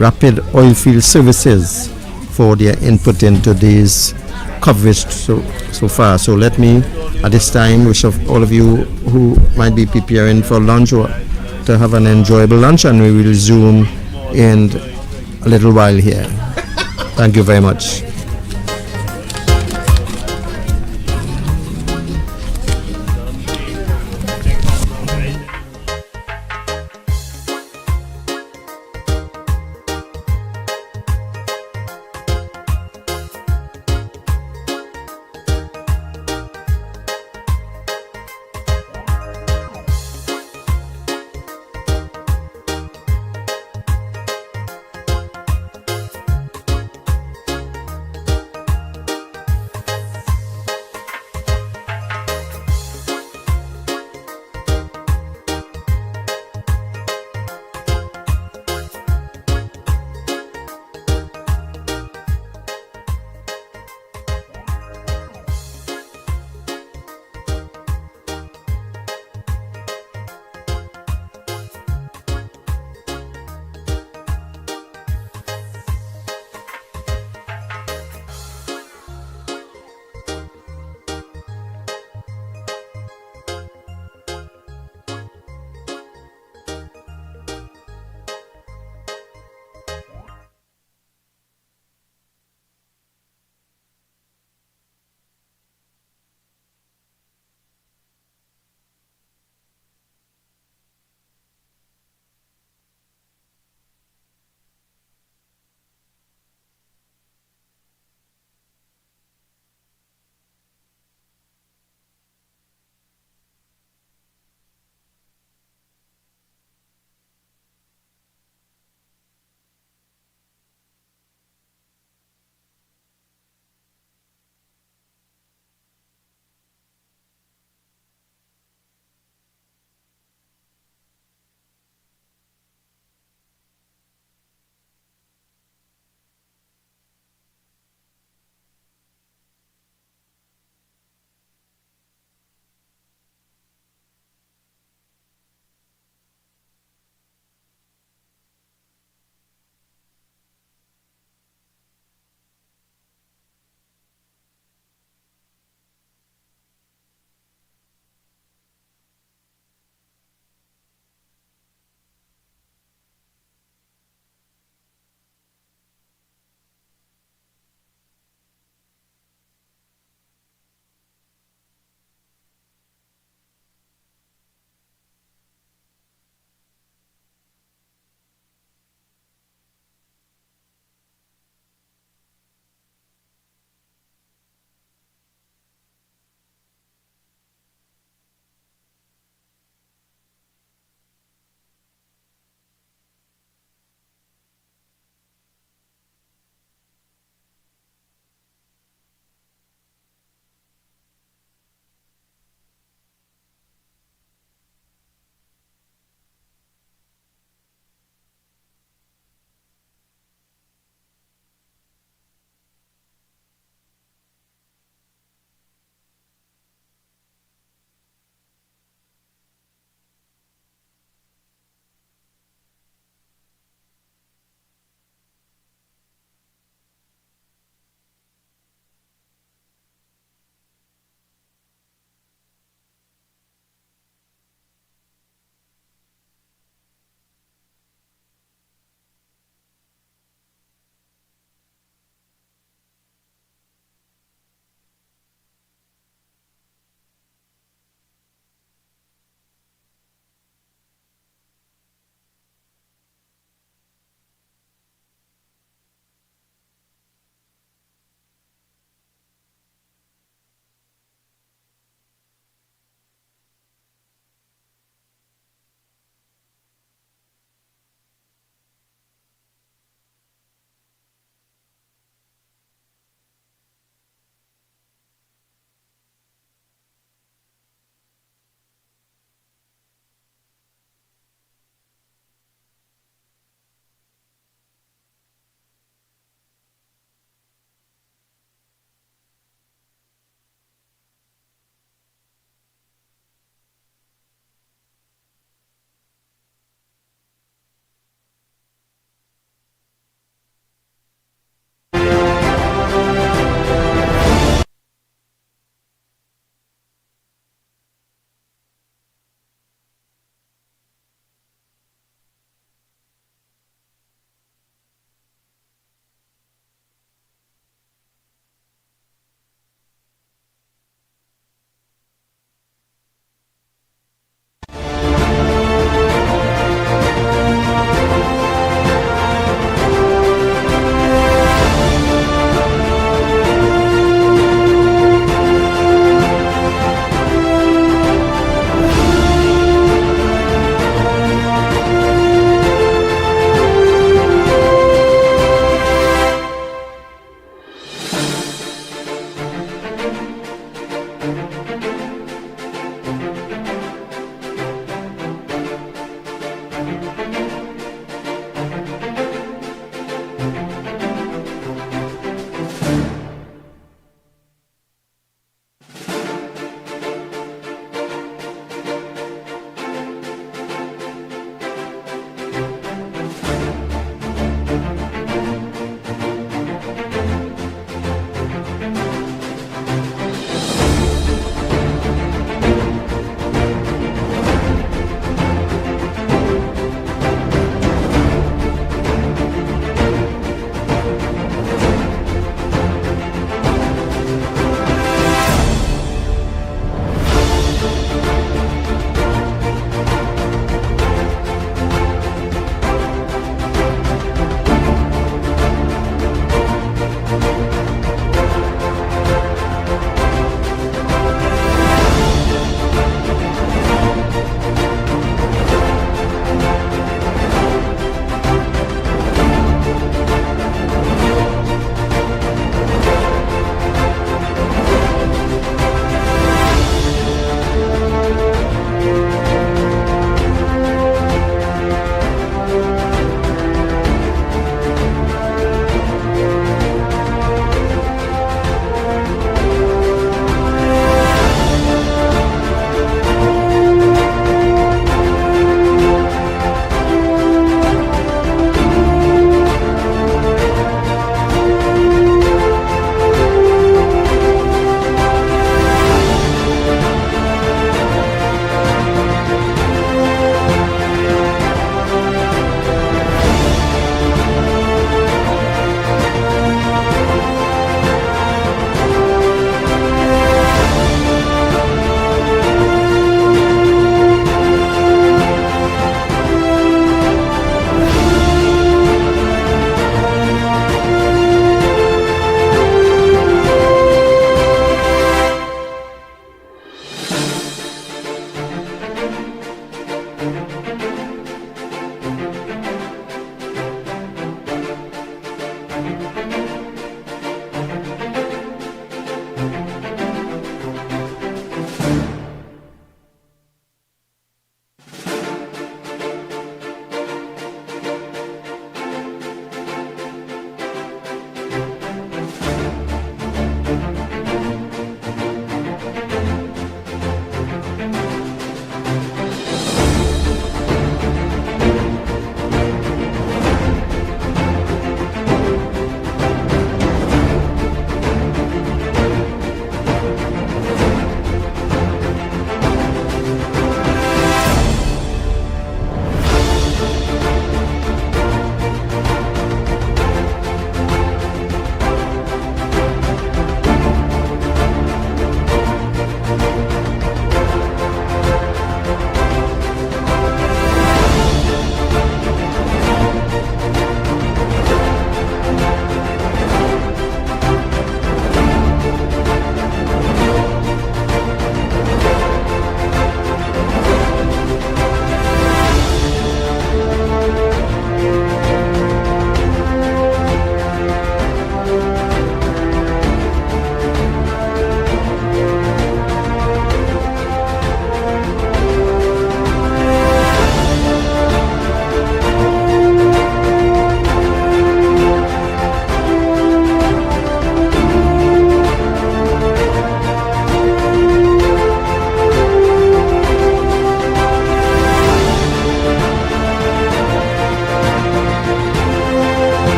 Rapid Oilfield Services for their input into this coverage so far. So let me at this time wish of all of you who might be preparing for lunch or to have an enjoyable lunch, and we will resume in a little while here. Thank you very much.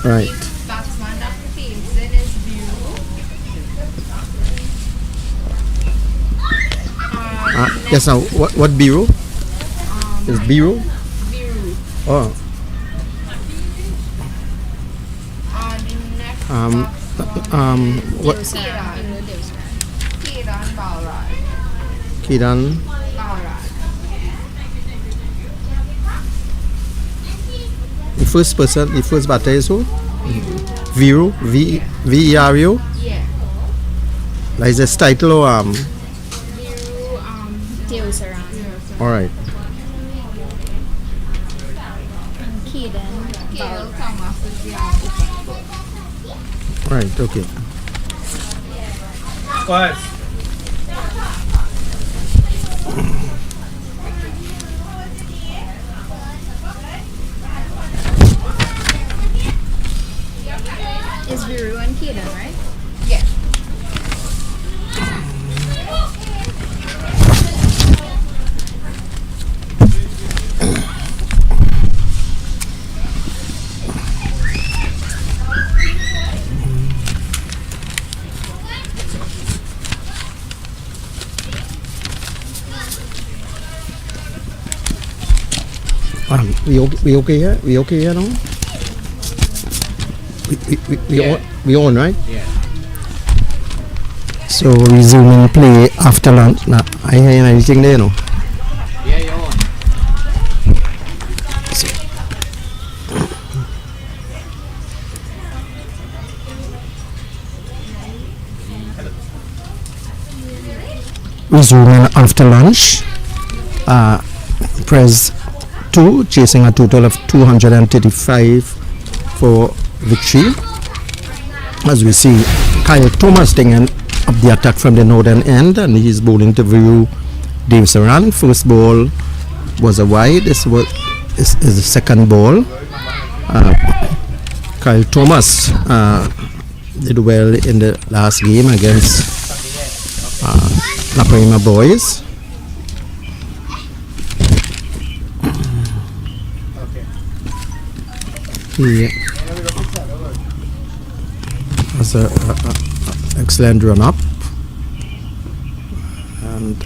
Right. Batsman that fails in is Bureau. Yes, now, what bureau? Is bureau? Bureau. Oh. The next What? Kedan Balraj. Kidan. Balraj. The first person, the first batter is who? Vero? V-E-R-O? Yeah. Like is this title or Bureau, Deosaran. Alright. Kedan Gail Balraj. Thomas is the open. Right, okay. Quiet. Is Bureau and Kedan, right? Yeah. We okay here? We okay here now? We on, right? Yeah. So resuming play after lunch. Now, I hear anything there, no? Yeah, you're on. Resuming after lunch. Press 2, chasing a total of 235 for victory. As we see, Kyle Thomas taking up the attack from the northern end, and he's bowling to Viru Devasaran. First ball was a wide. This is the second ball. Kyle Thomas did well in the last game against La Prima Boys. He has a excellent run up, and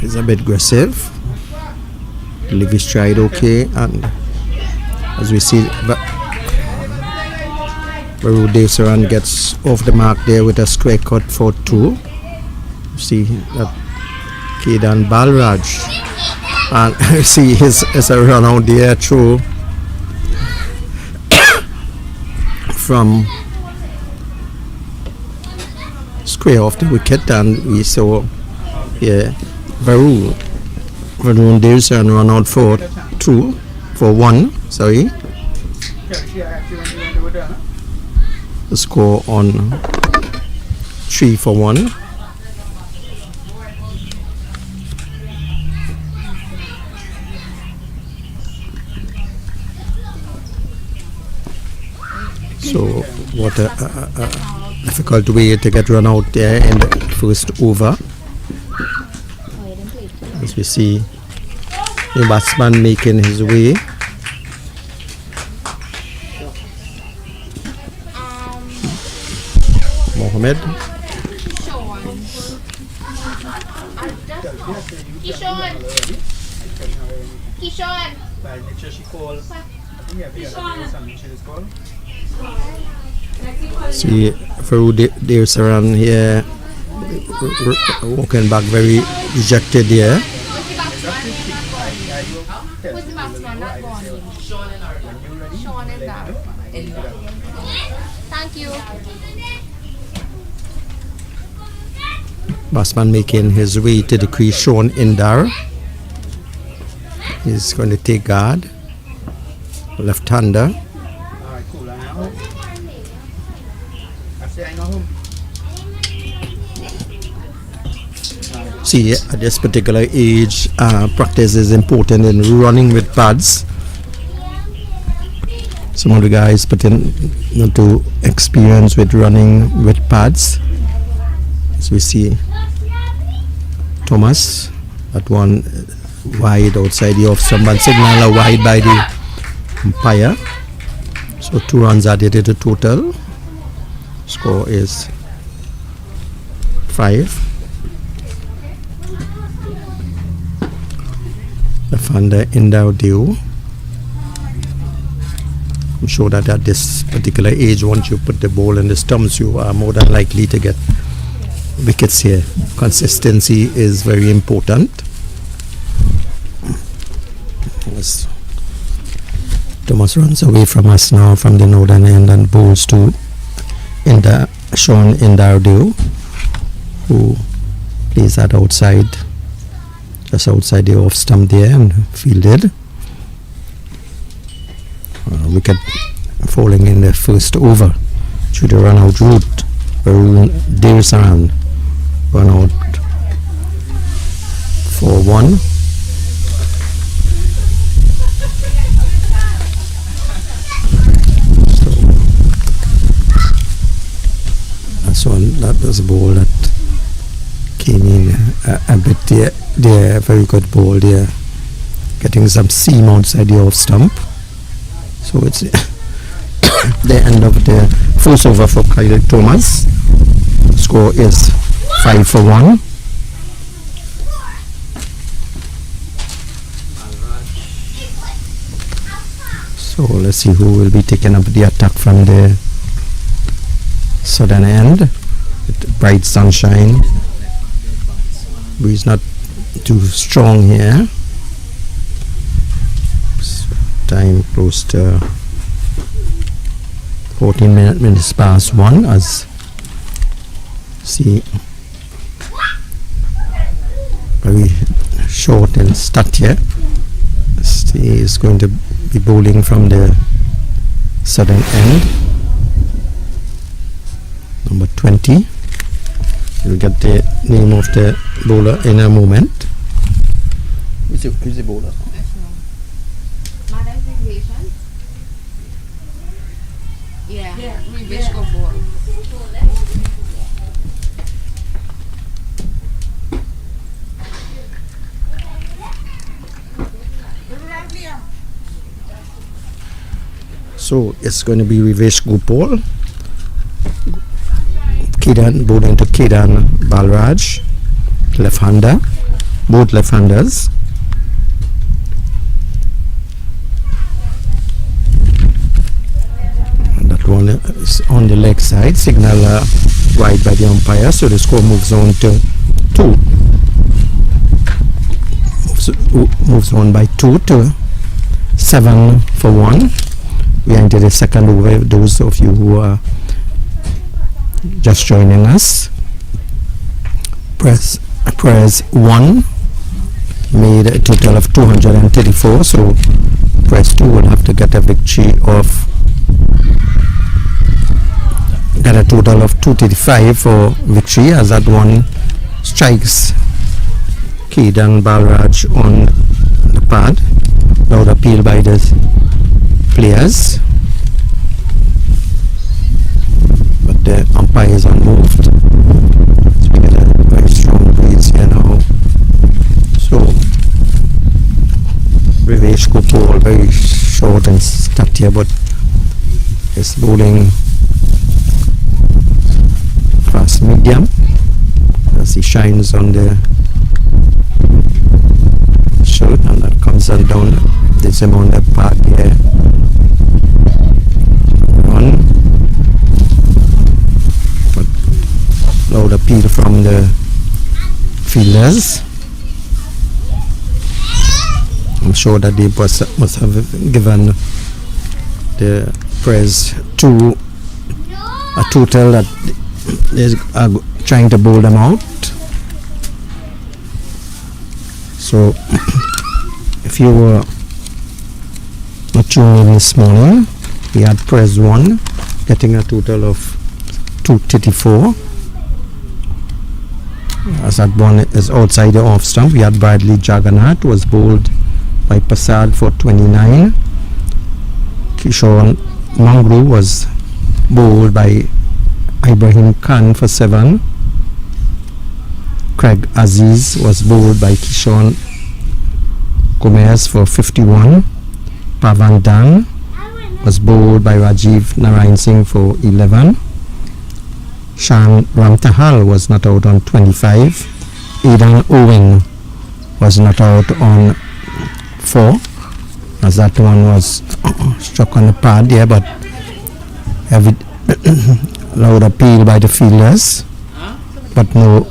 he's a bit aggressive. Livy tried okay, and as we see, Baru Desaran gets off the mark there with a square cut for 2. See that Kedan Balraj. And see his a run out there through from square off the wicket, and we saw Varun Devsan run out for 1, sorry. The score on 3 for 1. So what a difficult way to get run out there in the first over. As we see the batsman making his way. Mohammed. See Farouk Devsaran here walking back very dejected here. Who's the batsman not gone in? Sean and Dar. Thank you. Batsman making his way to the crease, Sean Indar. He's going to take guard. Left-hander. See, at this particular age, practice is important in running with pads. Some of the guys putting into experience with running with pads. As we see Thomas at one wide outside the off stump, and signal a wide by the umpire. So 2 runs added to the total. Score is 5. Left-hander Indar Dew. I'm sure that at this particular age, once you put the ball in the stumps, you are more than likely to get wickets here. Consistency is very important. Yes. Thomas runs away from us now from the northern end and bowls to Sean Indar Dew, who plays that outside, just outside the off stump there, and fielded. Wicket falling in the first over through the run out route. Varun Devsaran run out for 1. So that was a ball that came in a bit there, very good ball there, getting some seam outside the off stump. So it's the end of the first over for Kyle Thomas. Score is 5 for 1. So let's see who will be taking up the attack from the southern end with bright sunshine. Breeze not too strong here. Time close to 14 minutes past 1, as see very short and stat here. He is going to be bowling from the southern end. Number 20. We'll get the name of the bowler in a moment. Who's the bowler? Yeah, we wish go for. So it's going to be Rivesh Gopal. Kedan bowling to Kedan Balraj, left-hander, both left-handers. And that one is on the leg side, signal wide by the umpire, so the score moves on to moves on by 2 to 7 for 1. We are into the second over. Those of you who are just joining us, press 1 made a total of 234, so press 2 will have to get a victory of get a total of 235 for victory, as that one strikes Kedan Balraj on the pad. Loud appeal by the players, but the umpire is unmoved. So we get a very strong breeze here now. So Vivesh Gopal, very short and stout here, but is bowling fast medium as he shines on the shirt, and that comes on down this him on the part here. Run, but loud appeal from the fielders. I'm sure that they must have given the Prez 2 a total that they are trying to bowl them out. So if you were not tuning in this morning, we had Prez 1 getting a total of 234. As that one is outside the off stump, we had Bradley Jagannath was bowled by Prasad for 29. Kishore Mangru was bowled by Ibrahim Khan for 7. Craig Aziz was bowled by Kishore Gomez for 51. Pavan Dan was bowled by Rajiv Narayan Singh for 11. Shan Ramtahal was not out on 25. Aidan Owen was not out on 4, as that one was struck on the pad there, but loud appeal by the fielders, but no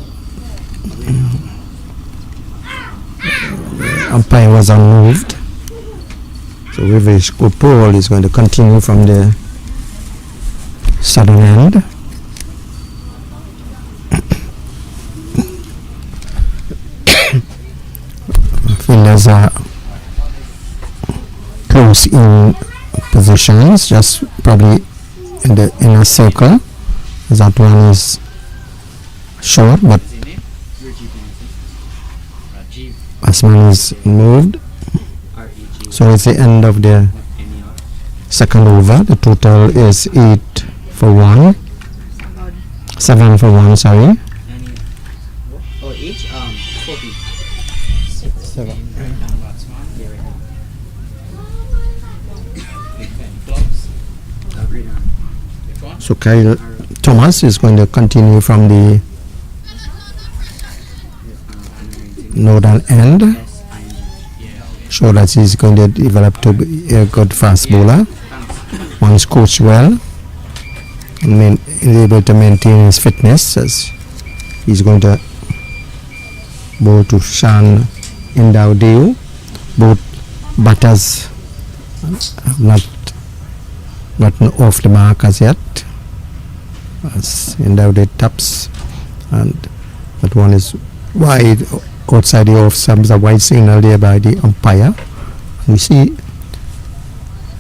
umpire was unmoved. So Vivesh Gopal is going to continue from the southern end. Fielders are close in positions, just probably in the inner circle. That one is short, but Asman is moved. So it's the end of the second over. The total is 8 for 1. 7 for 1, sorry. Or each 40. 7. So Kyle Thomas is going to continue from the northern end. Sure that he's going to develop to be a good fast bowler. Once coached well and able to maintain his fitness, as he's going to bowl to Shan Indao. Both batters have not gotten off the mark as yet, as Indao taps, and that one is wide outside the off stumps. A wide signal there by the umpire. We see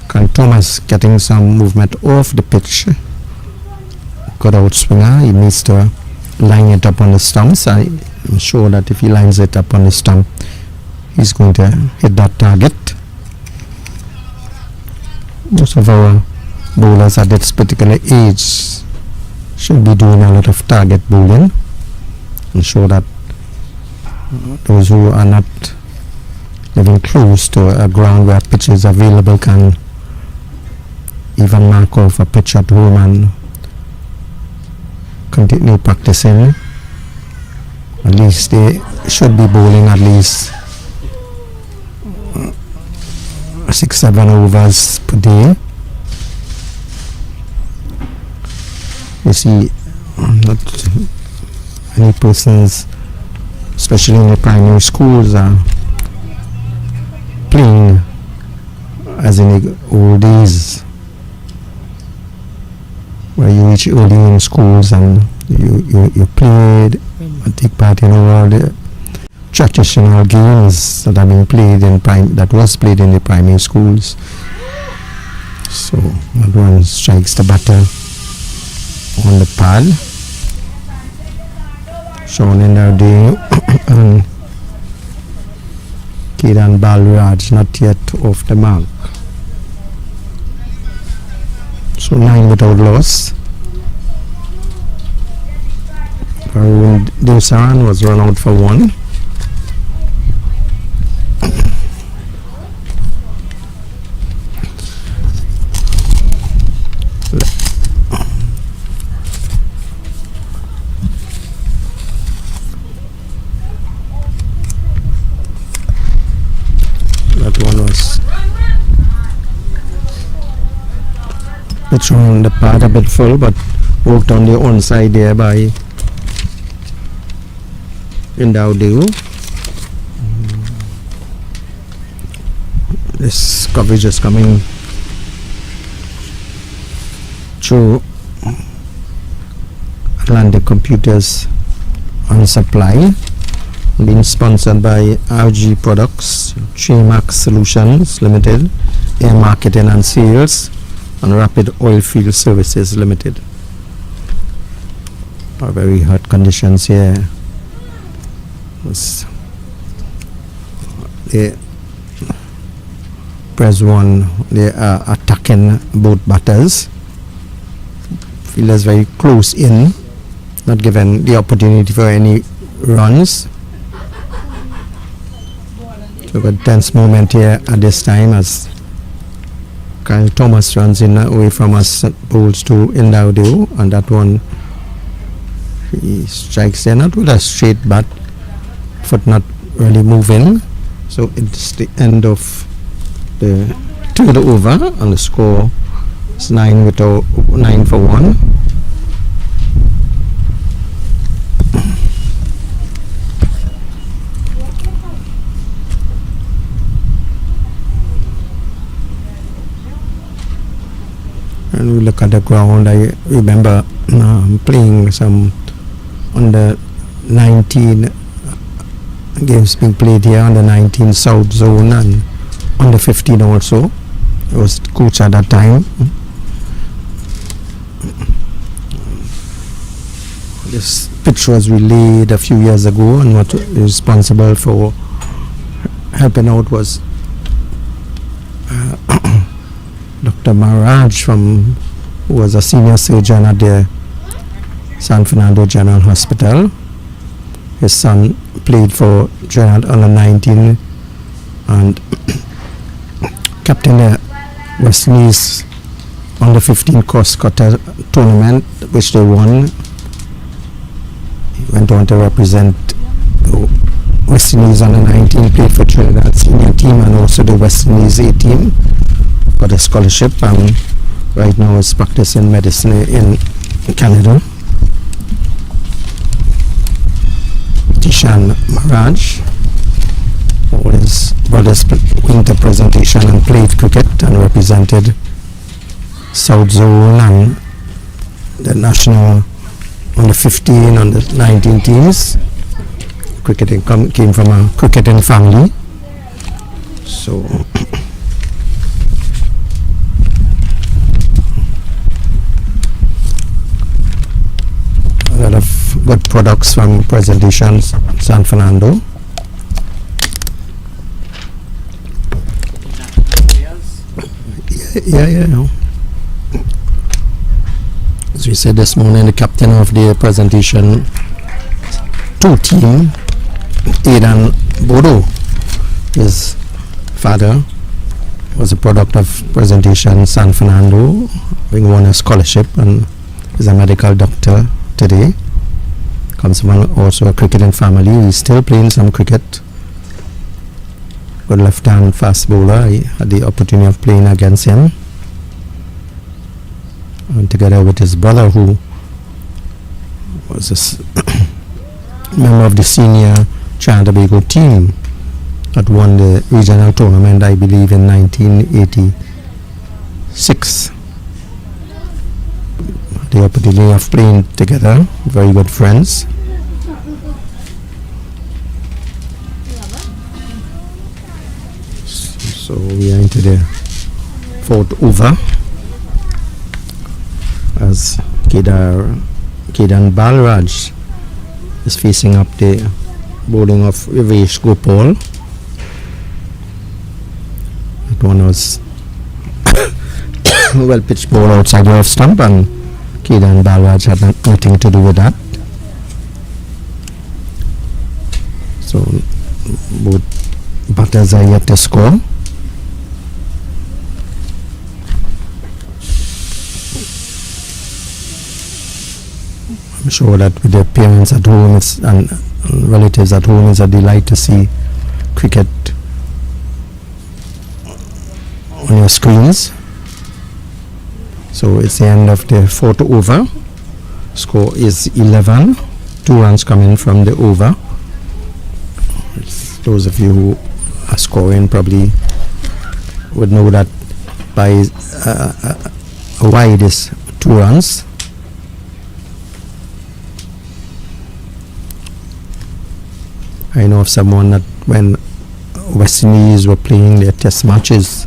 Kyle Thomas getting some movement off the pitch. Good out swinger. He needs to line it up on the stumps. I'm sure that if he lines it up on the stump, he's going to hit that target. Most of our bowlers at this particular age should be doing a lot of target bowling. I'm sure that those who are not living close to a ground where pitch is available can even mark off a pitch at home and continue practicing. At least they should be bowling at least 6-7 overs per day. You see, not many persons, especially in the primary schools, are playing as in the old days, where you reach early in schools and you played and take part in all the traditional games that have been played in that was played in the primary schools. So that one strikes the batter on the pad. Shown in there and Kedan Balraj not yet off the mark. So 9 without loss. Arun Desaran was run out for 1. That one was pitched on the pad a bit full, but worked on the onside there by Indaudiu. This coverage is coming through Atlantic Computers on supply, being sponsored by RG Products, Trimax Solutions Limited, Air Marketing and Sales, and Rapid Oilfield Services Limited. Are very hot conditions here. The press 1, they are attacking both batters. Fielders very close in, not given the opportunity for any runs. So a tense moment here at this time as Kyle Thomas runs in away from us, bowls to Indaudiu, and that one he strikes there, not with a straight bat, foot not really moving. So it's the end of the third over, and the score is 9 for 1. And we look at the ground. I remember playing some under 19 games being played here on the 19 South Zone and under 15 also. I was coach at that time. This pitch was relayed a few years ago, and what was responsible for helping out was Dr. Maharaj, who was a senior surgeon at the San Fernando General Hospital. His son played for Trinidad under 19 and captain the West Indies under 15 cross cutter tournament, which they won. He went on to represent the West Indies under 19, played for Trinidad senior team and also the West Indies A team. Got a scholarship and right now is practicing medicine in Canada. Tishan Maharaj, all his brothers went to presentation and played cricket and represented South Zone and the national on the 15 and the 19 teams. Cricketing came from a cricketing family. So a lot of good products from presentations San Fernando. Yeah. As we said this morning, the captain of the presentation 2 team, Aidan Bodo, his father was a product of presentation San Fernando, having won a scholarship and is a medical doctor today. Comes from also a cricketing family. He's still playing some cricket. Good left-hand fast bowler. I had the opportunity of playing against him, and together with his brother, who was a member of the senior Trinidad Tobago team that won the regional tournament, I believe, in 1986. The opportunity of playing together, very good friends. So we are into the fourth over as Kedan Balraj is facing up the bowling of Rivesh Gopal. That one was well pitched ball outside the off stump, and Kedan Balraj had nothing to do with that. So both batters are yet to score. I'm sure that with the parents at home and relatives at home, it's a delight to see cricket on your screens. So it's the end of the fourth over. Score is 11. 2 runs coming from the over. Those of you who are scoring probably would know that by a wide is 2 runs. I know of someone that when West Indies were playing their test matches,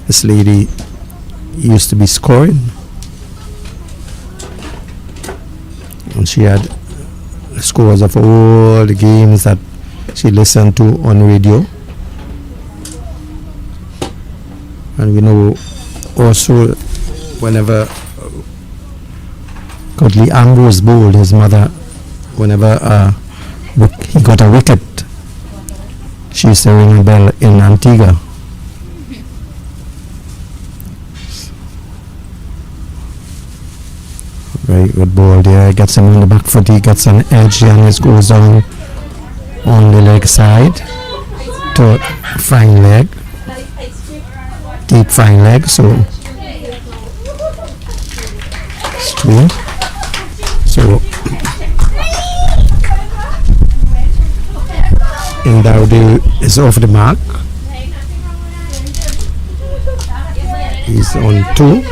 this lady used to be scoring, and she had scores of all the games that she listened to on radio. And we know also whenever Godley Ambrose bowled, his mother, whenever he got a wicket, she used to ring a bell in Antigua. Very good ball there. Gets him on the back foot. He gets an edge and it goes down on the leg side to fine leg, deep fine leg. So straight. So Indaudu is off the mark. He's on 2.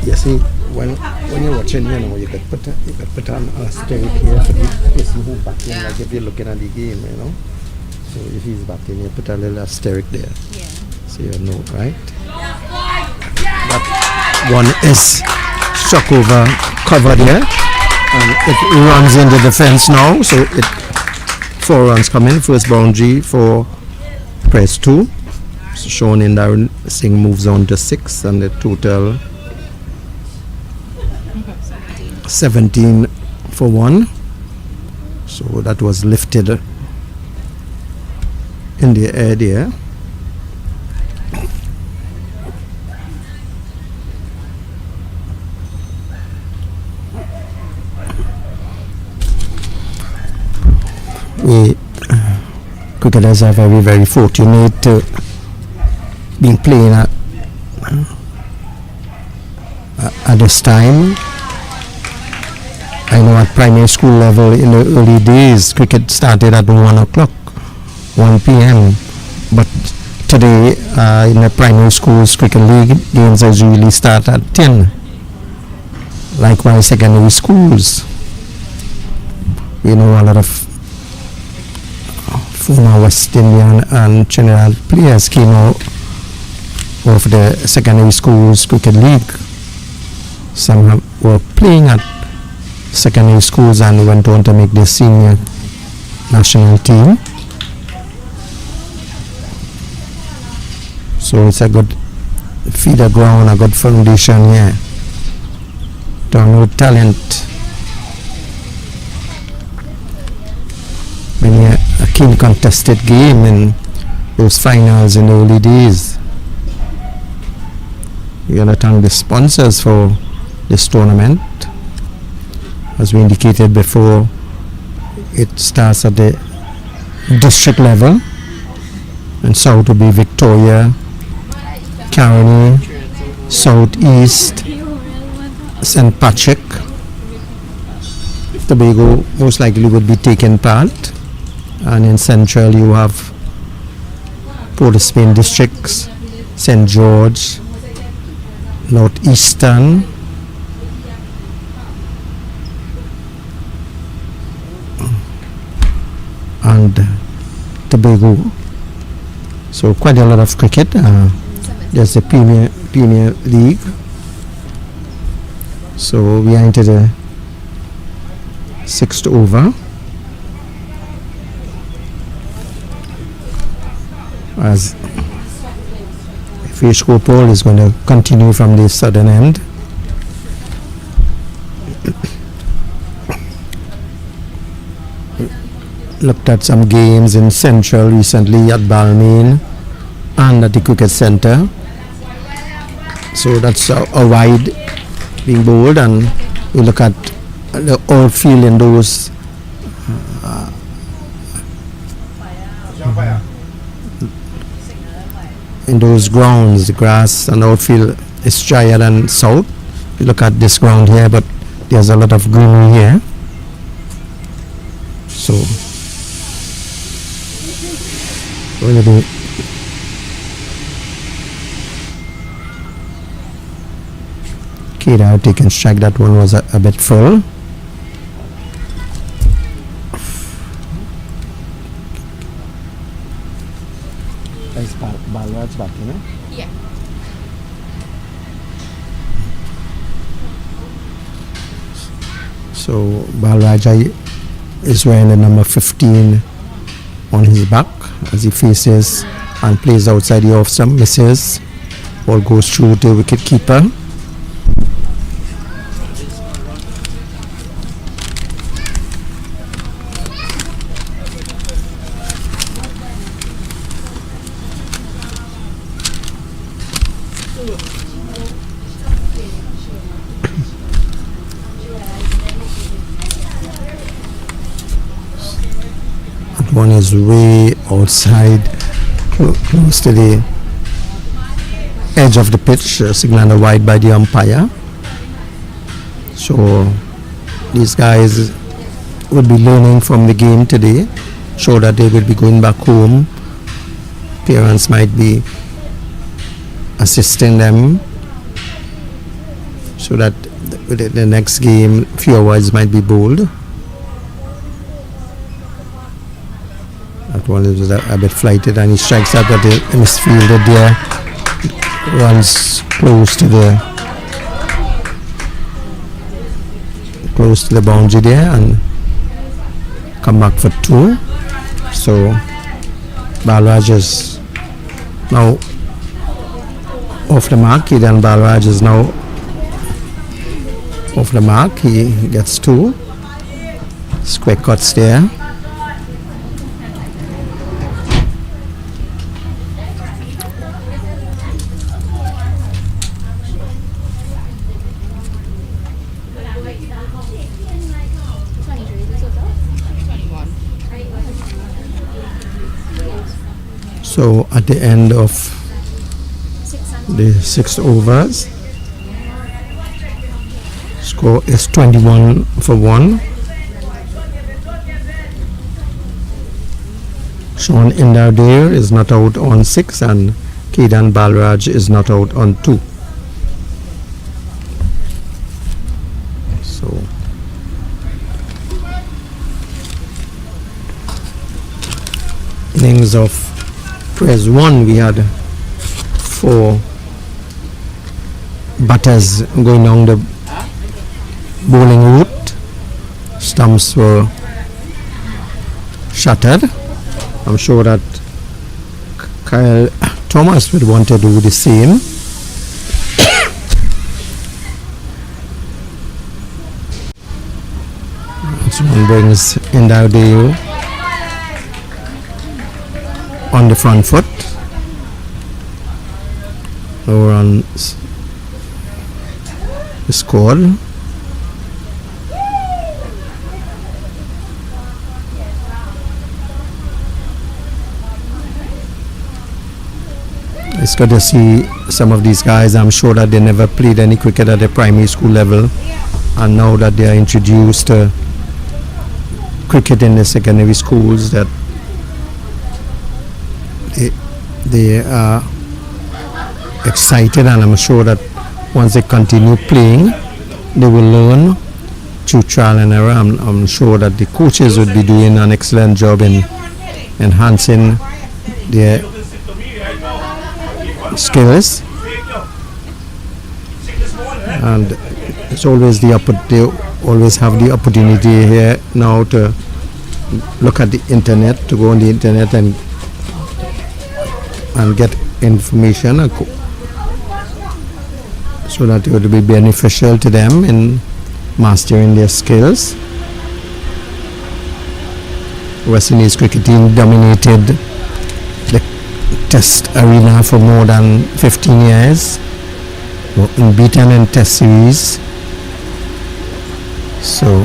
You see, when you're watching, you know, you could put on a asterisk here for the person who batting, like if you're looking at the game, you know. So if he's batting, you put a little asterisk there. Yeah. So you know, right? That one is struck over cover there, and it runs into the fence now. So 4 runs coming. First boundary for press 2. So shown in there, Singh moves on to 6, and the total 17 for 1. So that was lifted in the air there. We cricketers are very, very fortunate to be playing at this time. I know at primary school level in the early days, cricket started at 1 o'clock, 1 p.m. But today, in the primary schools, cricket league games usually start at 10. Likewise, secondary schools. We know a lot of former West Indian and Trinidad players came out of the secondary schools cricket league. Some were playing at secondary schools and went on to make the senior national team. So it's a good feeder ground, a good foundation here. Download talent. When you a keen contested game in those finals in the early days. We're going to thank the sponsors for this tournament. As we indicated before, it starts at the district level, and south will be Victoria, Caroni, Southeast, St. Patrick. Tobago most likely would be taking part. And in Central you have Port of Spain districts, St. George, Northeastern, and Tobago. So quite a lot of cricket. There's the Premier League. So we are into the 6th over. As fish pole is going to continue from the southern end. Looked at some games in Central recently at Balmain and at the Cricket Centre. So that's a wide being bowled, and we look at the outfield in those grounds. The grass and outfield is drier than south. We look at this ground here, but there's a lot of greenery here. So we're going to be Kira taking strike. That one was a bit full. Is Balraj back, you know? Yeah. So Balraj is wearing the number 15 on his back as he faces and plays outside the off stump, misses. Ball goes through to wicket keeper. One is way outside, close to the edge of the pitch, signaled wide by the umpire. So these guys would be learning from the game today, show that they will be going back home. Parents might be assisting them so that the next game few hours might be bowled. That one is a bit flighted, and he strikes out at the misfielder there. Runs close to the boundary there and come back for 2. So Balraj is now off the mark. Then Balraj is now off the mark. He gets 2. Square cuts there. So at the end of the 6 overs, score is 21 for 1. Sean Indardir is not out on 6 and Kedan Balraj is not out on 2. So innings of Press 1, we had 4 batters going down the bowling route. Stumps were shattered. I'm sure that Kyle Thomas would want to do the same. This one brings Indardio on the front foot. Over on the score. It's good to see some of these guys. I'm sure that they never played any cricket at the primary school level, and now that they are introduced to cricket in the secondary schools, that they are excited, and I'm sure that once they continue playing, they will learn through trial and error. I'm sure that the coaches would be doing an excellent job in enhancing their skills, and it's always they always have the opportunity here now to look at the internet, to go on the internet and get information, so that it would be beneficial to them in mastering their skills. West Indies cricket team dominated the test arena for more than 15 years, unbeaten in test series. So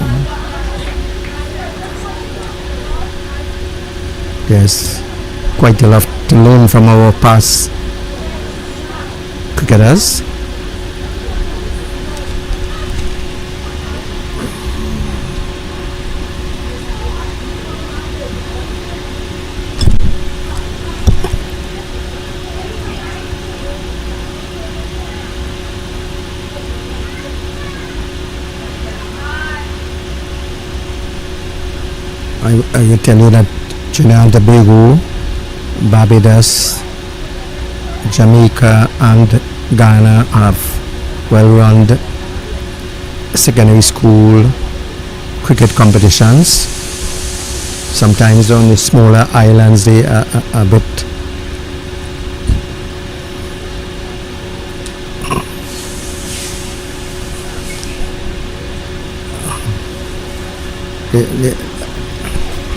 there's quite a lot to learn from our past cricketers. I will tell you that Trinidad and Tobago, Barbados, Jamaica and Ghana have well-run secondary school cricket competitions. Sometimes on the smaller islands they are a bit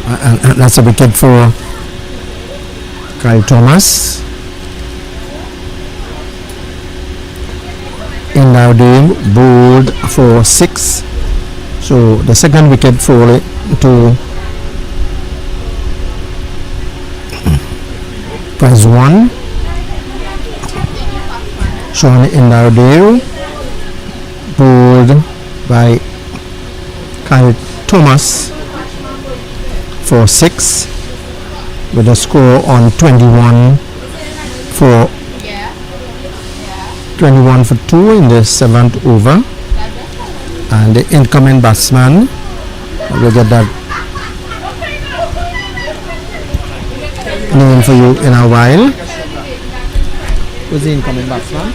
and that's a wicket for Kyle Thomas. In now doing bowled for 6. So the second wicket fall to prize 1. Sean Indardale, bowled by Kyle Thomas for 6 with a score on 21 for 2 in the 7th over, and the incoming batsman will get that name for you in a while. Who's the incoming batsman?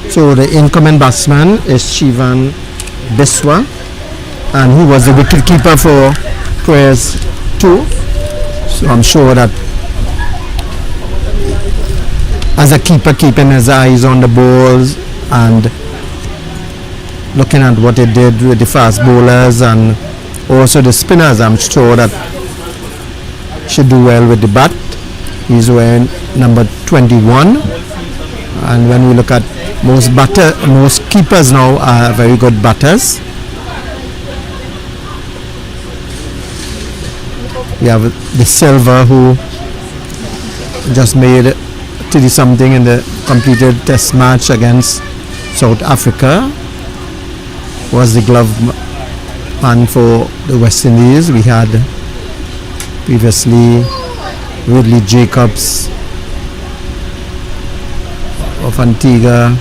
So the incoming batsman is Shivan Biswa, and he was the wicket keeper for Prayers 2. So I'm sure that as a keeper, keeping his eyes on the balls and looking at what he did with the fast bowlers and also the spinners, I'm sure that should do well with the bat. He's wearing number 21, and when we look at most keepers now are very good batters. We have the Silver, who just made 30 something in the completed test match against South Africa. Was the glove man for the West Indies. We had previously Ridley Jacobs of Antigua.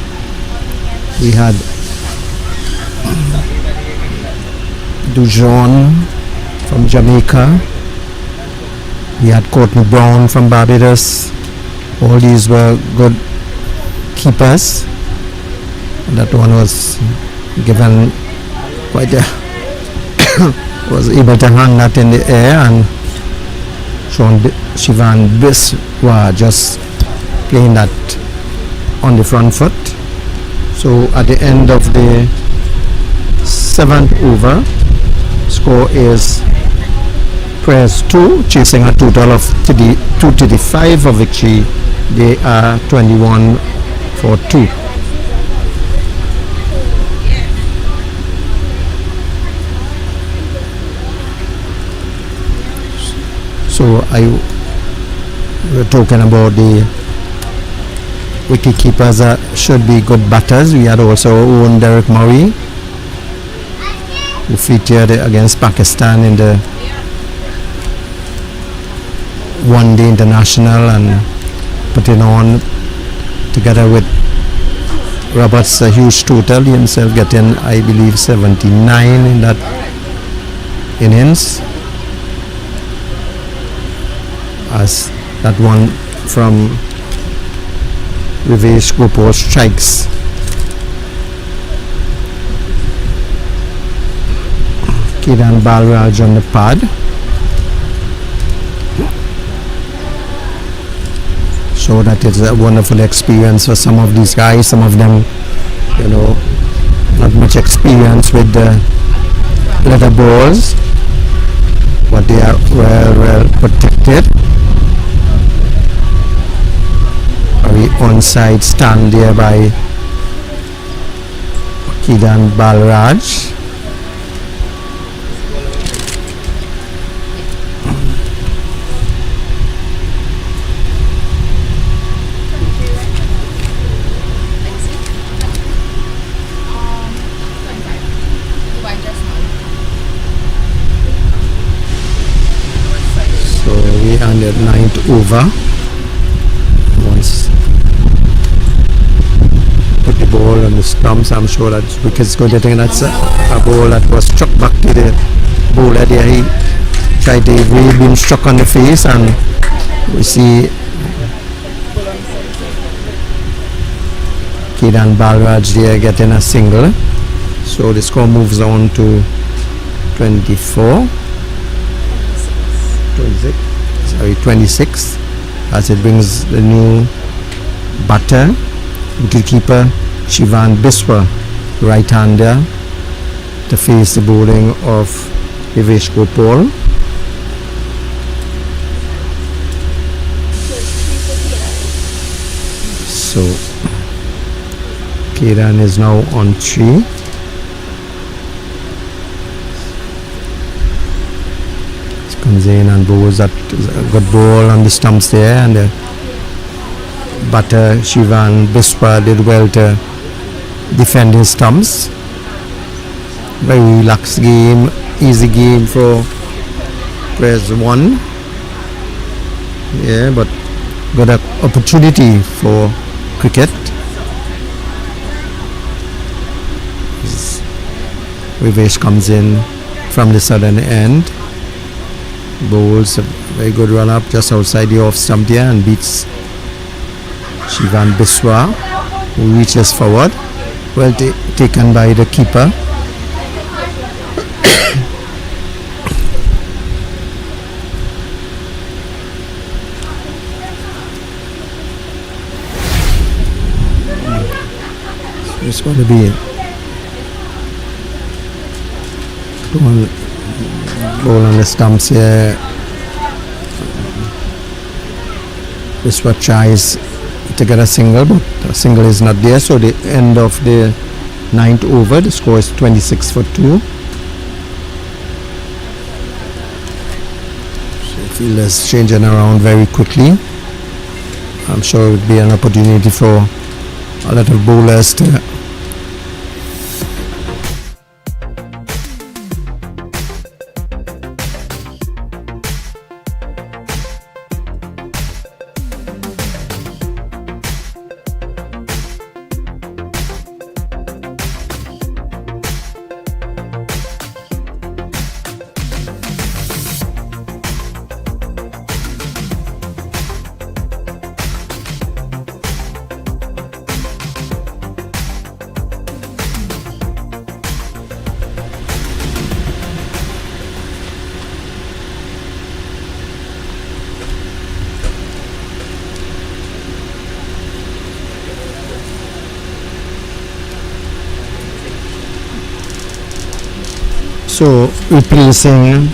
We had Dujon from Jamaica. We had Courtney Brown from Barbados. All these were good keepers. That one was given quite a was able to hang that in the air, and Shivan Biswa just playing that on the front foot. So at the end of the 7th over, score is Prayers 2 chasing a total of 235 for victory. They are 21 for 2. So we're talking about the wicket keepers that should be good batters. We had also our own Derek Murray, who featured against Pakistan in the one-day international and putting on together with Roberts a huge total, himself getting I believe 79 in that innings, as that one from Vivesh Gopal strikes. Kiran Balraj on the pad. So that is a wonderful experience for some of these guys. Some of them, not much experience with the leather balls, but they are well protected. Very onside stand there by Kiran Balraj. And the ninth over, once put the ball on the stumps, I'm sure that wicket's going to think that's a ball that was struck back to the bowler there. He tried to avoid being struck on the face, and we see Kiran Balraj there getting a single. So the score moves on to 26, as it brings the new batter, wicketkeeper Shivan Biswa, right-hander, to face the bowling of Vivesh Gopal. So Kiran is now on 3. Comes in and bowls that good ball on the stumps there, and the batter Shivan Biswa did well to defend his stumps. Very relaxed game, easy game for players 1. Yeah, but good opportunity for cricket. Vivesh comes in from the southern end, bowls a very good run up just outside the off stump there and beats Shivan Biswa, who reaches forward. Well taken by the keeper. So it's going to be ball on the stumps here. Biswa tries to get a single, but a single is not there. So the end of the 9th over, the score is 26 for 2. So fielders changing around very quickly. I'm sure it would be an opportunity for a lot of bowlers to so replacing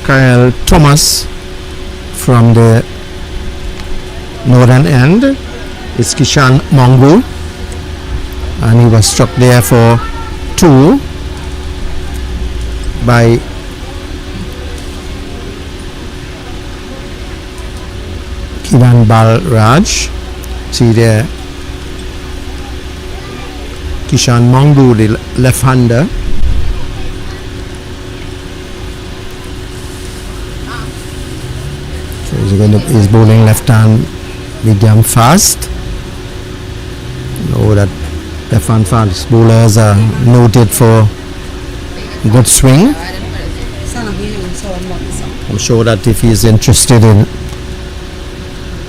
Kyle Thomas from the northern end is Kishan Mongo, and he was struck there for 2 by Kiran Balraj. See there, Kishan Mangu, the left-hander. So he's bowling left-hand medium fast. Know that left-hand fast bowlers are noted for good swing. I'm sure that if he's interested in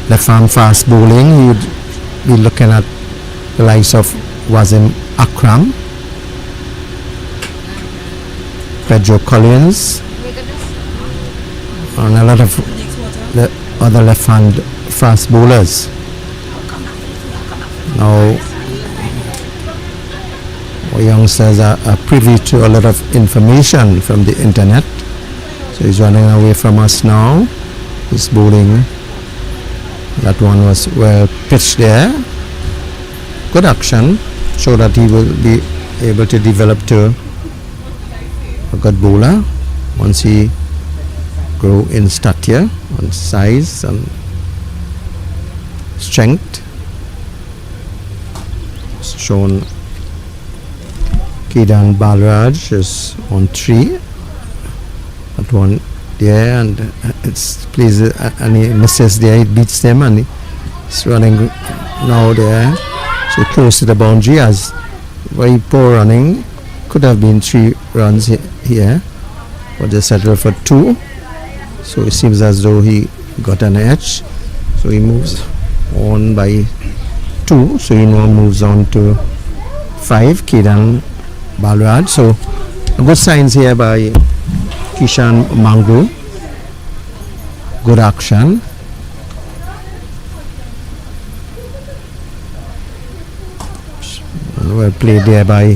left-hand fast bowling, he would be looking at the likes of Wasim Akram, Pedro Collins, and a lot of the other left-hand fast bowlers. Now, our youngsters are privy to a lot of information from the internet. So he's running away from us now. He's bowling. That one was well pitched there. Good action. Show that he will be able to develop to a good bowler once he grow in stature and size and strength. It's shown Kiran Balraj is on 3. That one there, and it's please and he misses there, it beats them, and he's running now there. So close to the boundary, as very poor running. Could have been 3 runs here, but they settled for 2. So it seems as though he got an edge. So he moves on by 2. So he now moves on to 5, Kiran Balraj. So good signs here by Kishan Mangu. Good action. Well played there by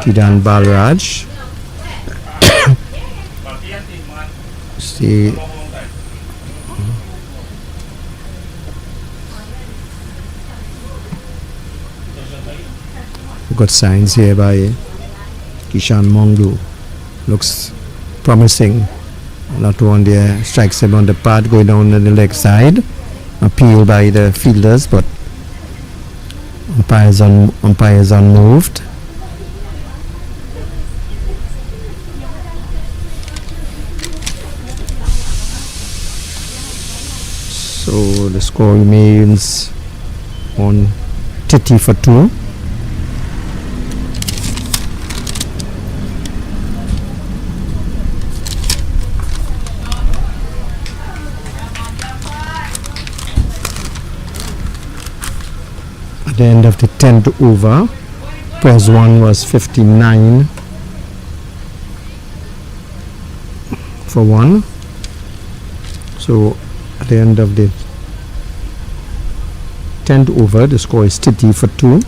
Kiran Balraj. See, good signs here by Kishan Mangu. Looks promising. Not one there strikes him on the path, going down on the leg side. Appeal by the fielders, but umpires unmoved. So the score remains on 30 for 2. At the end of the 10th over, press 1 was 59 for 1. So at the end of the 10th over, the score is 30 for 2.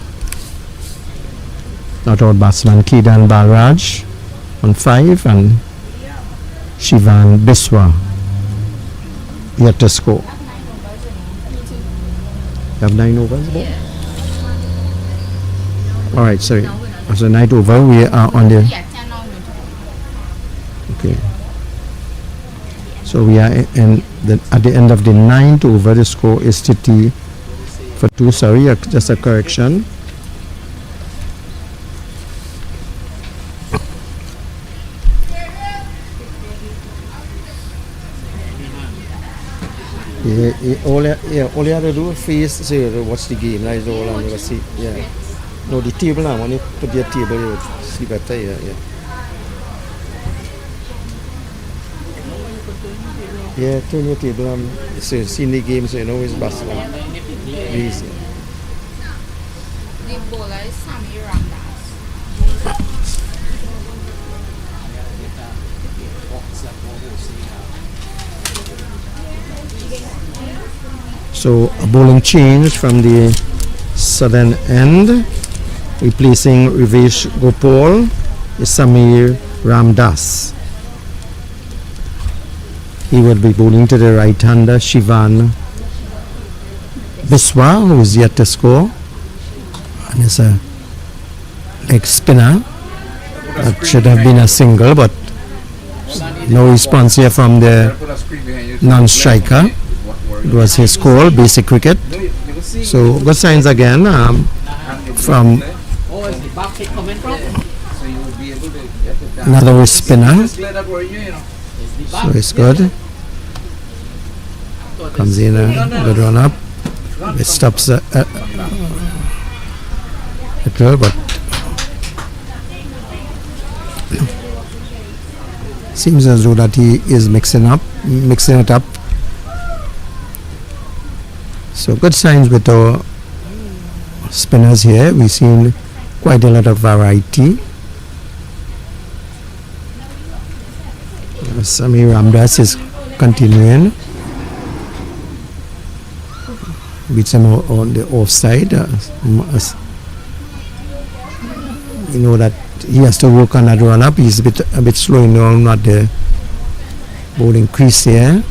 Not out batsman Kiran Balraj on 5 and Shivan Biswa yet to score. You have 9 overs? Yeah. Alright, sorry. As a night over, we are on the... Yeah, 10 now. Okay. So we are at the end of the 9th over. The score is 30 for 2. Sorry, just a correction. All you have to do is face, say, watch the game. That is all I'm going to see. Yeah. No, the table now. When you put your table, you would see better. Yeah. Yeah, turn your table. So see the game, so you know it's Barcelona. Easy. The bowler is Sammy Ramdas. So a bowling change from the southern end, replacing Rivesh Gopal is Samir Ramdas. He will be bowling to the right-hander Shivan Biswa, who is yet to score, and is a leg spinner. That should have been a single, but no response here from the non-striker. It was his call, basic cricket. So good signs again from Oh, is the back kick coming from? So you will be able to get it down. another spinner. Just let that worry you know. Is the So back? it's good. Comes in a good run up. It stops a little, but seems as though that he is mixing it up. So good signs with our spinners here. We've seen quite a lot of variety. Samir Ramdas is continuing. Beats him on the offside. You know that he has to work on that run up. He's a bit slowing down at the bowling crease here.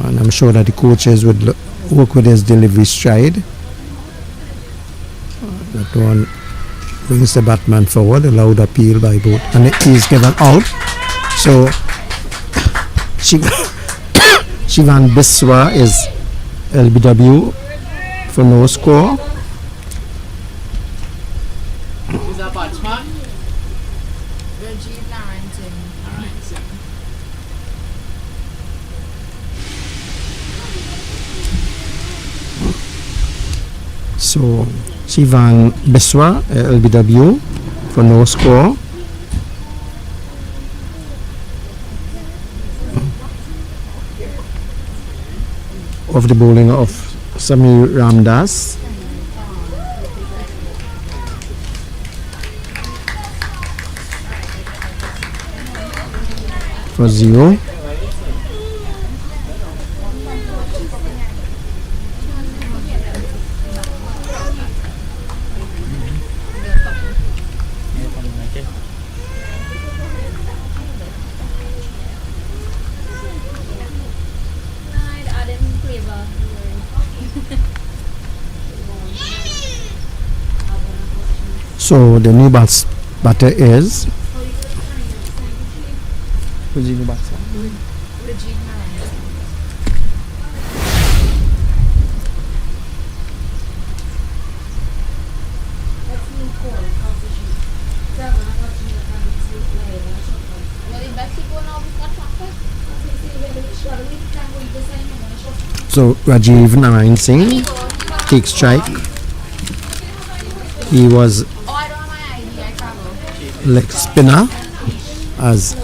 And I'm sure that the coaches would work with his delivery stride. That one brings the batsman forward, a loud appeal by both, and he's given out. So Shivan Biswa is LBW for no score. Who's that batsman? Rajiv Narangton. So Shivan Biswa, LBW for no score. Of the bowling of Samir Ramdas. For 0. I didn't flavor. So the new batter is who's the new batter? Rajiv Narangton. So Rajiv Narayan Singh takes strike. He was Oh, I don't have my ID. I travel. leg spinner as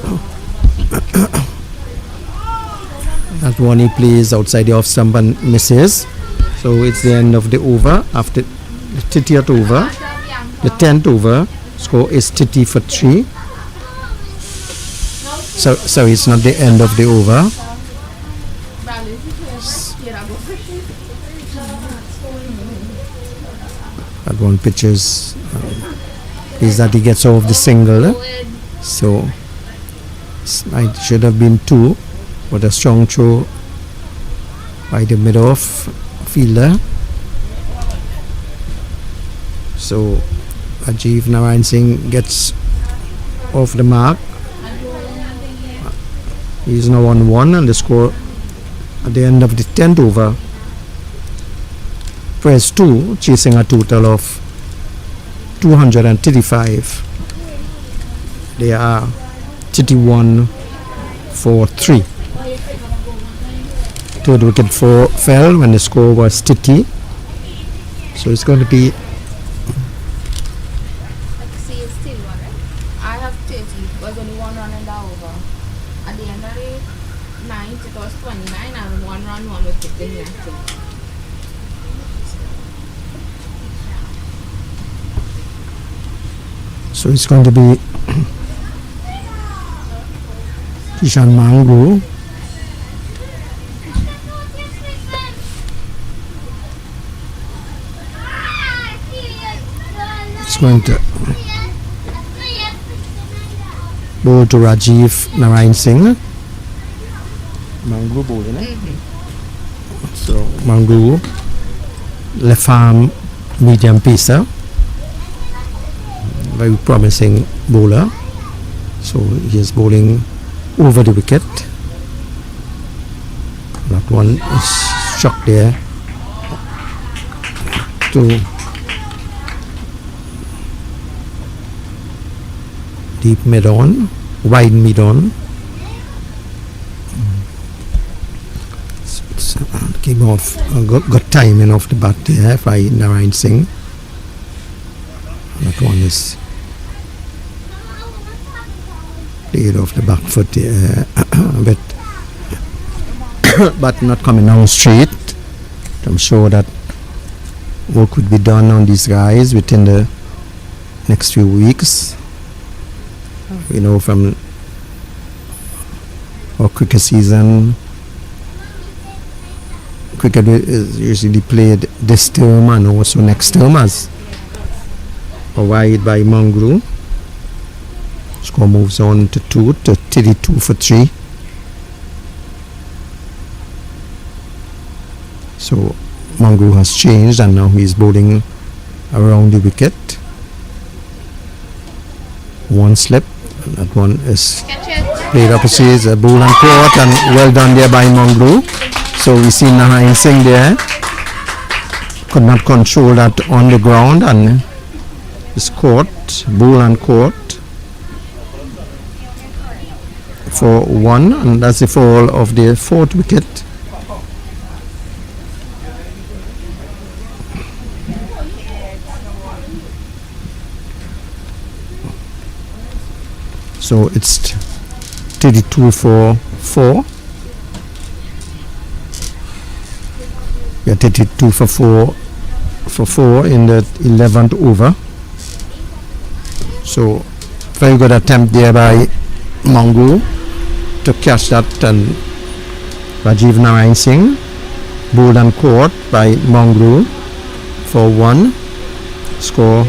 that one he plays outside the off stump and misses. So it's the end of the over. After the 30th over, the 10th over, score is 30 for 3. So it's not the end of the over. That one pitches is that he gets off the single. So it should have been 2, but a strong throw by the mid-off fielder. So Rajiv Narayan Singh gets off the mark. He is now on 1, and the score at the end of the 10th over, Press 2 chasing a total of 235. They are 31 for 3. Third wicket fell when the score was 30. So it's going to be See, it's still one, right? I have 30. Was only one run in the over. At the end of the 9th, it was 29, and one run, one wicket in the next. So it's going to be Kishan Mangu. It's going to bowl to Rajiv Narayan Singh. Mangu bowling, So Mangu, left arm medium pacer. Very promising bowler. So he is bowling over the wicket. That one is struck there to deep mid on, wide mid on. Came off, got timing off the bat there by Narayan Singh. That one is played off the back foot there a bit, but not coming down straight. I'm sure that work would be done on these guys within the next few weeks. We know from our cricket season, cricket is usually played this term and also next term as a wide by Mangru. Score moves on to 32 for 3. So Mangru has changed and now he is bowling around the wicket. One slip, that one is played opposite, a ball and caught, and well done there by Mangru. So we see Narayan Singh there, could not control that on the ground and is caught, ball and caught for 1, and that's the fall of the 4th wicket. So it's 32 for 4. Yeah, 32 for 4 in the 11th over. So very good attempt there by Mangru to catch that, and Rajiv Narayan Singh bowled and caught by Mangru for 1. Score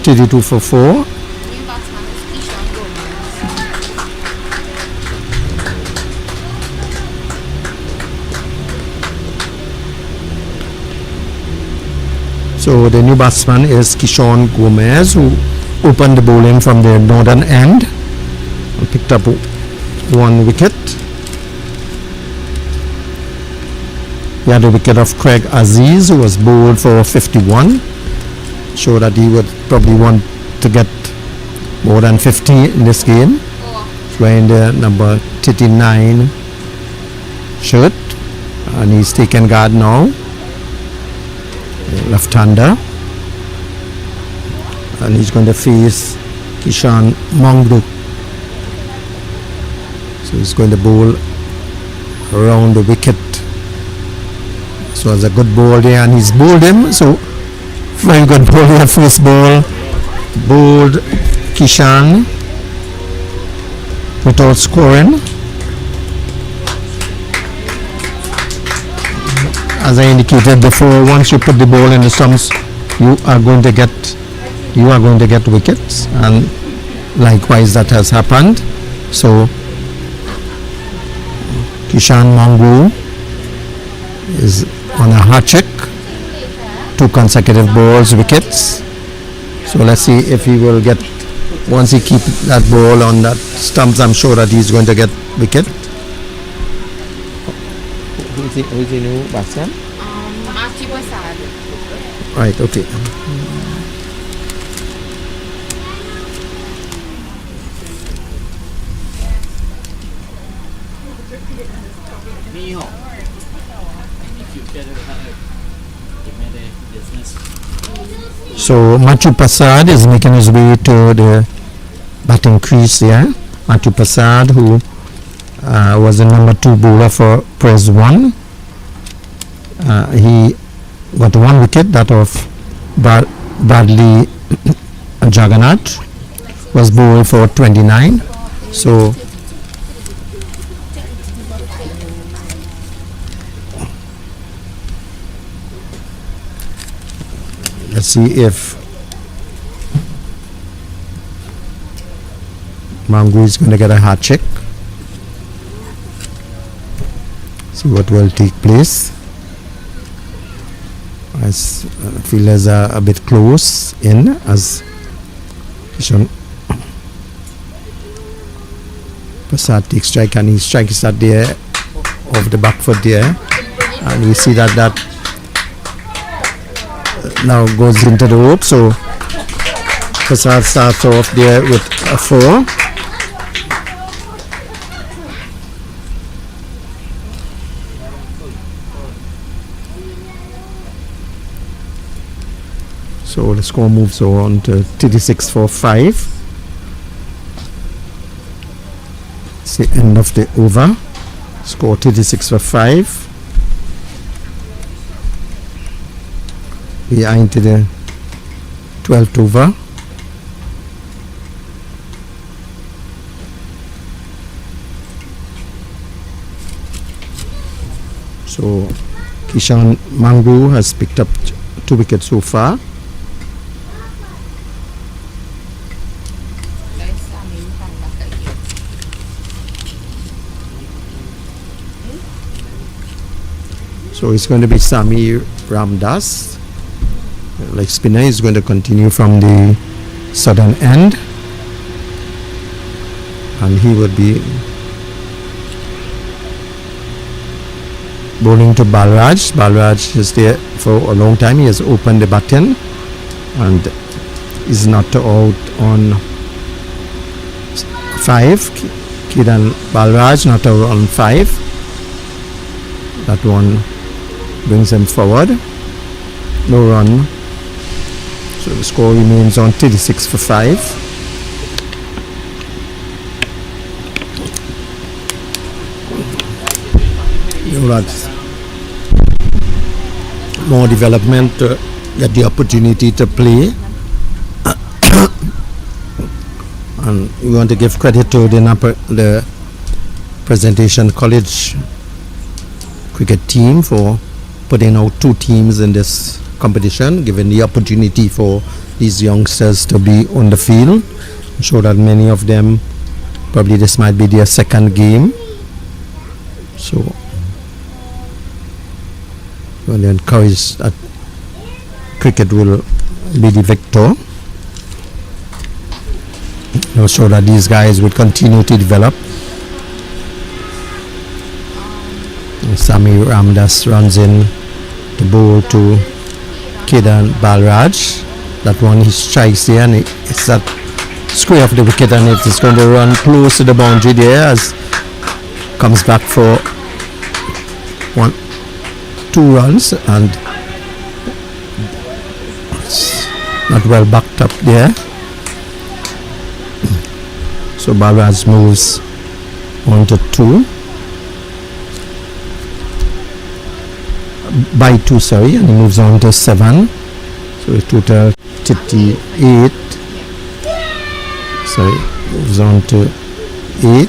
32 for 4. So the new batsman is Kishan Gomez, who opened the bowling from the northern end and picked up 1 wicket. He had a wicket of Craig Aziz, who was bowled for 51. Showed that he would probably want to get more than 50 in this game. He's wearing the number 39 shirt and he's taken guard now. Left-hander, and he's going to face Kishan Mangru. So he's going to bowl around the wicket. So it's a good ball there, and he's bowled him. So very good ball there, first ball, bowled Kishan without scoring. As I indicated before, once you put the ball in the stumps, you are going to get wickets, and likewise that has happened. So Kishan Mangru is on a hat trick, 2 consecutive balls, wickets. So let's see if he will get, once he keeps that ball on that stumps, I'm sure that he's going to get wicket. Who's the new batsman? Right, okay. Mijo, if you get it, give me the business. So Matthew Prasad is making his way to the batting crease here. Matthew Prasad, who was the number 2 bowler for Press 1. He got 1 wicket, that of Bradley Jagannath, was bowled for 29. So let's see if Mangru is going to get a hat trick. See what will take place. As fielders are a bit close in, as Kishan Prasad takes strike, and he strikes that there of the back foot there, and we see that now goes into the rope. So Prasad starts off there with a 4. So the score moves on to 36 for 5. It's the end of the over. Score 36 for 5. We are into the 12th over. So Kishan Mangu has picked up 2 wickets so far. So it's going to be Sami Ramdas. Like spinner is going to continue from the southern end, and he would be bowling to Balraj. Balraj is there for a long time. He has opened the baton and is not out on 5. Kiran Balraj not out on 5. That one brings him forward. No run. So the score remains on 36 for 5. That's more development to get the opportunity to play. And we want to give credit to the Presentation College cricket team for putting out 2 teams in this competition, giving the opportunity for these youngsters to be on the field. I'm sure that many of them, probably this might be their second game. So we will encourage that cricket will be the victor. I'm sure that these guys will continue to develop. Sami Ramdas runs in the bowl to Kedan Balraj. That one he strikes there, and it's that square of the wicket, and it is going to run close to the boundary there as comes back for 2 runs, and it's not well backed up there. So Balraj moves on to 2. By 2, sorry, and he moves on to 7. So the total 38. Sorry, moves on to 8.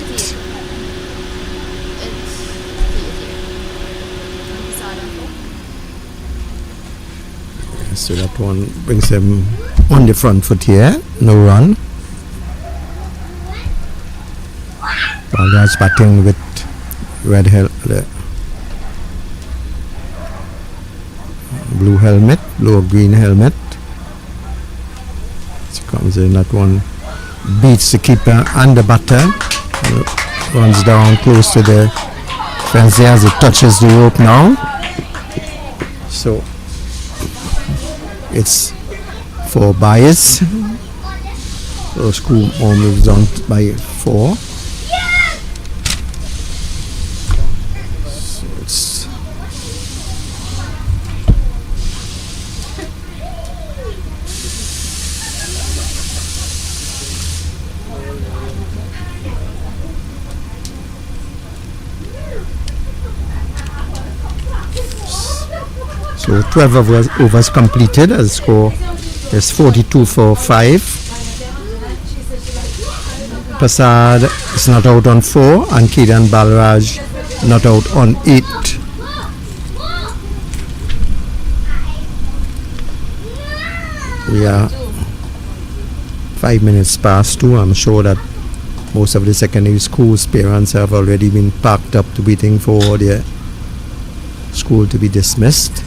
So that one brings him on the front foot here. No run. Balraj batting with blue helmet, blue or green helmet. So comes in, that one beats the keeper and the batter. Runs down close to the fence there as it touches the rope now. So it's 4 byes. So School moves on by 4. So it's so 12 overs completed. The score is 42 for 5. Prasad is not out on 4, and Kiran Balraj not out on 8. We are 5 minutes past 2. I'm sure that most of the secondary schools' parents have already been packed up to waiting for their school to be dismissed.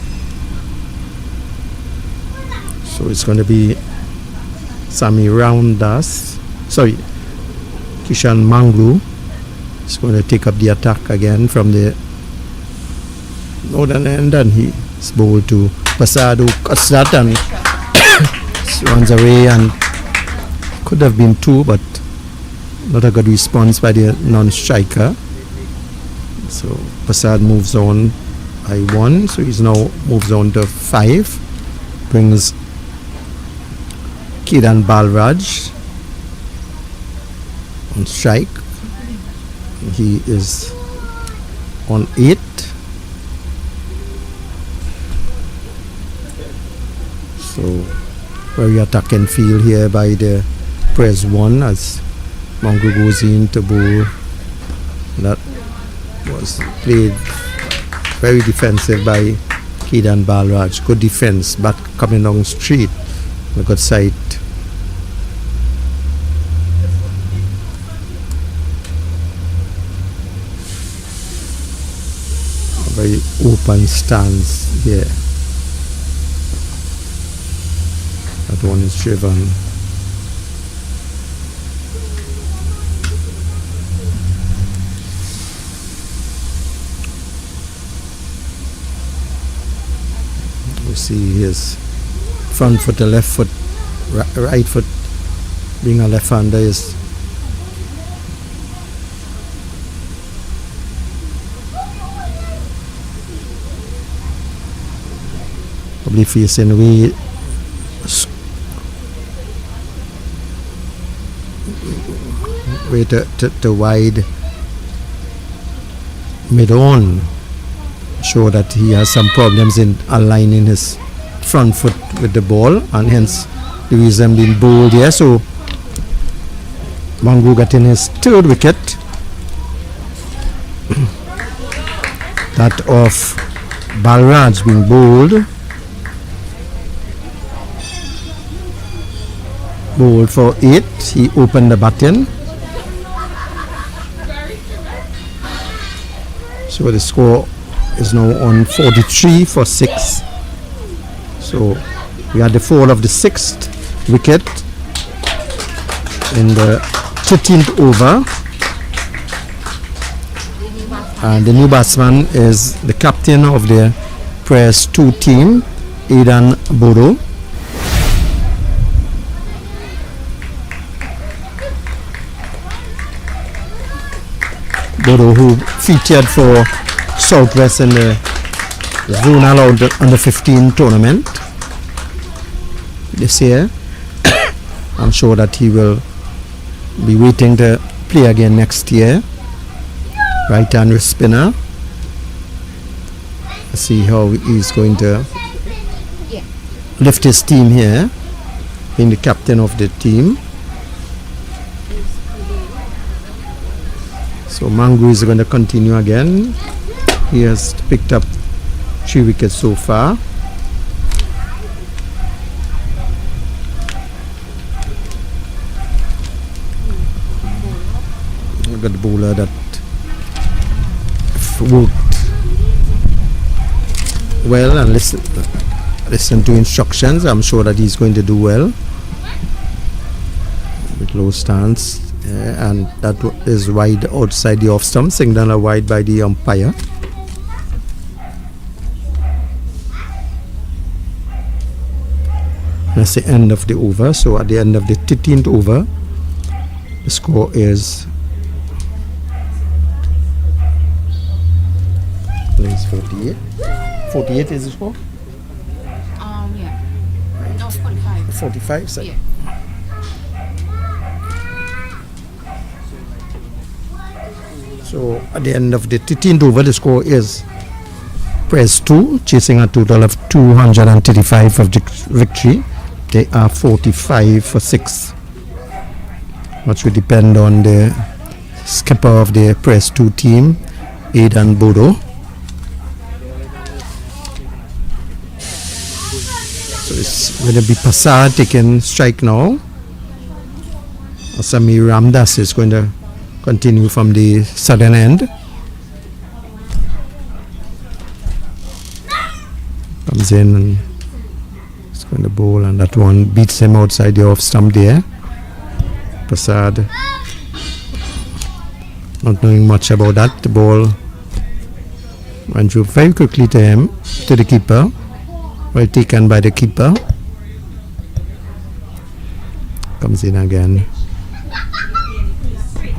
So it's going to be Sami Ramdas, Kishan Mangu is going to take up the attack again from the and then he's bowled to Prasad, who cuts that and runs away, and could have been 2, but not a good response by the non-striker. So Prasad moves on by 1, so he's now moves on to 5, brings Kiran Balraj on strike. He is on 8. So very attacking field here by the press 1 as Mongo goes in to bowl. That was played very defensive by Kiran Balraj. Good defense, but coming down straight on the good side. A very open stance here. That one is driven. We see his front foot, the left foot, right foot being a left-hander is probably facing way to wide mid-on, show that he has some problems in aligning his front foot with the ball, and hence the reason being bowled here. So Mangu getting his 3rd wicket, that of Balraj being bowled for 8. He opened the batting. So the score is now on 43 for 6. So we had the fall of the 6th wicket in the 13th over. And the new batsman is the captain of the Press 2 team, Aidan Bodo. Bodo, who featured for Southwest in the Zonal Under 15 tournament this year. I'm sure that he will be waiting to play again next year. Right-hand spinner. Let's see how he's going to lift his team here, being the captain of the team. So Mangu is going to continue again. He has picked up 3 wickets so far. Look at the bowler that worked well and listen to instructions. I'm sure that he's going to do well with low stance. And that is wide outside the off stump, signal a wide by the umpire. That's the end of the over. So at the end of the 13th over, the score is 48. 48 is the score? Yeah. No, 45. 45, sorry. Yeah. So at the end of the 13th over, the score is Press 2 chasing a total of 235 for victory. They are 45 for 6. Much will depend on the skipper of the Press 2 team, Aidan Bodo. So it's going to be Prasad taking strike now. Asami Ramdas is going to continue from the southern end. Comes in and it's going to bowl, and that one beats him outside the off stump there. Prasad not knowing much about that. The ball Went through very quickly to him, to the keeper. Well taken by the keeper. Comes in again.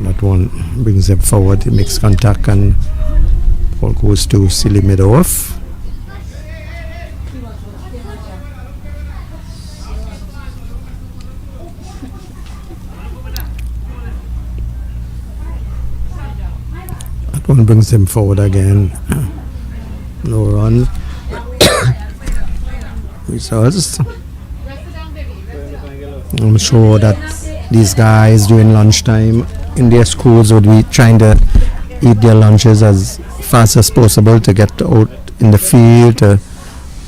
That one brings him forward. He makes contact and ball goes to silly mid off. One brings him forward again. No run. Results. I'm sure that these guys during lunchtime in their schools would be trying to eat their lunches as fast as possible to get out in the field to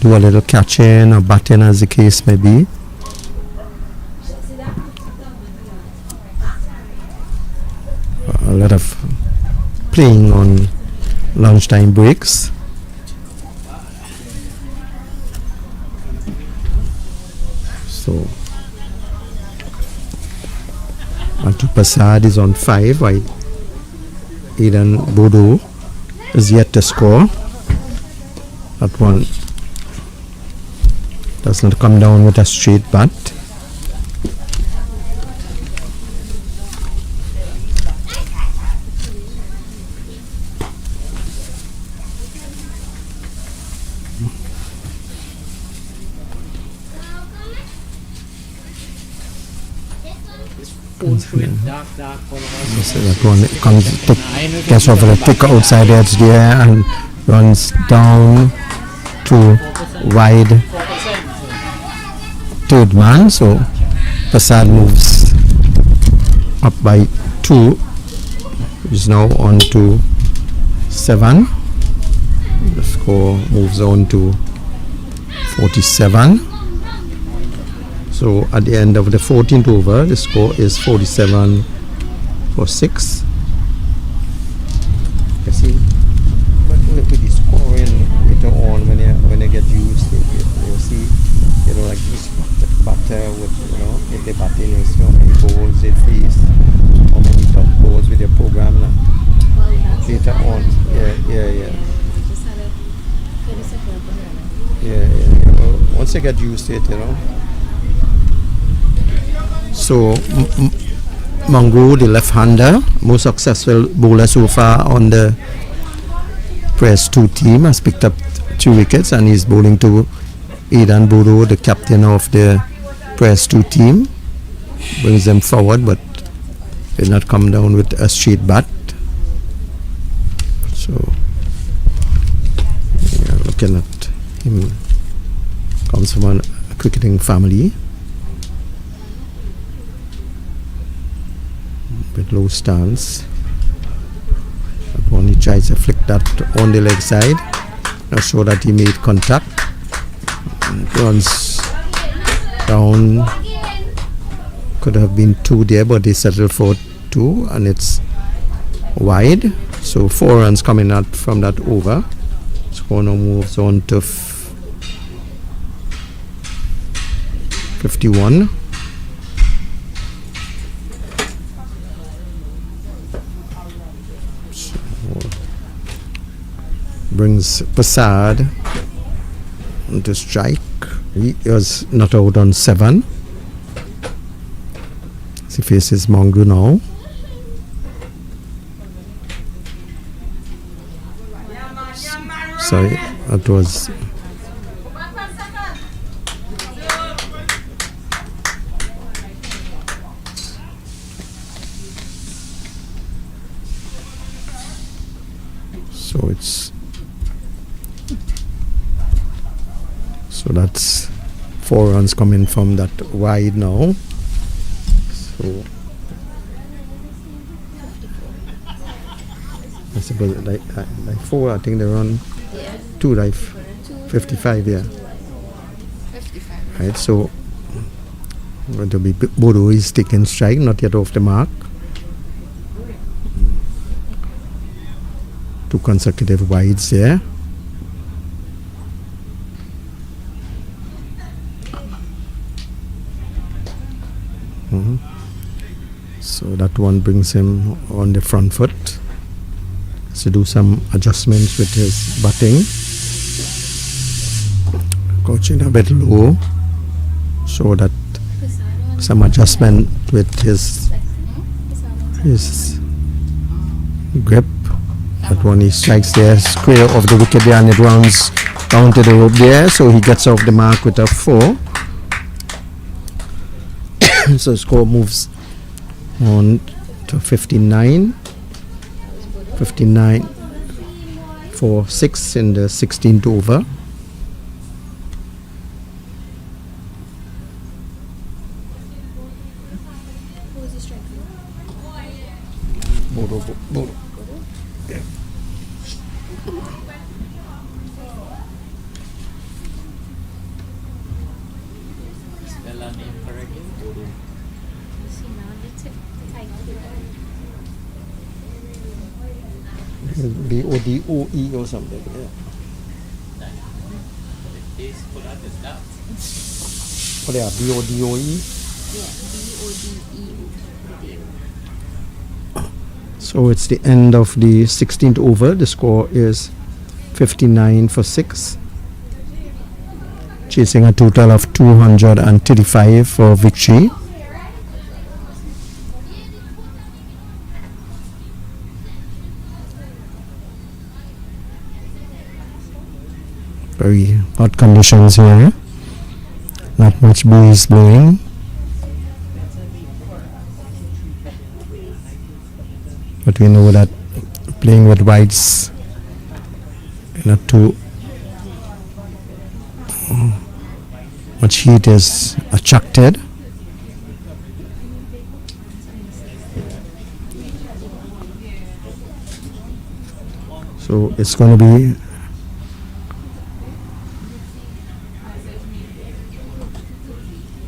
do a little catching or batting as the case may be. A lot of playing on lunchtime breaks. So Atu Prasad is on 5 while Eden Bodo is yet to score. That one does not come down with a straight bat. So that one gets over the thick outside edge there and runs down to wide third man. So Prasad moves up by 2. Is now on to 7. The score moves on to 47. So at the end of the 14th over, the score is 47 for 6. You see, but look at the scoring later on when you get used to it. You see, like this batter with, if they bat in, how many balls they face, how many top balls with their program now. Later on, yeah. Well, once you get used to it, So Mongo, the left-hander, most successful bowler so far on the Press 2 team, has picked up 2 wickets and is bowling to Aidan Bodo, the captain of the Press 2 team. Brings them forward, but did not come down with a straight bat. So looking at him, comes from a cricketing family with low stance. That one he tries to flick that on the leg side. Not sure that he made contact. And runs down. Could have been 2 there, but they settled for 2 and it's wide. So 4 runs coming out from that over. Score now moves on to 51. Brings Prasad to strike. He was not out on 7. He faces Mongo now. Sorry, that was so that's 4 runs coming from that wide now. So I suppose like 4, I think they run 2 like 55, yeah. 55. Right, so going to be Bodo is taking strike, not yet off the mark. 2 consecutive wides there. So that one brings him on the front foot. to do some adjustments with his batting. Coaching a bit low, so that some adjustment with his grip. But when he strikes there, square of the wicket there, and it runs down to the rope there, so he gets off the mark with a 4. So score moves on to 59 for 6 in the 16th over. Bodo. Yeah. Spell our name correctly. Bodo. Bodoe or something. Yeah. It is put out as that. What are Bodoe? So it's the end of the 16th over. The score is 59 for 6. Chasing a total of 235 for victory. Very hot conditions here. Not much breeze blowing. But we know that playing with whites, not too much heat is attracted. So it's going to be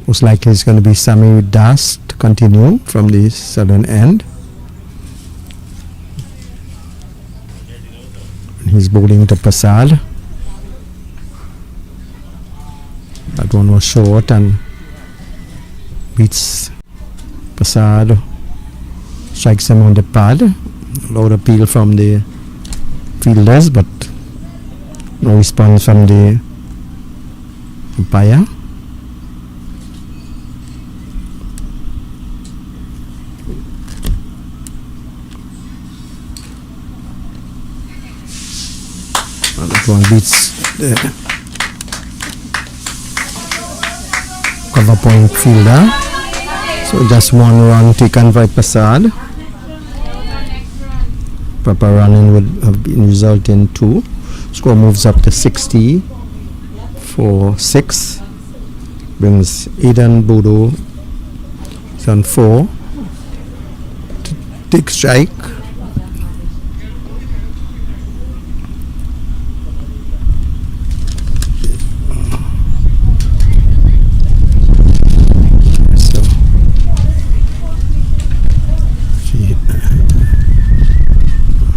most likely it's going to be Sami Das to continue from the southern end. He's bowling to Prasad. That one was short and beats Prasad. Strikes him on the pad. Loud appeal from the fielders, but no response from the umpire. That one beats the cover point fielder. So just one run taken by Prasad. Proper running would have been result in 2. Score moves up to 60 for 6. Brings Aidan Bodo on 4 to take strike.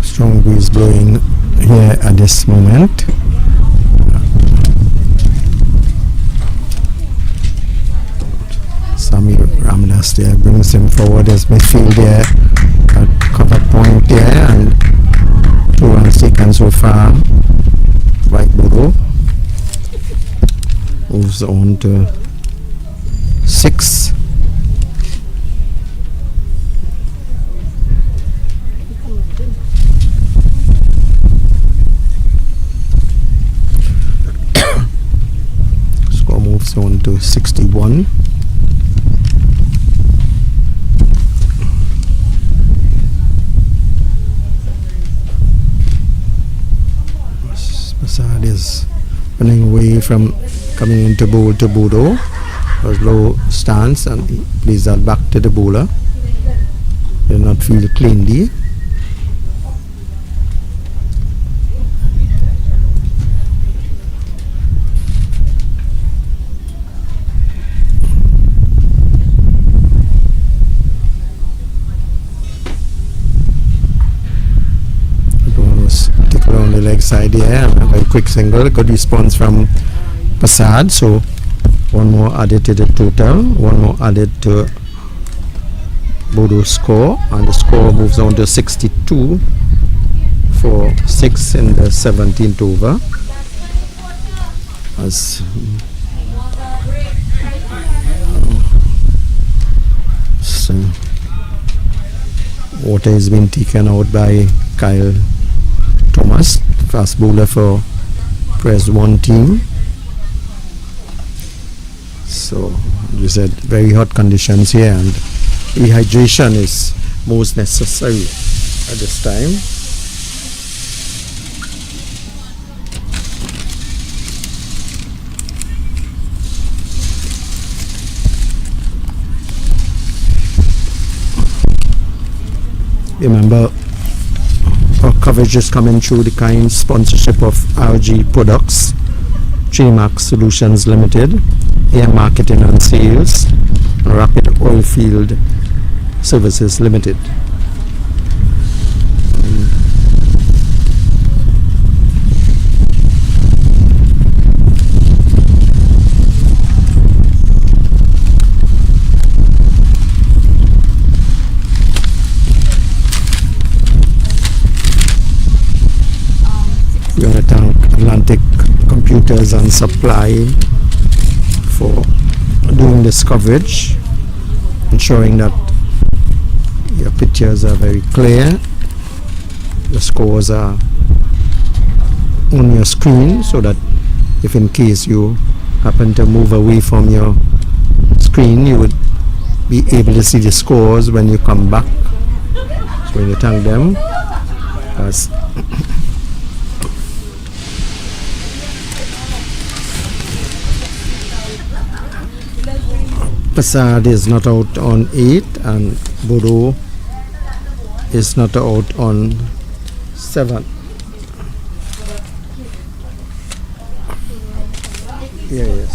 Strong breeze blowing here at this moment. Sami Ramdas there brings him forward as midfield there at cover point there, and 2 runs taken so far by Bodo. Moves on to 6. On to 61. Prasad is running away from coming into bowl to Bodo. A low stance, and he plays that back to the bowler. Did not feel cleanly. On the leg side here, and a very quick single. Good response from Prasad. So one more added to the total, one more added to Bodo's score, and the score moves on to 62 for 6 in the 17th over. As so, water has been taken out by Kyle Thomas, fast bowler for Press 1 team. So you said very hot conditions here, and rehydration is most necessary at this time. Remember, our coverage is coming through the kind sponsorship of RG Products, Trimax Solutions Limited, Air Marketing and Sales, and Rapid Oilfield Services Limited. We want to thank Atlantic Computers and Supply for doing this coverage, ensuring that your pictures are very clear, the scores are on your screen, so that if in case you happen to move away from your screen, you would be able to see the scores when you come back. So we thank them as Passad is not out on 8 and Bodo is not out on 7. Yes.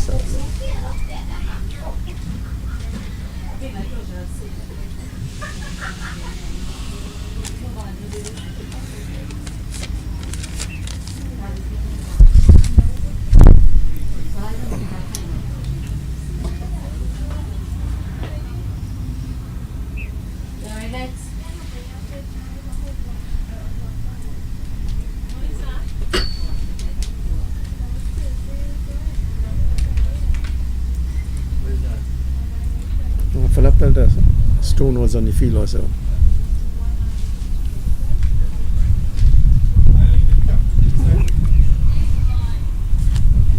Fill up the stone was on the field also.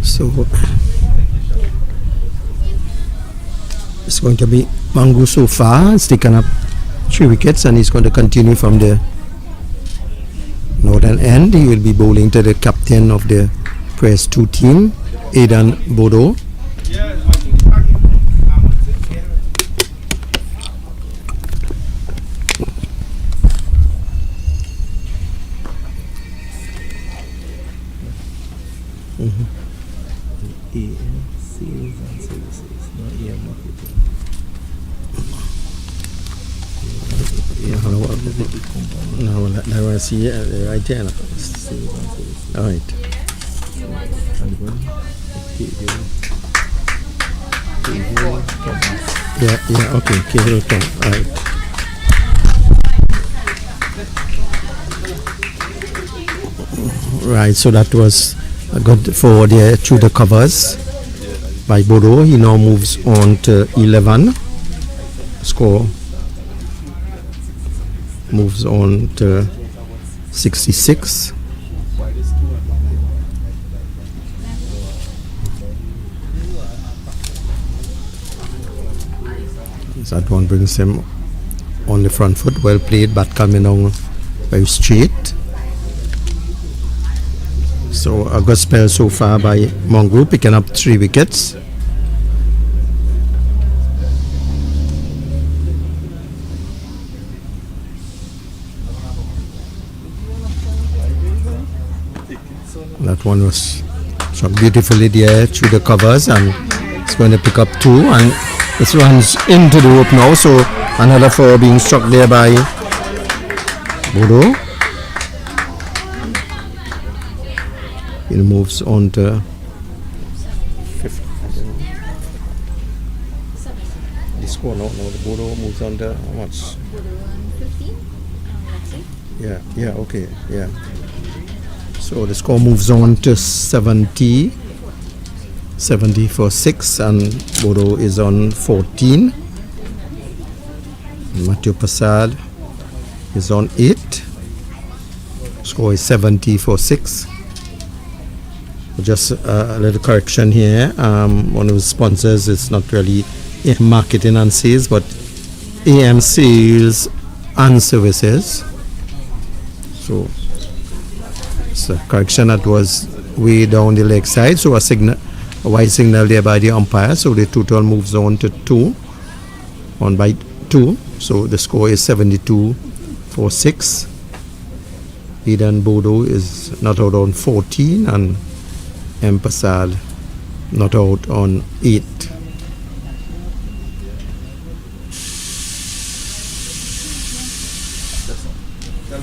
So it's going to be Mangu so far. It's taken up 3 wickets and he's going to continue from the northern end. He will be bowling to the captain of the Press 2 team, Aidan Bodo. No, I want to see it right there. All right. Yeah, okay. Here it comes. All right. Right, so that was good for the through the covers by Bodo. He now moves on to 11. Score moves on to 66. That one brings him on the front foot. Well played, but coming on very straight. So a good spell so far by Mongu, picking up 3 wickets. That one was shot beautifully there through the covers, and it's going to pick up 2, and this runs into the rope now. So another 4 being struck there by Bodo. He moves on to 50. The score, no, the Bodo moves on to how much? 15. Let's see. Yeah, okay, yeah. So the score moves on to 70 for 6, and Bodo is on 14. Matthew Passad is on 8. Score is 70 for 6. Just a little correction here. One of the sponsors is not really marketing and sales, but AM sales and services. So it's a correction that was way down the leg side. So a white signal there by the umpire. So the total moves on to 2. 1 by 2. So the score is 72 for 6. Eden Bodo is not out on 14, and M. Passad not out on 8.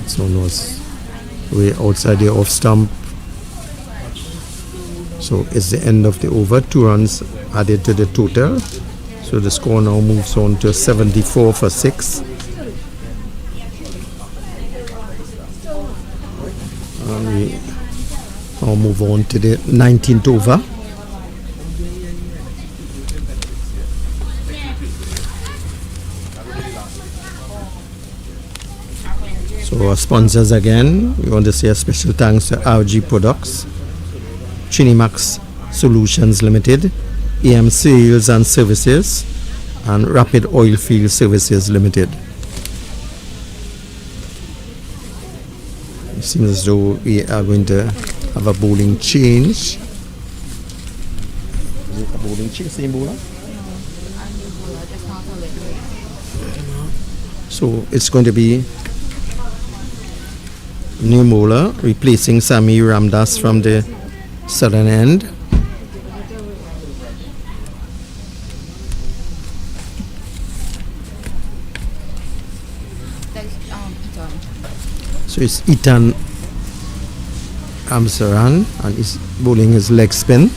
So was way outside the off stump. So it's the end of the over. 2 runs added to the total. So the score now moves on to 74 for 6. And we now move on to the 19th over. So our sponsors again, we want to say a special thanks to RG Products, Chinimax Solutions Limited, AM Sales and Services, and Rapid Oilfield Services Limited. It seems as though we are going to have a bowling change. Is it a bowling change, same bowler? So it's going to be new bowler replacing Sami Ramdas from the southern end. So it's Ethan Amsaran, and he's bowling his leg spin.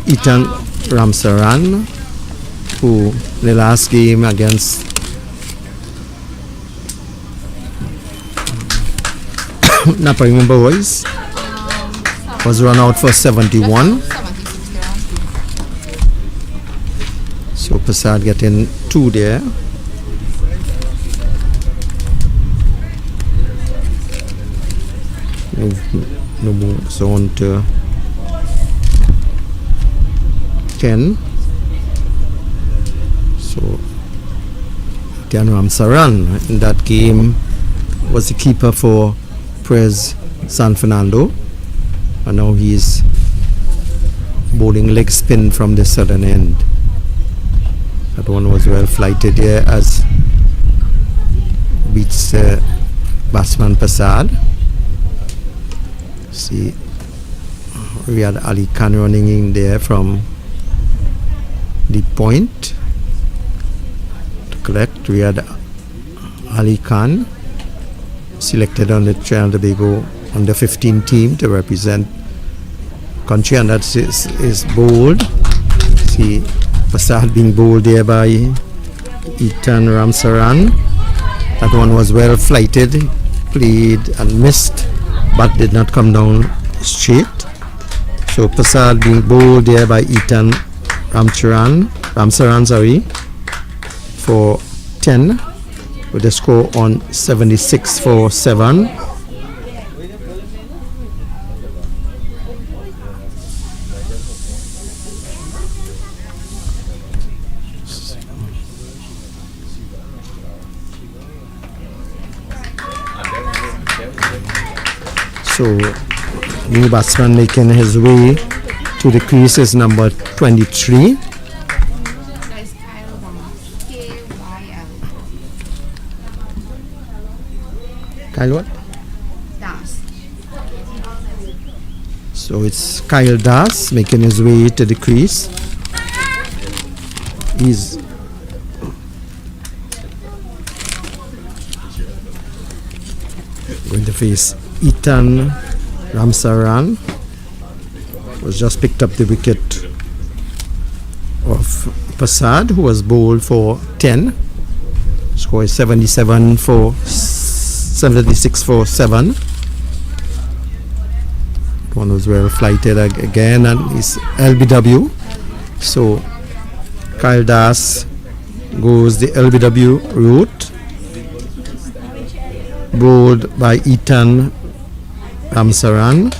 Ethan Ramsaran, who the last game against Naparima Boys was run out for 71. So Passad getting 2 there. Moves on to 10. So Tian Ramsaran in that game was the keeper for Prez San Fernando, and now he's bowling leg spin from the southern end. That one was well flighted here as beats batsman Passad. See Riyad Ali Khan running in there from the point to collect. Riyad Ali Khan selected on the Trinidad and Tobago under 15 team to represent country, and that is bowled. See Passad being bowled there by Ethan Ramsaran. That one was well flighted, played and missed, but did not come down straight. So Passad being bowled there by Ethan Ramsaran for 10, with the score on 76 for 7. So new batsman making his way to the crease is number 23. That's Kyle K-Y-L. Kyle what? Das. So it's Kyle Das making his way to the crease. He's going to face Ethan Ramsaran, was just picked up the wicket of Passad, who was bowled for 10. Score is 76 for 7. One was well flighted again, and it's LBW. So Kyle Das goes the LBW route, bowled by Ethan Ramsaran.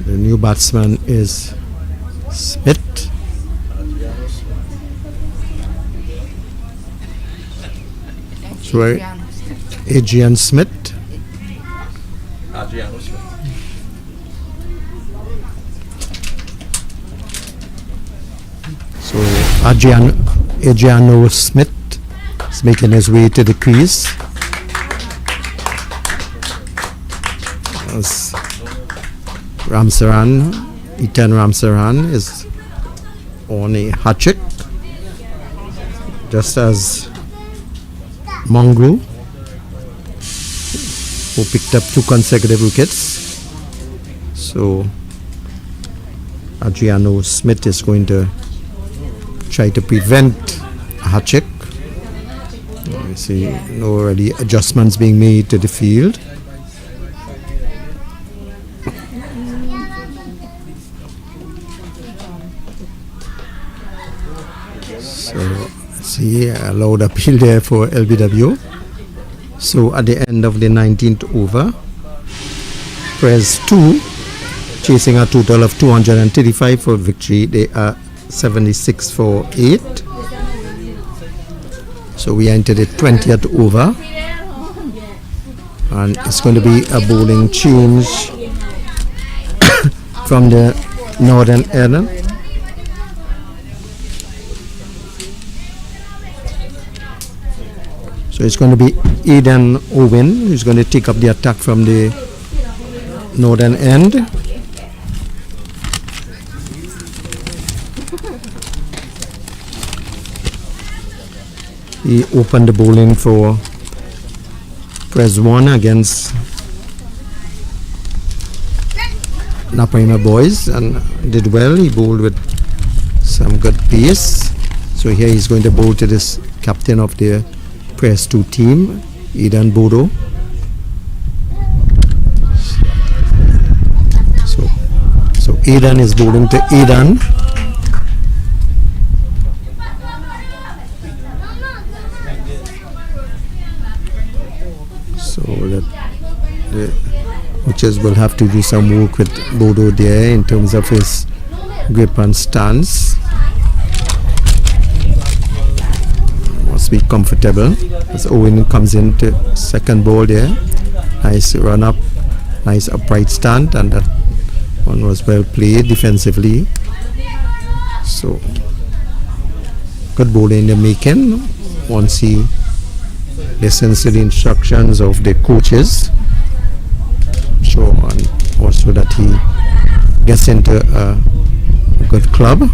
The new batsman is Smith. So Adrian Smith. So Adriano Smith is making his way to the crease. As Ramsaran, Ethan Ramsaran is on a hat-trick, just as Mongrel, who picked up 2 consecutive wickets. So Adriano Smith is going to try to prevent a hat-trick. I see no really adjustments being made to the field. So see a loud appeal there for LBW. So at the end of the 19th over, Press 2 chasing a total of 235 for victory. They are 76 for 8. So we enter the 20th over, and it's going to be a bowling change from the northern end. So it's going to be Aidan Owen who's going to take up the attack from the northern end. He opened the bowling for Press 1 against Naparima Boys and did well. He bowled with some good pace. So here he's going to bowl to this captain of the Press 2 team, Aidan Bodo. So Aidan is bowling to Aidan. So that the coaches will have to do some work with Bodo there in terms of his grip and stance. Must be comfortable as Owen comes into second ball there. Nice run up, nice upright stand, and that one was well played defensively. So good bowling in the making once he listens to the instructions of the coaches. So and also that he gets into a good club.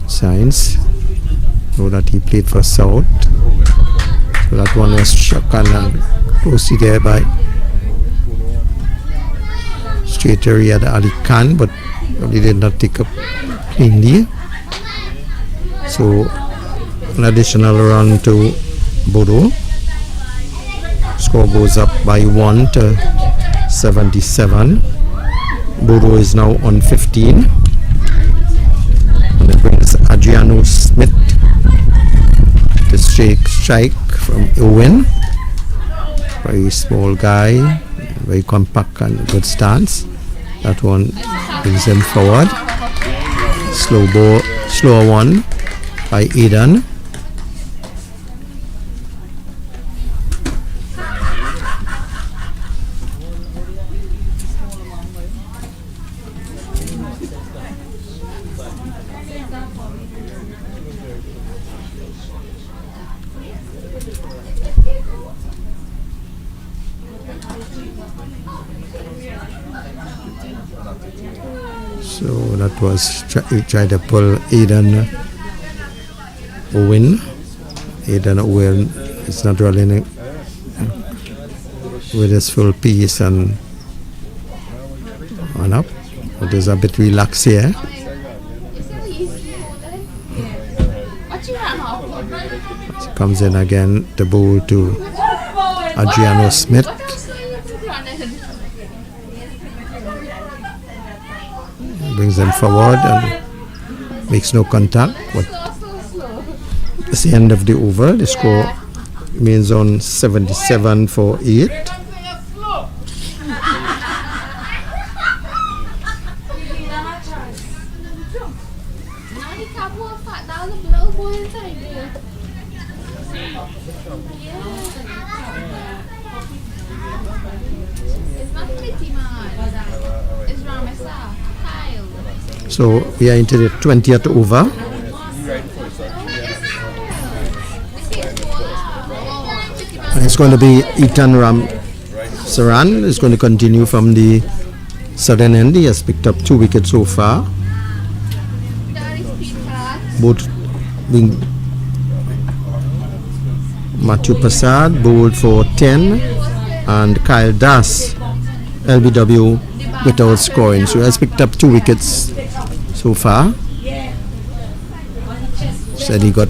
Signs know that he played for South. So that one was struck and closely there by straighter Riyad Ali Khan, but he did not take up cleanly. So an additional run to Bodo. Score goes up by 1 to 77. Bodo is now on 15. And it brings Adriano Smith to strike from Owen. Very small guy, very compact and good stance. That one brings him forward. Slower one by Aidan. So that was he tried to pull Aidan Owen. Aidan Owen is not running with his full pace and on up. It is a bit relaxed here. She comes in again, the ball to Adriano Smith. Brings them forward and makes no contact. But it's the end of the over. The score remains on 77 for 8. So we are into the 20th over. And it's going to be Ethan Saran is going to continue from the southern end. He has picked up 2 wickets so far. Both being Matthew Prasad bowled for 10 and Kyle Das LBW without scoring. So he has picked up 2 wickets so far. Said he got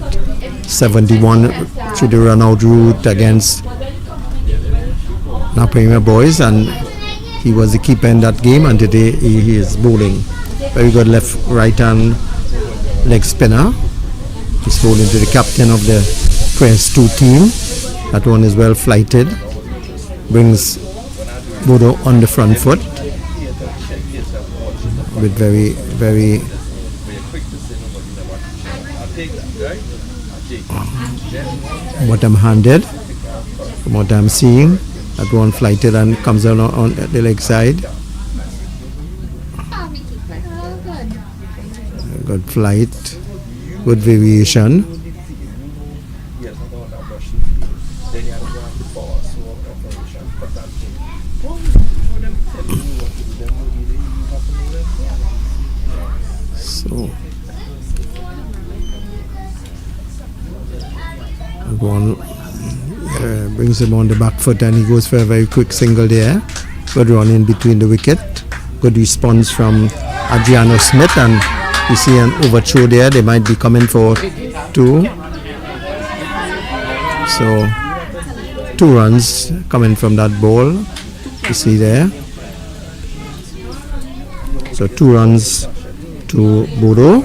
71 through the run out route against Napima Boys, and he was the keeper in that game, and today he is bowling. Very good left right hand leg spinner. He's bowling to the captain of the Press 2 team. That one is well flighted. Brings Bodo on the front foot with very, very bottom handed from what I'm seeing. That one flighted and comes on the leg side. Good flight, good variation. So one brings him on the back foot and he goes for a very quick single there. Good run in between the wicket. Good response from Adriano Smith, and you see an overthrow there. They might be coming for 2. So 2 runs coming from that ball. You see there. So 2 runs to Bodo.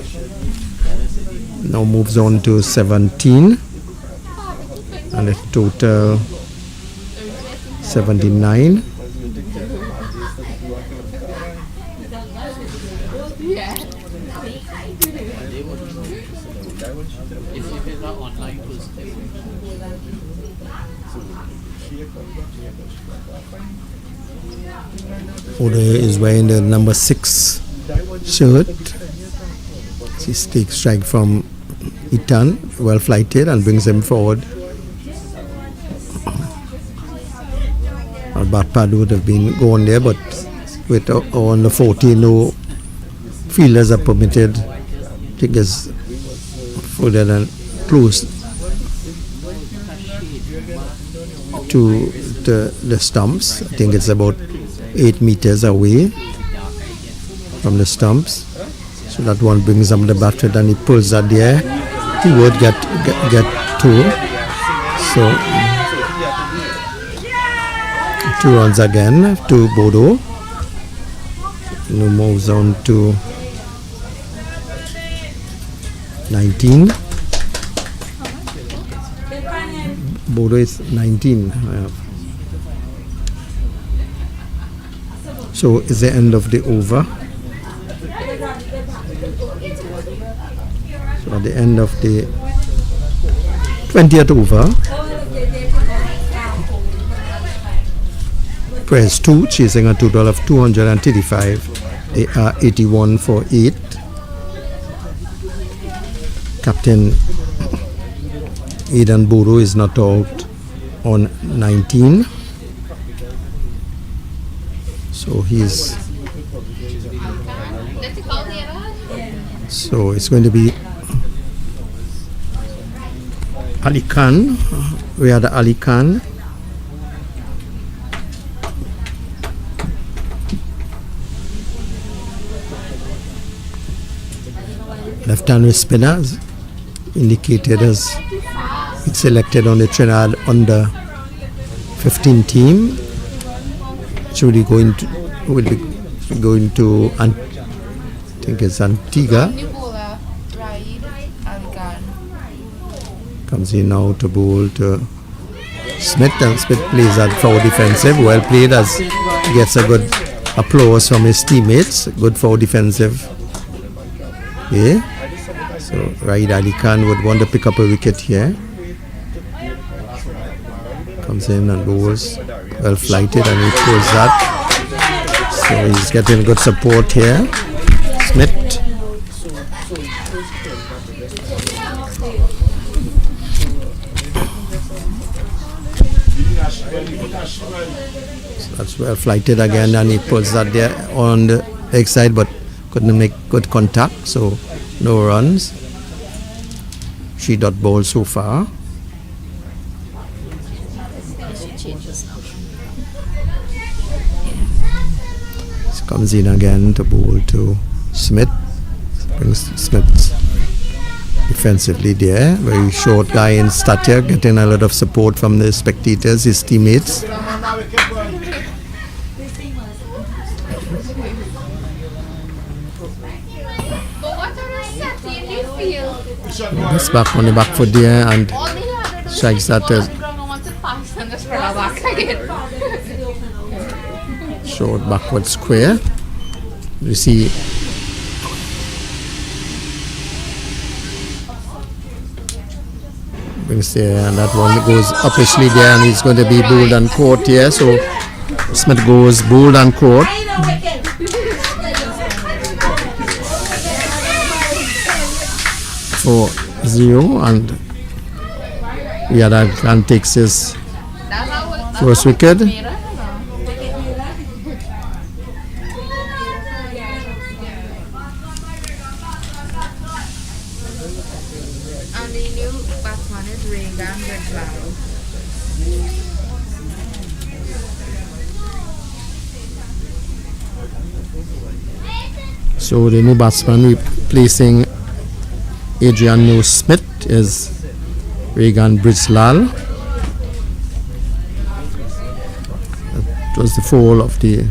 Now moves on to 17. And a total 79. Bodo is wearing the number 6 shirt. He takes strike from Ethan, well flighted, and brings him forward. Our bat pad would have been gone there, but with on the 14, no fielders are permitted. I think it's further than close to the stumps. I think it's about 8 meters away from the stumps. So that one brings up the bat and he pulls that there. He would get 2. So 2 runs again to Bodo. Now moves on to 19. Bodo is 19. So it's the end of the over. So at the end of the 20th over, Press 2 chasing a total of 235. They are 81 for 8. Captain Aidan Bodo is not out on 19. So so it's going to be Ali Khan. We had Ali Khan. Left-hand spinner indicated as it's selected on the Trinidad under 15 team. Should be going to I think it's Antigua. Comes in now to bowl to Smith, and Smith plays that foul defensive. Well played, as gets a good applause from his teammates. Good foul defensive. Yeah. So Raid Ali Khan would want to pick up a wicket here. Comes in and bowls. Well flighted, and he throws that. So he's getting good support here. Smith. So that's well flighted again, and he pulls that there on the leg side, but couldn't make good contact, so no runs. 3 ball so far. Comes in again to bowl to Smith. Brings Smith defensively there. Very short guy in stature, getting a lot of support from the spectators, his teammates. It's back on the back foot there and strikes that short backward square. You see brings there, and that one goes upishly there, and he's going to be bowled and caught here. So Smith goes bowled and caught. For 0, and Yada Khan takes his first wicket. So the new batsman replacing Adrian New Smith is Regan Bridgelal. It was the fall of the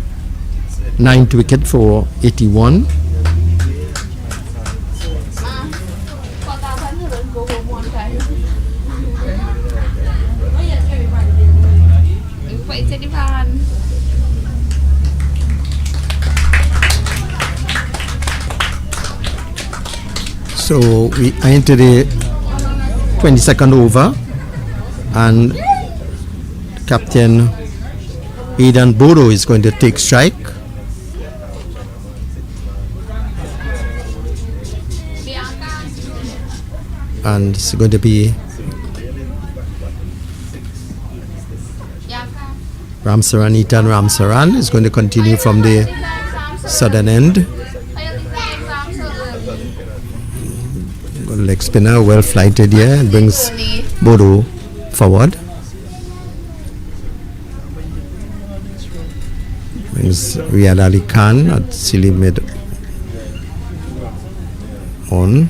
9th wicket for 81. So we enter the 22nd over, and Captain Aidan Bodo is going to take strike. And it's going to be Ramsaran, Ethan Ramsaran is going to continue from the southern end. Leg spinner, well flighted here, and brings Bodo forward. Brings Riyad Ali Khan at silly mid on.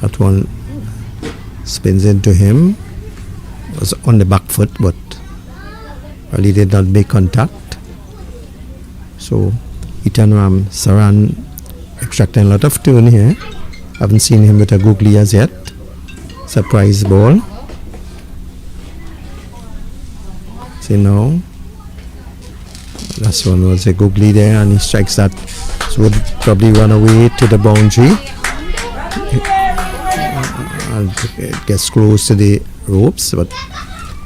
That one spins into him. Was on the back foot, but really did not make contact. So Ethan Ramsaran extracting a lot of turn here. Haven't seen him with a googly as yet. Surprise ball. See now. Last one was a googly there, and he strikes that. So would probably run away to the boundary. And it gets close to the ropes, but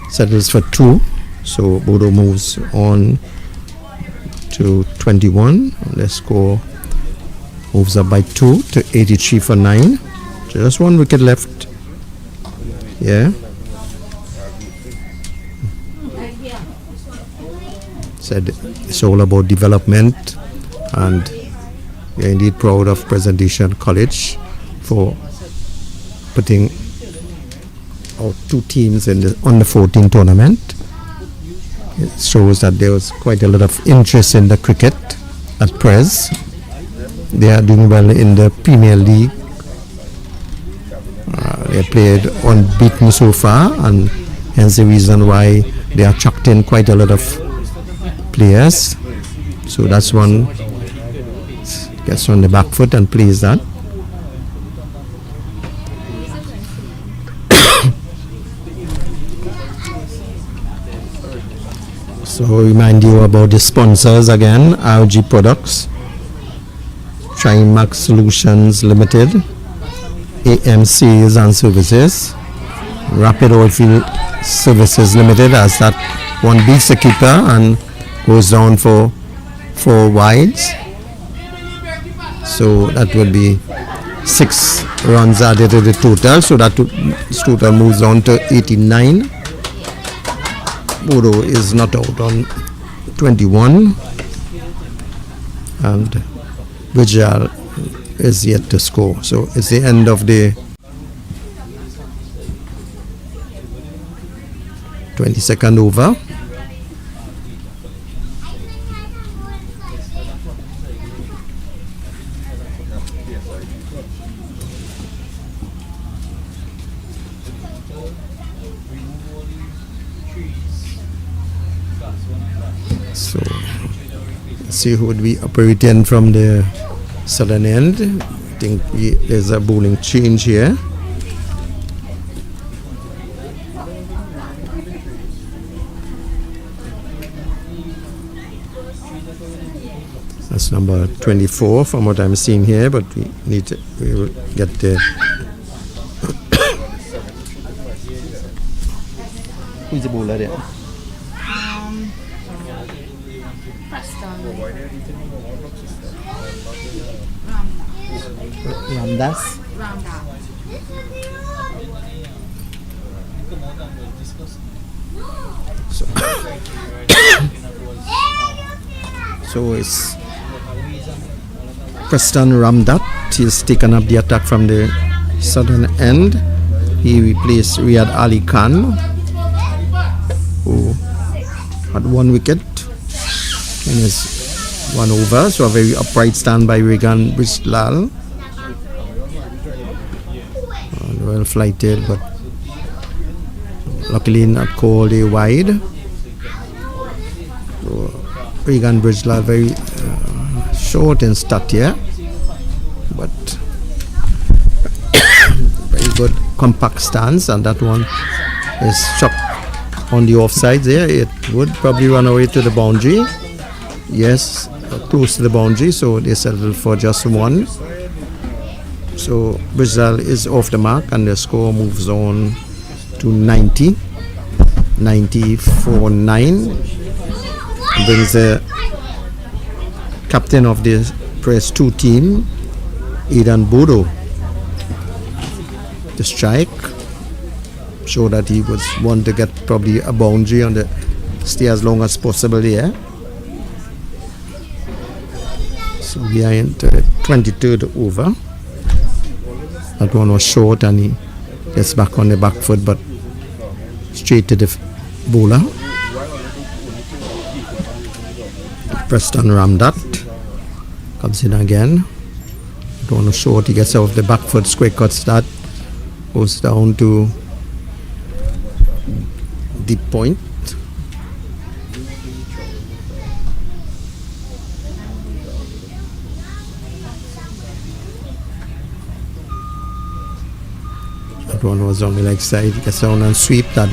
settles for 2. So Bodo moves on to 21. The score moves up by 2 to 83 for 9. Just 1 wicket left. Yeah. Said it's all about development, and we are indeed proud of Presentation College for putting or 2 teams in the under 14 tournament. It shows that there was quite a lot of interest in the cricket at Prez. They are doing well in the Premier League. They played unbeaten so far, and hence the reason why they are chucked in quite a lot of players. So that's one gets on the back foot and plays that. So remind you about the sponsors again: RG Products, Trimax Solutions Limited, AM Sales and Services, Rapid Oilfield Services Limited, as that one beats the keeper and goes down for 4 wides. So that will be 6 runs added to the total. So that total moves on to 89. Bodo is not out on 21. And Vijay is yet to score. So it's the end of the 22nd over. So let's see who would be operating from the southern end. I think there's a bowling change here. That's number 24 from what I'm seeing here, but we will get the who's the bowler there? Ramdas. So it's Preston Ramdat. He's taken up the attack from the southern end. He replaced Riyad Ali Khan, who had 1 wicket in his 1 over. So a very upright stand by Regan Brishlal. Well flighted, but luckily not called a wide. So Regan Brishlal very short in stat here, but very good compact stance, and that one is shot on the offside there. It would probably run away to the boundary. Yes, close to the boundary, so they settled for just 1. So Brazil is off the mark, and the score moves on to 90. 94-9. Brings the captain of the Press 2 team, Aidan Bodo, to strike. Show that he was want to get probably a boundary on the stay as long as possible here. So we are into the 23rd over. That one was short, and he gets back on the back foot, but straight to the bowler. Preston Ramdat comes in again. That one was short. He gets off the back foot, square cuts that, goes down to deep point. That one was on the leg side. Gets down and sweep that.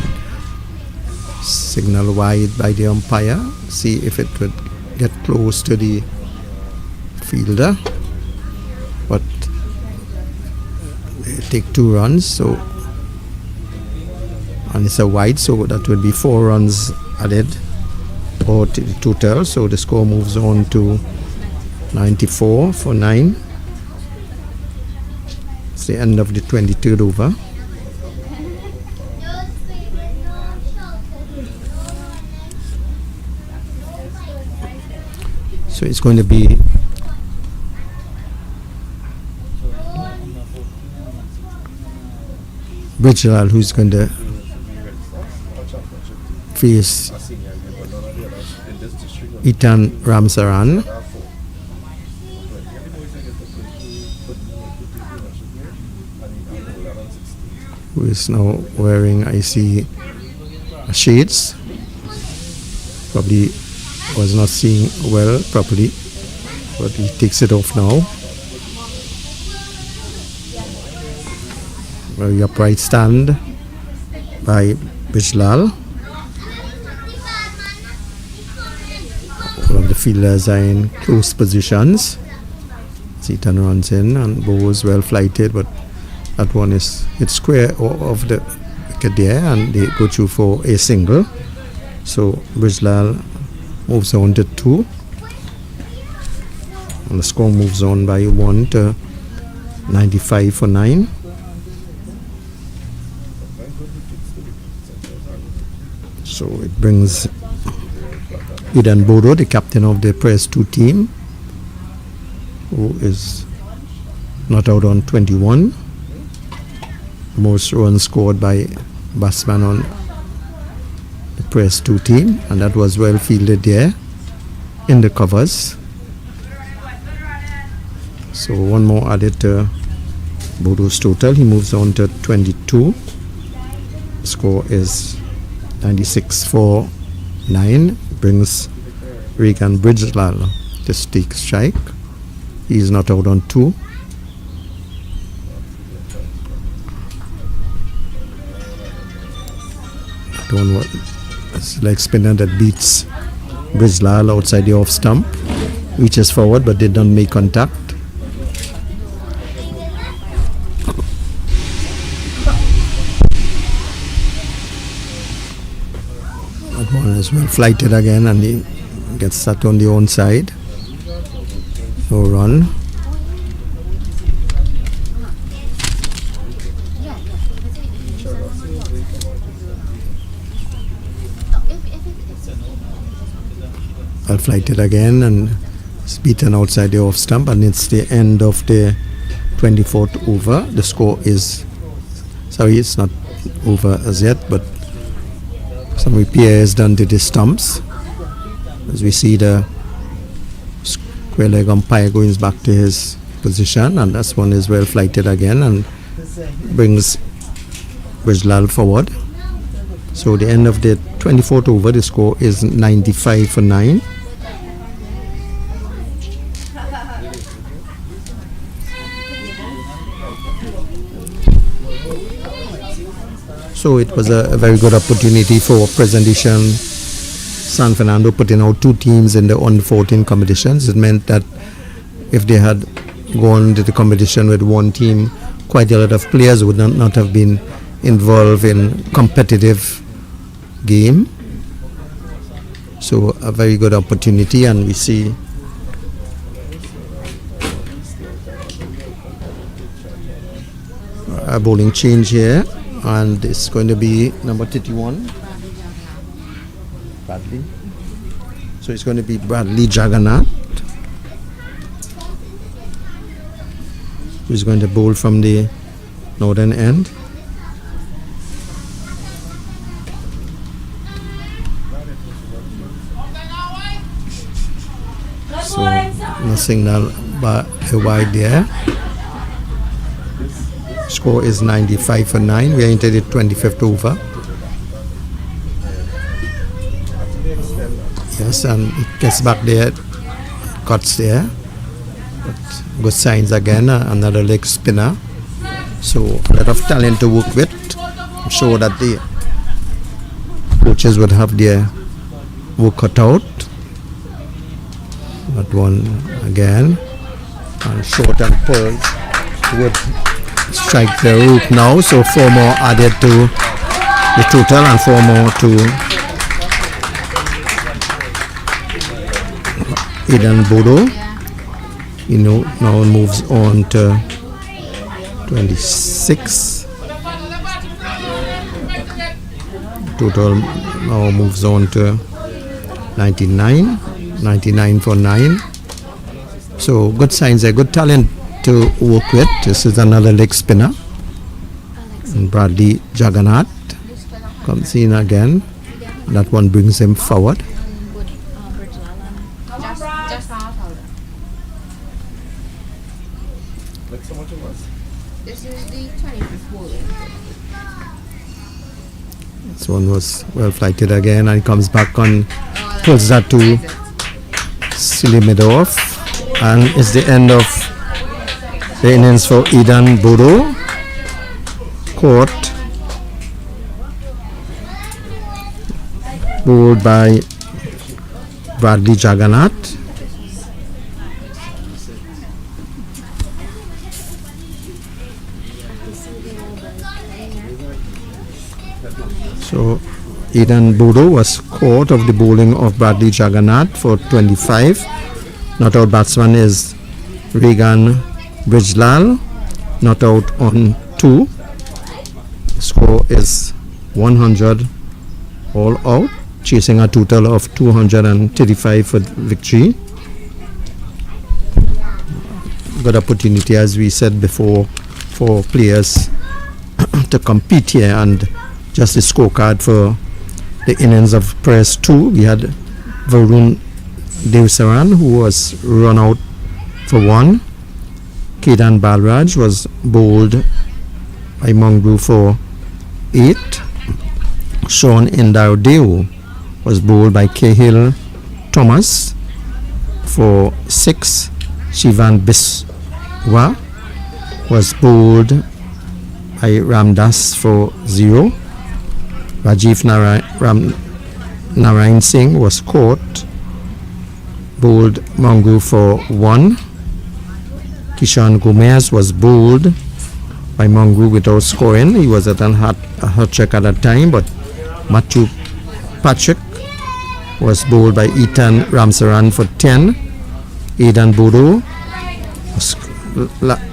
Signal wide by the umpire. See if it would get close to the fielder. But they take 2 runs. So, and it's a wide, so that would be 4 runs added or total. So the score moves on to 94 for 9. It's the end of the 23rd over. So it's going to be Bridgelal, who's going to face Ethan Ramsaran. Who is now wearing, I see, shades. Probably was not seeing well properly, but he takes it off now. Very upright stand by Bridgelal. All of the fielders are in close positions. Ethan runs in and Bo is well flighted, but that one is hit square of the wicket there, and they go through for a single. So Bridgelal moves on to 2, and the score moves on by 1 to 95 for 9. So it brings Eden Bodo, the captain of the Press 2 team, who is not out on 21. Most runs scored by batsman on the Press 2 team, and that was well fielded there in the covers. So one more added to Bodo's total. He moves on to 22. The score is 96 for 9. Brings Regan Bridgelal to take strike. He is not out on 2. One leg spinner that beats Bridgelal outside the off stump, reaches forward but did not make contact. That one is well flighted again, and he gets that on the own side. No run. Well flighted again, and it's beaten outside the off stump, and it's the end of the 24th over. The score is, sorry, it's not over as yet, but some repair is done to the stumps. As we see the square leg umpire going back to his position, and this one is well flighted again and brings Bridgelal forward. So the end of the 24th over, the score is 95 for 9. So it was a very good opportunity for presentation. San Fernando putting out 2 teams in the under 14 competitions. It meant that if they had gone to the competition with 1 team, quite a lot of players would not have been involved in competitive game. So a very good opportunity, and we see a bowling change here, and it's going to be number 31, Bradley. So it's going to be Bradley Jagannath, who's going to bowl from the northern end. So no signal but a wide there. Score is 95 for 9. We are into the 25th over. Yes, and it gets back there, cuts there. But good signs again, another leg spinner. So a lot of talent to work with. I'm sure that the coaches would have their work cut out. That one again, and short and pull would strike the root now. So 4 more added to the total, and 4 more to Eden Bodo. You know, now moves on to 26. Total now moves on to 99 for 9. So good signs there, good talent to work with. This is another leg spinner. And Bradley Jagannath comes in again. That one brings him forward. Just out of it. Like so much it was. This is the 25th bowling. This one was well flighted again and comes back on, pulls that to Silimidov, and it's the end of the innings for Eden Bodo. Caught, bowled by Bradley Jagannath. So Eden Bodo was caught of the bowling of Bradley Jagannath for 25. Not out batsman is Regan Brijlal, not out on 2. Score is 100 all out, chasing a total of 235 for victory. Good opportunity, as we said before, for players to compete here. And just the scorecard for the innings of Press 2, we had Varun Devsaran, who was run out for 1. Kedan Balraj was bowled by Mongru for 8. Sean Indardeo was bowled by Cahill Thomas for 6. Shivan Biswa was bowled by Ramdas for 0. Rajiv Narayan Singh was caught, bowled Mongru for 1. Kishan Gomez was bowled by Mongru without scoring. He was at a hot check at that time, but Matthew Patrick was bowled by Ethan Ramsaran for 10. Aidan Bodo was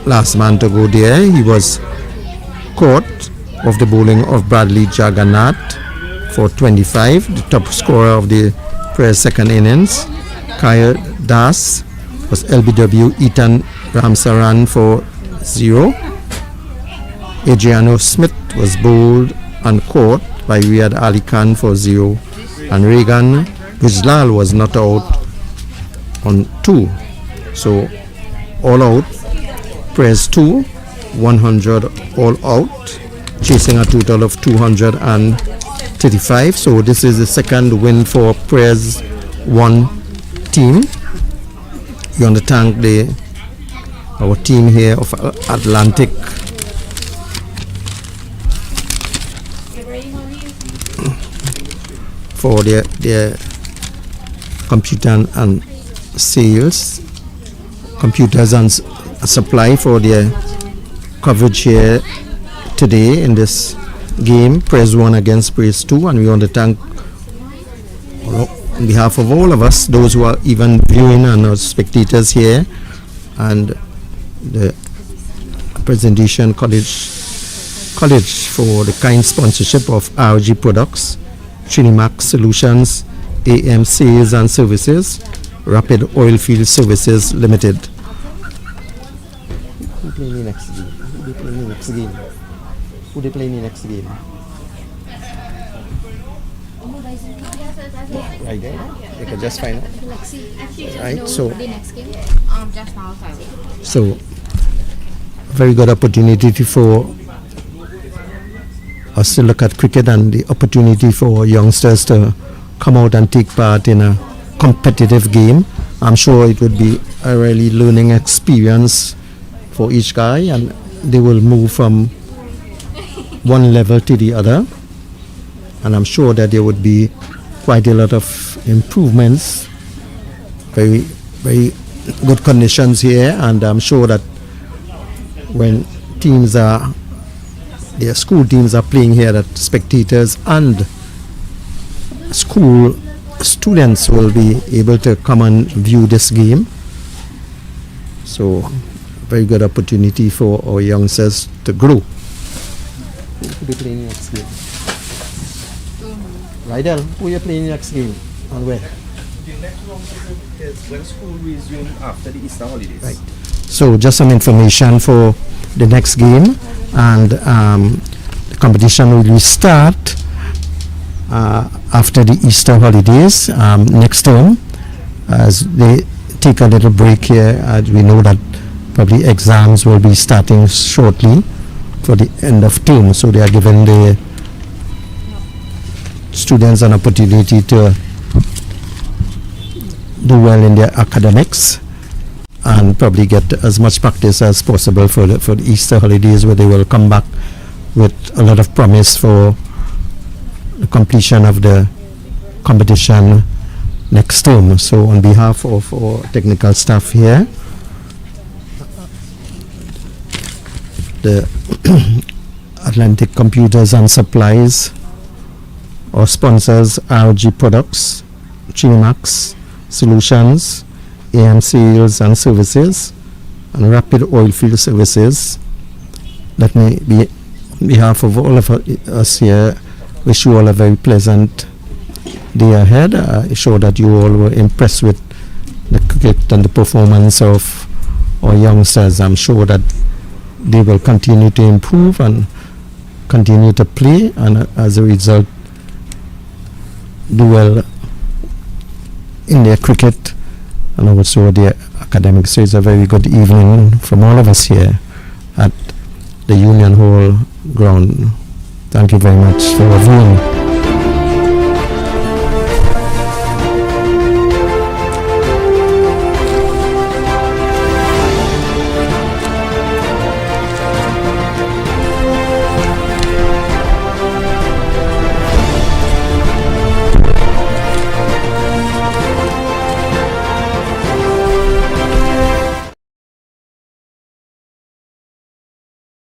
last man to go there. He was caught of the bowling of Bradley Jagannath for 25, the top scorer of the Press second innings. Kyle Das was LBW Ethan Ramsaran for 0. Adriano Smith was bowled and caught by Riyad Ali Khan for 0. And Regan Brijlal was not out on 2. So all out, Press 2, 100 all out, chasing a total of 235. So this is the second win for Press 1 team. You want to thank our team here of Atlantic for their computer and sales, computers and supply for their coverage here today in this game, Press 1 against Press 2. And we want to thank, on behalf of all of us, those who are even viewing and our spectators here, and the Presentation College for the kind sponsorship of RG Products, Trinimax Solutions, AM Sales and Services, Rapid Oilfield Services Limited. Who play me next game? Who they play me next game? Who they play me next game? Right there. You can just find out. Right, so The next game, just now, so very good opportunity for us to look at cricket, and the opportunity for youngsters to come out and take part in a competitive game. I'm sure it would be a really learning experience for each guy, and they will move from one level to the other, and I'm sure that there would be quite a lot of improvements. Very, very good conditions here, and I'm sure that when their school teams are playing here, that spectators and school students will be able to come and view this game. So very good opportunity for our youngsters to grow. Who will be playing next game? Rydell, who are you playing next game and where? The next round is when school resume after the Easter holidays. Right. So just some information for the next game, and competition will restart after the Easter holidays next term, as they take a little break here. As we know that probably exams will be starting shortly for the end of term, so they are giving the students an opportunity to do well in their academics and probably get as much practice as possible for the Easter holidays, where they will come back with a lot of promise for the completion of the competition next term. So on behalf of our technical staff here, the Atlantic Computers and Supplies, our sponsors RG Products, Chinimax Solutions, AM Sales and Services, and Rapid Oilfield Services, let me be on behalf of all of us here wish you all a very pleasant day ahead. I'm sure that you all were impressed with the cricket and the performance of our youngsters. I'm sure that they will continue to improve and continue to play, and as a result do well in their cricket and also their academics. So it's a very good evening from all of us here at the Union Hall ground. Thank you very much for viewing.